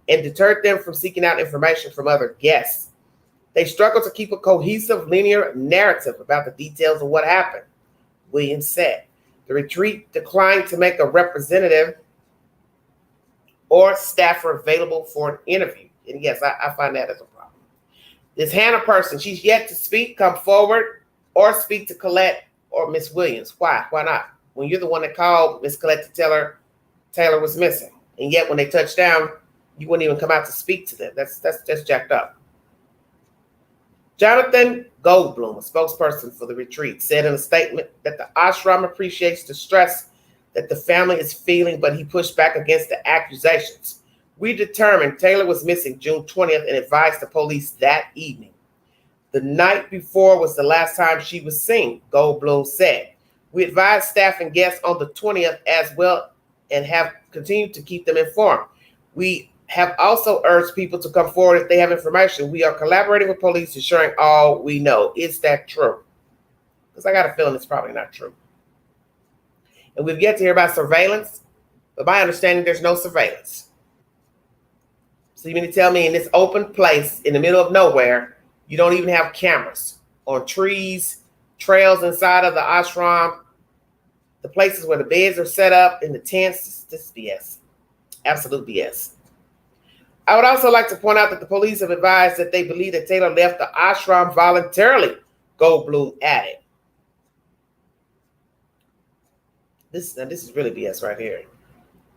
and deterred them from seeking out information from other guests. They struggled to keep a cohesive, linear narrative about the details of what happened, Williams said. The retreat declined to make a representative or staffer available for an interview. And yes, I find that as a problem. This Hannah person, she's yet to speak, come forward, or speak to Colette or Miss Williams. Why? Why not? When you're the one that called Miss Colette to tell her Taylor was missing. And yet when they touched down, you wouldn't even come out to speak to them. That's jacked up. Jonathan Goldblum, a spokesperson for the retreat, said in a statement that the ashram appreciates the stress that the family is feeling, but he pushed back against the accusations. We determined Taylor was missing June 20th and advised the police that evening. The night before was the last time she was seen, Goldblum said. We advised staff and guests on the 20th as well and have continued to keep them informed. We have also urged people to come forward if they have information. We are collaborating with police and sharing all we know. Is that true? Because I got a feeling it's probably not true. And we've yet to hear about surveillance, but my understanding, there's no surveillance. So you mean to tell me in this open place in the middle of nowhere, you don't even have cameras on trees, trails inside of the ashram, the places where the beds are set up, in the tents? This is BS. Absolute BS. I would also like to point out that the police have advised that they believe that Taylor left the ashram voluntarily, Goldblum added. This is really BS right here.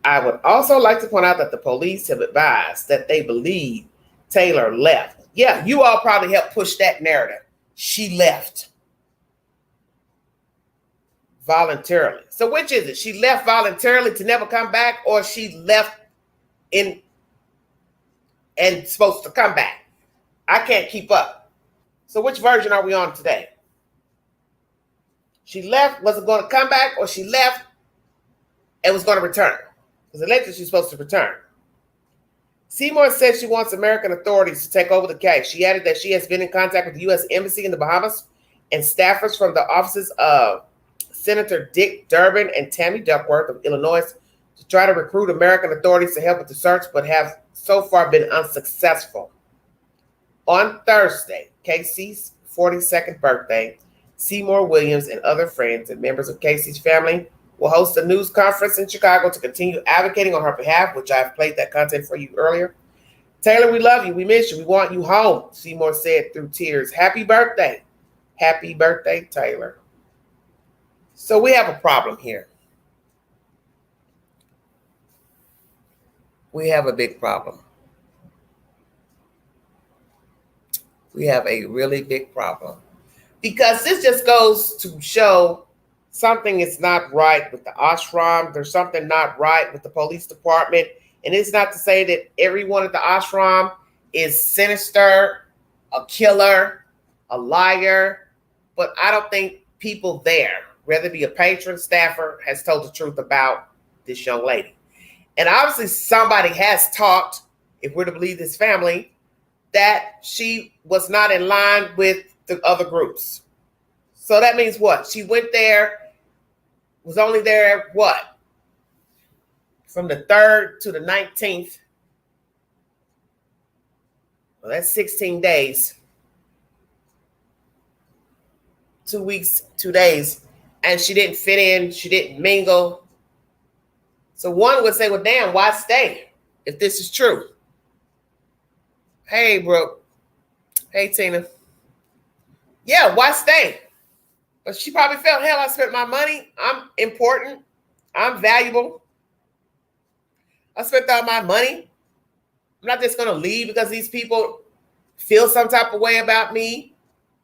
I would also like to point out that the police have advised that they believe Taylor left. Yeah, you all probably helped push that narrative. She left voluntarily. So which is it? She left voluntarily to never come back, or she left in and supposed to come back? I can't keep up. So which version are we on today? She left, wasn't going to come back, or she left and was going to return? Because allegedly she's supposed to return. Seymour said she wants American authorities to take over the case. She added that she has been in contact with the U.S. Embassy in the Bahamas and staffers from the offices of Senator Dick Durbin and Tammy Duckworth of Illinois to try to recruit American authorities to help with the search, but have so far been unsuccessful. On Thursday, Casey's 42nd birthday, Seymour Williams and other friends and members of Casey's family will host a news conference in Chicago to continue advocating on her behalf, which I've played that content for you earlier. Taylor, we love you. We miss you. We want you home, Seymour said through tears. Happy birthday. Happy birthday, Taylor. So we have a problem here. We have a big problem. We have a really big problem. Because this just goes to show something is not right with the ashram. There's something not right with the police department. And it's not to say that everyone at the ashram is sinister, a killer, a liar. But I don't think people there, whether it be a patron, staffer, has told the truth about this young lady. And obviously somebody has talked, if we're to believe this family, that she was not in line with the other groups. So that means what? She went there, was only there, what? From the 3rd to the 19th. Well, that's 16 days. 2 weeks, 2 days. And she didn't fit in. She didn't mingle. So one would say, well, damn, why stay if this is true? Hey, Brooke. Hey, Tina. Yeah, why stay? But she probably felt, hell, I spent my money. I'm important. I'm valuable. I spent all my money. I'm not just going to leave because these people feel some type of way about me,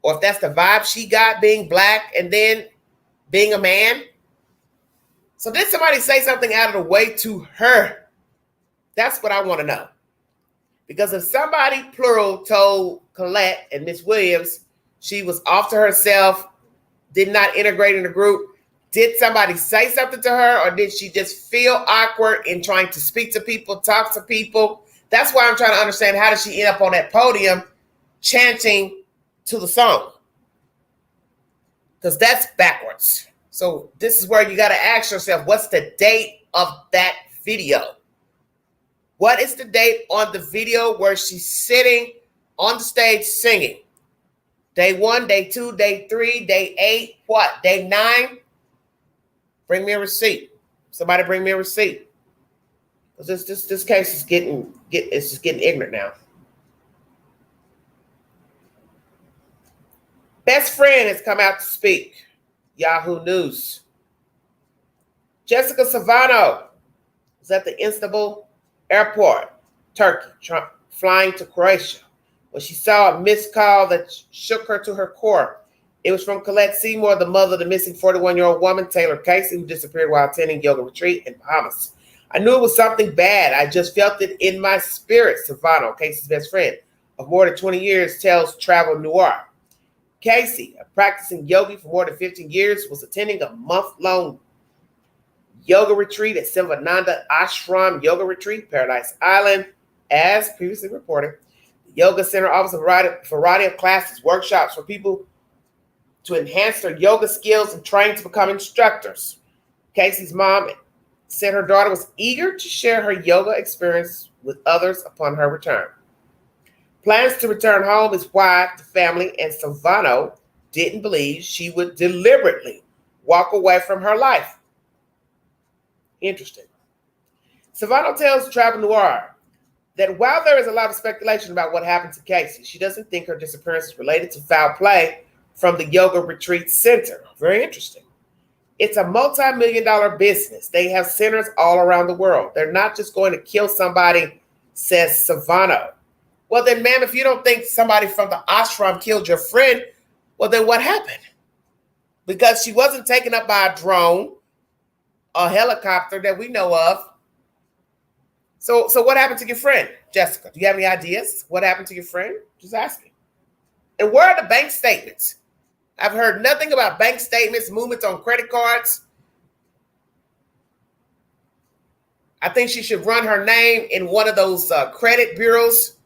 or if that's the vibe she got being black and then being a man. So did somebody say something out of the way to her? That's what I want to know. Because if somebody, plural, told Colette and Miss Williams she was off to herself, did not integrate in the group, did somebody say something to her, or did she just feel awkward in trying to speak to people, talk to people? That's why I'm trying to understand, how did she end up on that podium chanting to the song? Because that's backwards. So this is where you got to ask yourself, what's the date of that video? What is the date on the video where she's sitting on the stage singing? Day 1, day 2, day 3, day 8, what? Day 9? Bring me a receipt. Somebody bring me a receipt. Because this case is getting ignorant now. Best friend has come out to speak. Yahoo News. Jessica Savano was at the Istanbul airport, Turkey, flying to Croatia, when she saw a missed call that shook her to her core. It was from Colette Seymour, the mother of the missing 41-year-old woman, Taylor Casey, who disappeared while attending yoga retreat in Bahamas. I knew it was something bad. I just felt it in my spirit, Savano, Casey's best friend of more than 20 years, tells Travel Noir. Casey, a practicing yogi for more than 15 years, was attending a month-long yoga retreat at Sivananda Ashram Yoga Retreat, Paradise Island. As previously reported, the yoga center offers a variety of classes, workshops for people to enhance their yoga skills and train to become instructors. Casey's mom said her daughter was eager to share her yoga experience with others upon her return. Plans to return home is why the family and Silvano didn't believe she would deliberately walk away from her life. Interesting. Silvano tells Travel Noir that while there is a lot of speculation about what happened to Casey, she doesn't think her disappearance is related to foul play from the yoga retreat center. Very interesting. It's a multi-million-dollar business. They have centers all around the world. They're not just going to kill somebody, says Silvano. Well, then, ma'am, if you don't think somebody from the ashram killed your friend, well, then what happened? Because she wasn't taken up by a drone, a helicopter that we know of. So what happened to your friend, Jessica? Do you have any ideas? What happened to your friend? Just asking. And where are the bank statements? I've heard nothing about bank statements, movements on credit cards. I think she should run her name in one of those credit bureaus,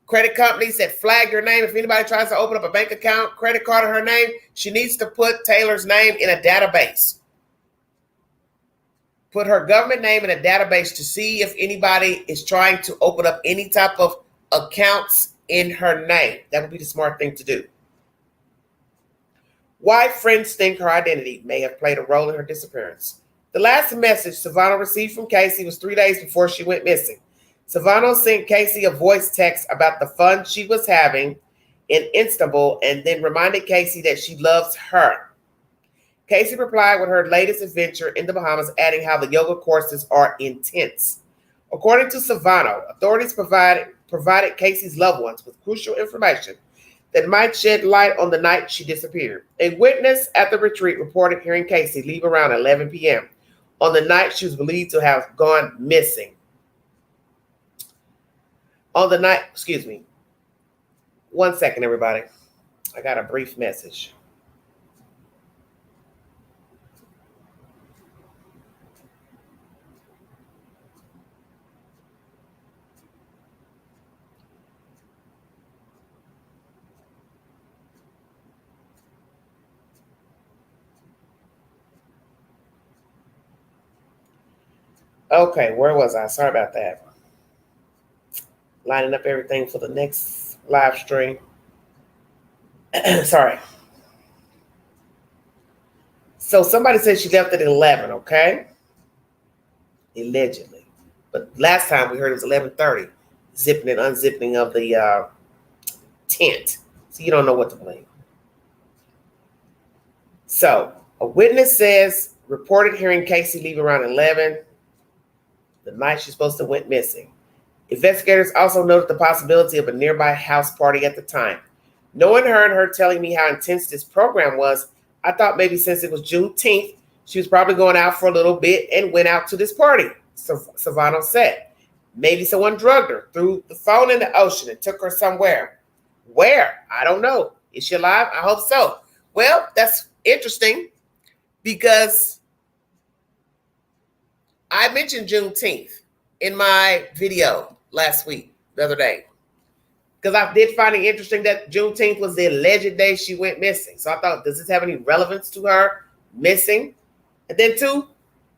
credit companies that flag your name. If anybody tries to open up a bank account, credit card in her name, she needs to put Taylor's name in a database. Put her government name in a database to see if anybody is trying to open up any type of accounts in her name. That would be the smart thing to do. Why friends think her identity may have played a role in her disappearance. The last message Silvano received from Casey was 3 days before she went missing. Silvano sent Casey a voice text about the fun she was having in Istanbul and then reminded Casey that she loves her. Casey replied with her latest adventure in the Bahamas, adding how the yoga courses are intense. According to Silvano, authorities provided Casey's loved ones with crucial information that might shed light on the night she disappeared. A witness at the retreat reported hearing Casey leave around 11 p.m. on the night she was believed to have gone missing. One second, everybody. I got a brief message. Okay, where was I? Sorry about that. Lining up everything for the next live stream. Sorry. So somebody said she left at 11, okay? Allegedly. But last time we heard it was 11:30. Zipping and unzipping of the tent. So you don't know what to believe. So a witness says reported hearing Casey leave around 11. The night she's supposed to went missing. Investigators also noted the possibility of a nearby house party at the time. Knowing her and her telling me how intense this program was, I thought maybe since it was Juneteenth, she was probably going out for a little bit and went out to this party, Silvano said. Maybe someone drugged her, threw the phone in the ocean and took her somewhere. Where? I don't know. Is she alive? I hope so. Well, that's interesting because I mentioned Juneteenth in my video the other day, because I did find it interesting that Juneteenth was the alleged day she went missing. So I thought, does this have any relevance to her missing? And then two,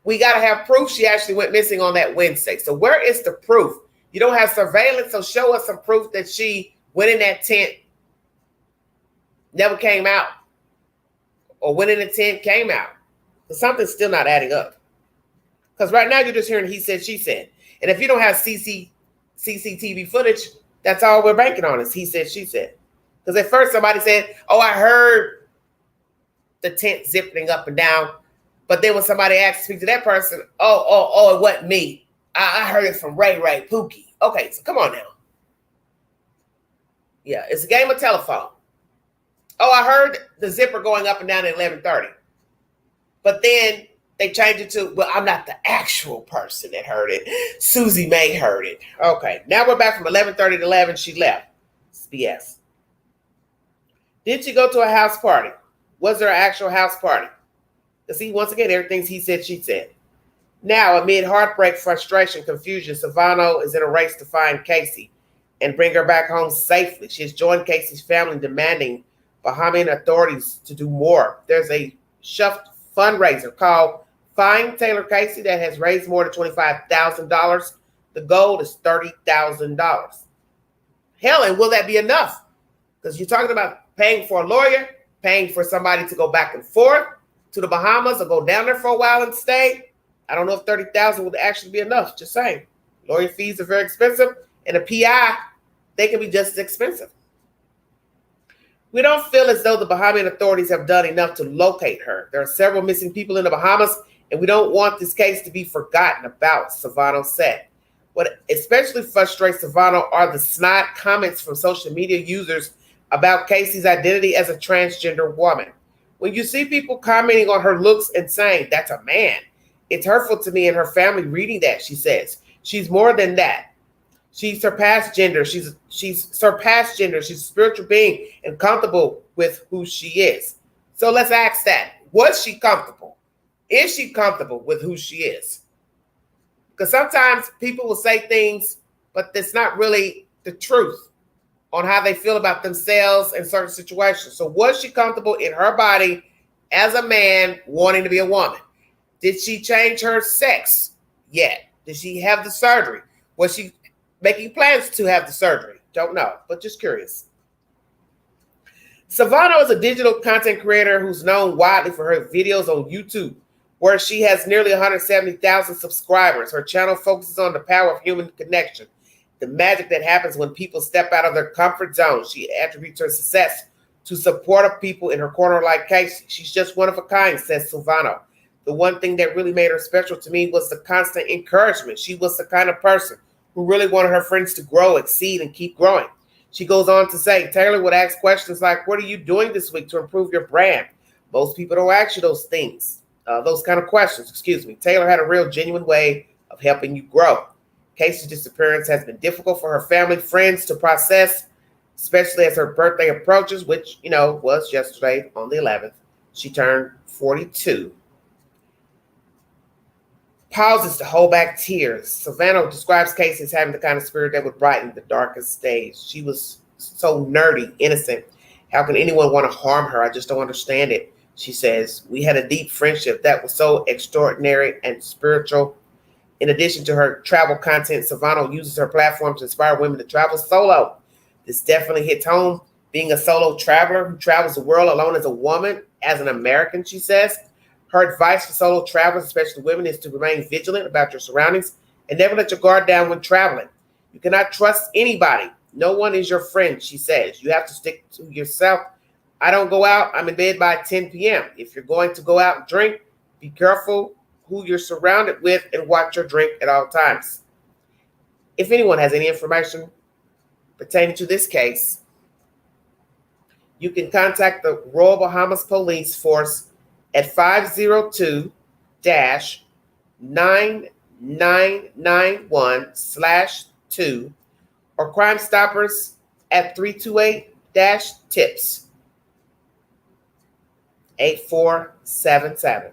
we got to have proof she actually went missing on that Wednesday. So where is the proof? You don't have surveillance, so show us some proof that she went in that tent, never came out, or went in the tent, came out. But something's still not adding up. Because right now you're just hearing he said, she said. And if you don't have CCTV footage, that's all we're banking on is he said, she said. Because at first somebody said, oh, I heard the tent zipping up and down. But then when somebody asked to speak to that person, it wasn't me. I heard it from Ray Pookie. Okay, so come on now. Yeah, it's a game of telephone. Oh, I heard the zipper going up and down at 11:30. But then they changed it to, well, I'm not the actual person that heard it. Susie May heard it. Okay, now we're back from 11:30 to 11. She left. It's BS. Did she go to a house party? Was there an actual house party? Because once again, everything he said, she said. Now, amid heartbreak, frustration, confusion, Savano is in a race to find Casey and bring her back home safely. She has joined Casey's family, demanding Bahamian authorities to do more. There's a shuffled fundraiser called Find Taylor Casey that has raised more than $25,000. The goal is $30,000. Hell, and will that be enough? Because you're talking about paying for a lawyer, paying for somebody to go back and forth to the Bahamas or go down there for a while and stay. I don't know if $30,000 would actually be enough. Just saying. Lawyer fees are very expensive, and a PI, they can be just as expensive. We don't feel as though the Bahamian authorities have done enough to locate her. There are several missing people in the Bahamas, and we don't want this case to be forgotten about, Savano said. What especially frustrates Savano are the snide comments from social media users about Casey's identity as a transgender woman. When you see people commenting on her looks and saying, that's a man, it's hurtful to me and her family reading that, she says. She's more than that. She's surpassed gender. She's surpassed gender. She's a spiritual being and comfortable with who she is. So let's ask that. Was she comfortable? Is she comfortable with who she is? Because sometimes people will say things, but that's not really the truth on how they feel about themselves in certain situations. So was she comfortable in her body as a man wanting to be a woman? Did she change her sex yet? Did she have the surgery? Was she making plans to have the surgery? Don't know, but just curious. Savano is a digital content creator who's known widely for her videos on YouTube, where she has nearly 170,000 subscribers. Her channel focuses on the power of human connection, the magic that happens when people step out of their comfort zone. She attributes her success to supportive people in her corner like Casey. She's just one of a kind, says Savano. The one thing that really made her special to me was the constant encouragement. She was the kind of person who really wanted her friends to grow, exceed, and keep growing. She goes on to say, Taylor would ask questions like, what are you doing this week to improve your brand? Most people don't ask you those things, those kind of questions, Taylor had a real genuine way of helping you grow. Casey's disappearance has been difficult for her family, friends to process, especially as her birthday approaches, which, was yesterday on the 11th. She turned 42. Pauses to hold back tears. Savano describes Casey as having the kind of spirit that would brighten the darkest days. She was so nerdy, innocent. How can anyone want to harm her? I just don't understand it. She says, we had a deep friendship that was so extraordinary and spiritual. In addition to her travel content, Savano uses her platform to inspire women to travel solo. This definitely hits home. Being a solo traveler who travels the world alone as a woman, as an American, she says. Her advice for solo travelers, especially women, is to remain vigilant about your surroundings and never let your guard down when traveling. You cannot trust anybody. No one is your friend, she says. You have to stick to yourself. I don't go out. I'm in bed by 10 p.m. If you're going to go out and drink, be careful who you're surrounded with and watch your drink at all times. If anyone has any information pertaining to this case, you can contact the Royal Bahamas Police Force at 502-9991/2 or Crime Stoppers at 328-TIPS 8477.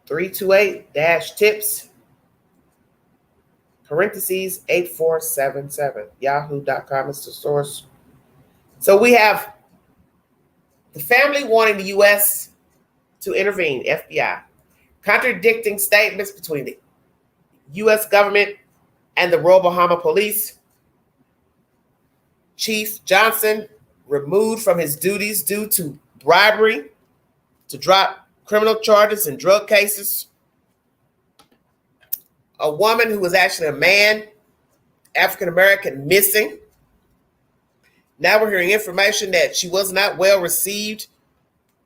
328-TIPS parentheses 8477. Yahoo.com is the source. So we have the family wanting the U.S. to intervene, FBI, contradicting statements between the U.S. government and the Royal Bahama Police. Chief Johnson removed from his duties due to bribery to drop criminal charges and drug cases. A woman who was actually a man, African-American, missing. Now we're hearing information that she was not well received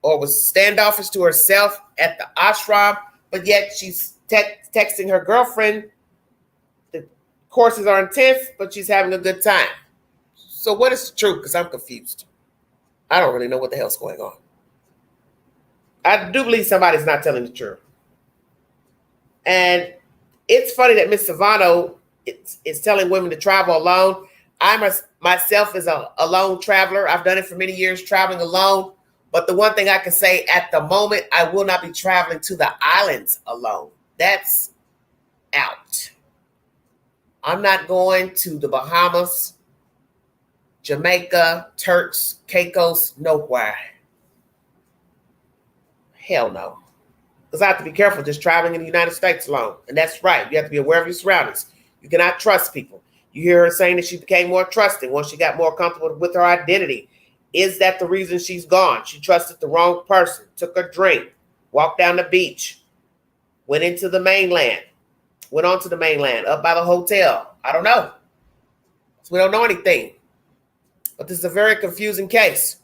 or was standoffish to herself at the ashram, but yet she's texting her girlfriend. The courses are intense, but she's having a good time. So what is the truth? Because I'm confused. I don't really know what the hell's going on. I do believe somebody's not telling the truth. And it's funny that Miss Savano is telling women to travel alone. I myself as a lone traveler. I've done it for many years, traveling alone. But the one thing I can say at the moment, I will not be traveling to the islands alone. That's out. I'm not going to the Bahamas, Jamaica, Turks, Caicos, nowhere. Hell no. Because I have to be careful just traveling in the United States alone. And that's right. You have to be aware of your surroundings. You cannot trust people. You hear her saying that she became more trusting once she got more comfortable with her identity. Is that the reason she's gone? She trusted the wrong person, took a drink, walked down the beach, went into the mainland, went on to the mainland, up by the hotel. I don't know. So we don't know anything. But this is a very confusing case.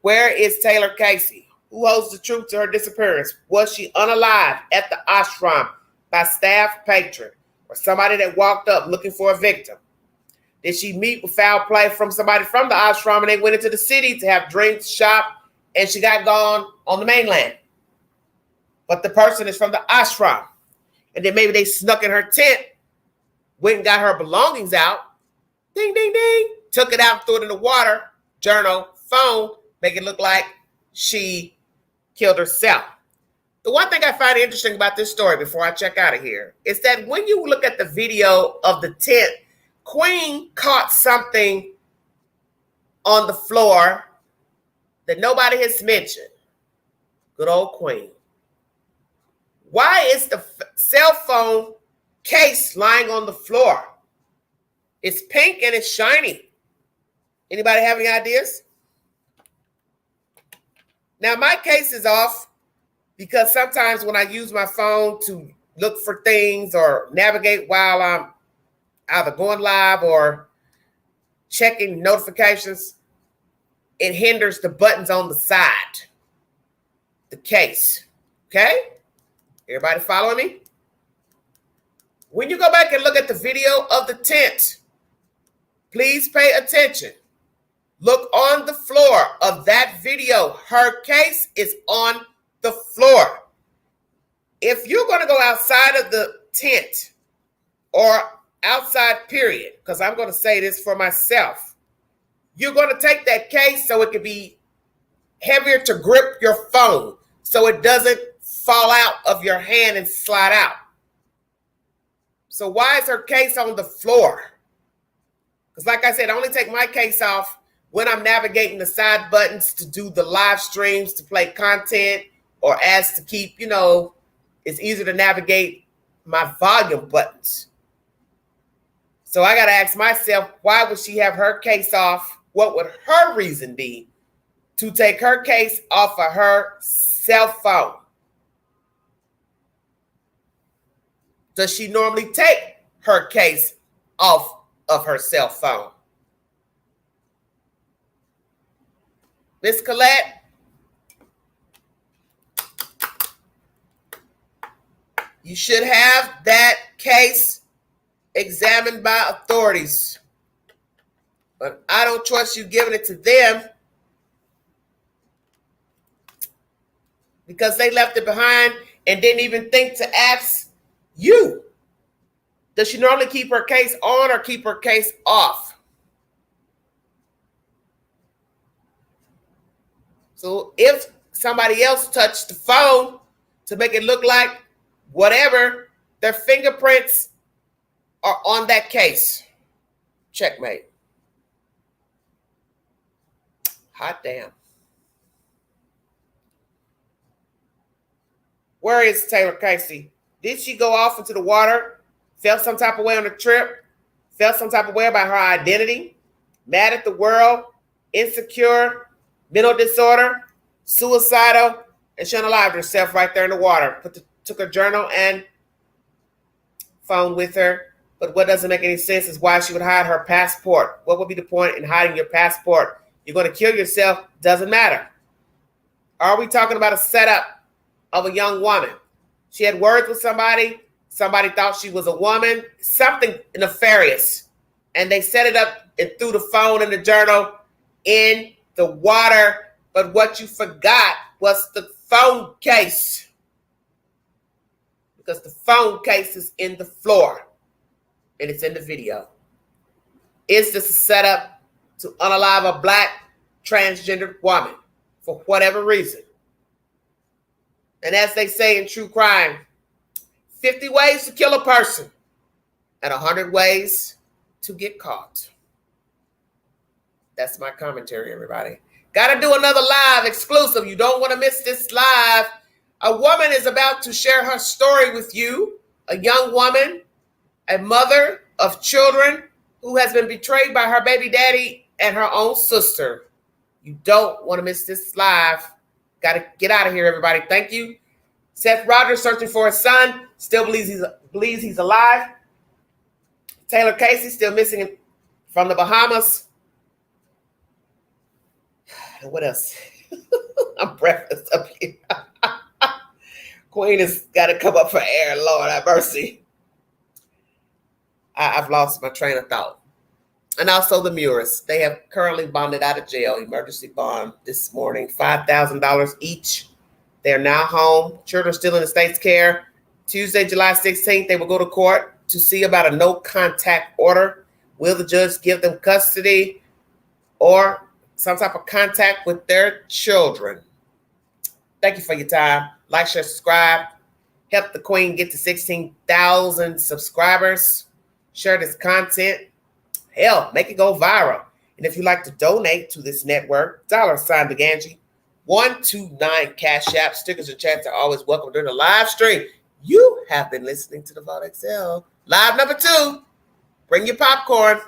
Where is Taylor Casey? Who holds the truth to her disappearance? Was she unalived at the ashram by staff patron or somebody that walked up looking for a victim? Did she meet with foul play from somebody from the ashram and they went into the city to have drinks, shop, and she got gone on the mainland? But the person is from the ashram. And then maybe they snuck in her tent, went and got her belongings out, ding, ding, ding, took it out, threw it in the water, journal, phone, make it look like she killed herself. The one thing I find interesting about this story before I check out of here is that when you look at the video of the tent, Queen caught something on the floor that nobody has mentioned. Good old Queen. Why is the cell phone case lying on the floor? It's pink and it's shiny. Anybody have any ideas? Now, my case is off because sometimes when I use my phone to look for things or navigate while I'm either going live or checking notifications, it hinders the buttons on the side. The case. Okay? Everybody following me? When you go back and look at the video of the tent, please pay attention. Look on the floor of that video. Her case is on the floor. If you're going to go outside of the tent or outside period, because I'm going to say this for myself, you're going to take that case so it can be heavier to grip your phone so it doesn't fall out of your hand and slide out. So why is her case on the floor? Because like I said, I only take my case off when I'm navigating the side buttons to do the live streams, to play content, or as to keep, it's easier to navigate my volume buttons. So I got to ask myself, why would she have her case off? What would her reason be to take her case off of her cell phone? Does she normally take her case off of her cell phone? Miss Colette, you should have that case examined by authorities. But I don't trust you giving it to them because they left it behind and didn't even think to ask you. Does she normally keep her case on or keep her case off? So if somebody else touched the phone to make it look like whatever, their fingerprints are on that case. Checkmate. Hot damn. Where is Taylor Casey? Did she go off into the water? Felt some type of way on the trip? Felt some type of way about her identity? Mad at the world? Insecure? Mental disorder? Suicidal? And she unalived herself right there in the water. Took her journal and phone with her. But what doesn't make any sense is why she would hide her passport. What would be the point in hiding your passport? You're going to kill yourself. Doesn't matter. Are we talking about a setup of a young woman? She had words with somebody. Somebody thought she was a woman. Something nefarious. And they set it up and threw the phone and the journal in the water. But what you forgot was the phone case. Because the phone case is in the floor. And it's in the video. Is this a setup to unalive a black transgendered woman for whatever reason? And as they say in true crime, 50 ways to kill a person and 100 ways to get caught. That's my commentary, everybody. Got to do another live exclusive. You don't want to miss this live. A woman is about to share her story with you. A young woman, a mother of children who has been betrayed by her baby daddy and her own sister. You don't want to miss this live. Got to get out of here, everybody. Thank you. Seth Rogers searching for his son. Still believes he's alive. Taylor Casey still missing from the Bahamas. And what else? I'm breathless up here. Queen has got to come up for air. Lord have mercy. I've lost my train of thought. And also the Muirs. They have currently bonded out of jail. Emergency bond this morning. $5,000 each. They're now home. Children still in the state's care. Tuesday, July 16th, they will go to court to see about a no contact order. Will the judge give them custody or some type of contact with their children? Thank you for your time. Like, share, subscribe. Help the Queen get to 16,000 subscribers. Share this content. Hell, make it go viral. And if you'd like to donate to this network, $Big Angie, 129 Cash App. Stickers and chats are always welcome during the live stream. You have been listening to the Vault XL. Live number 2. Bring your popcorn.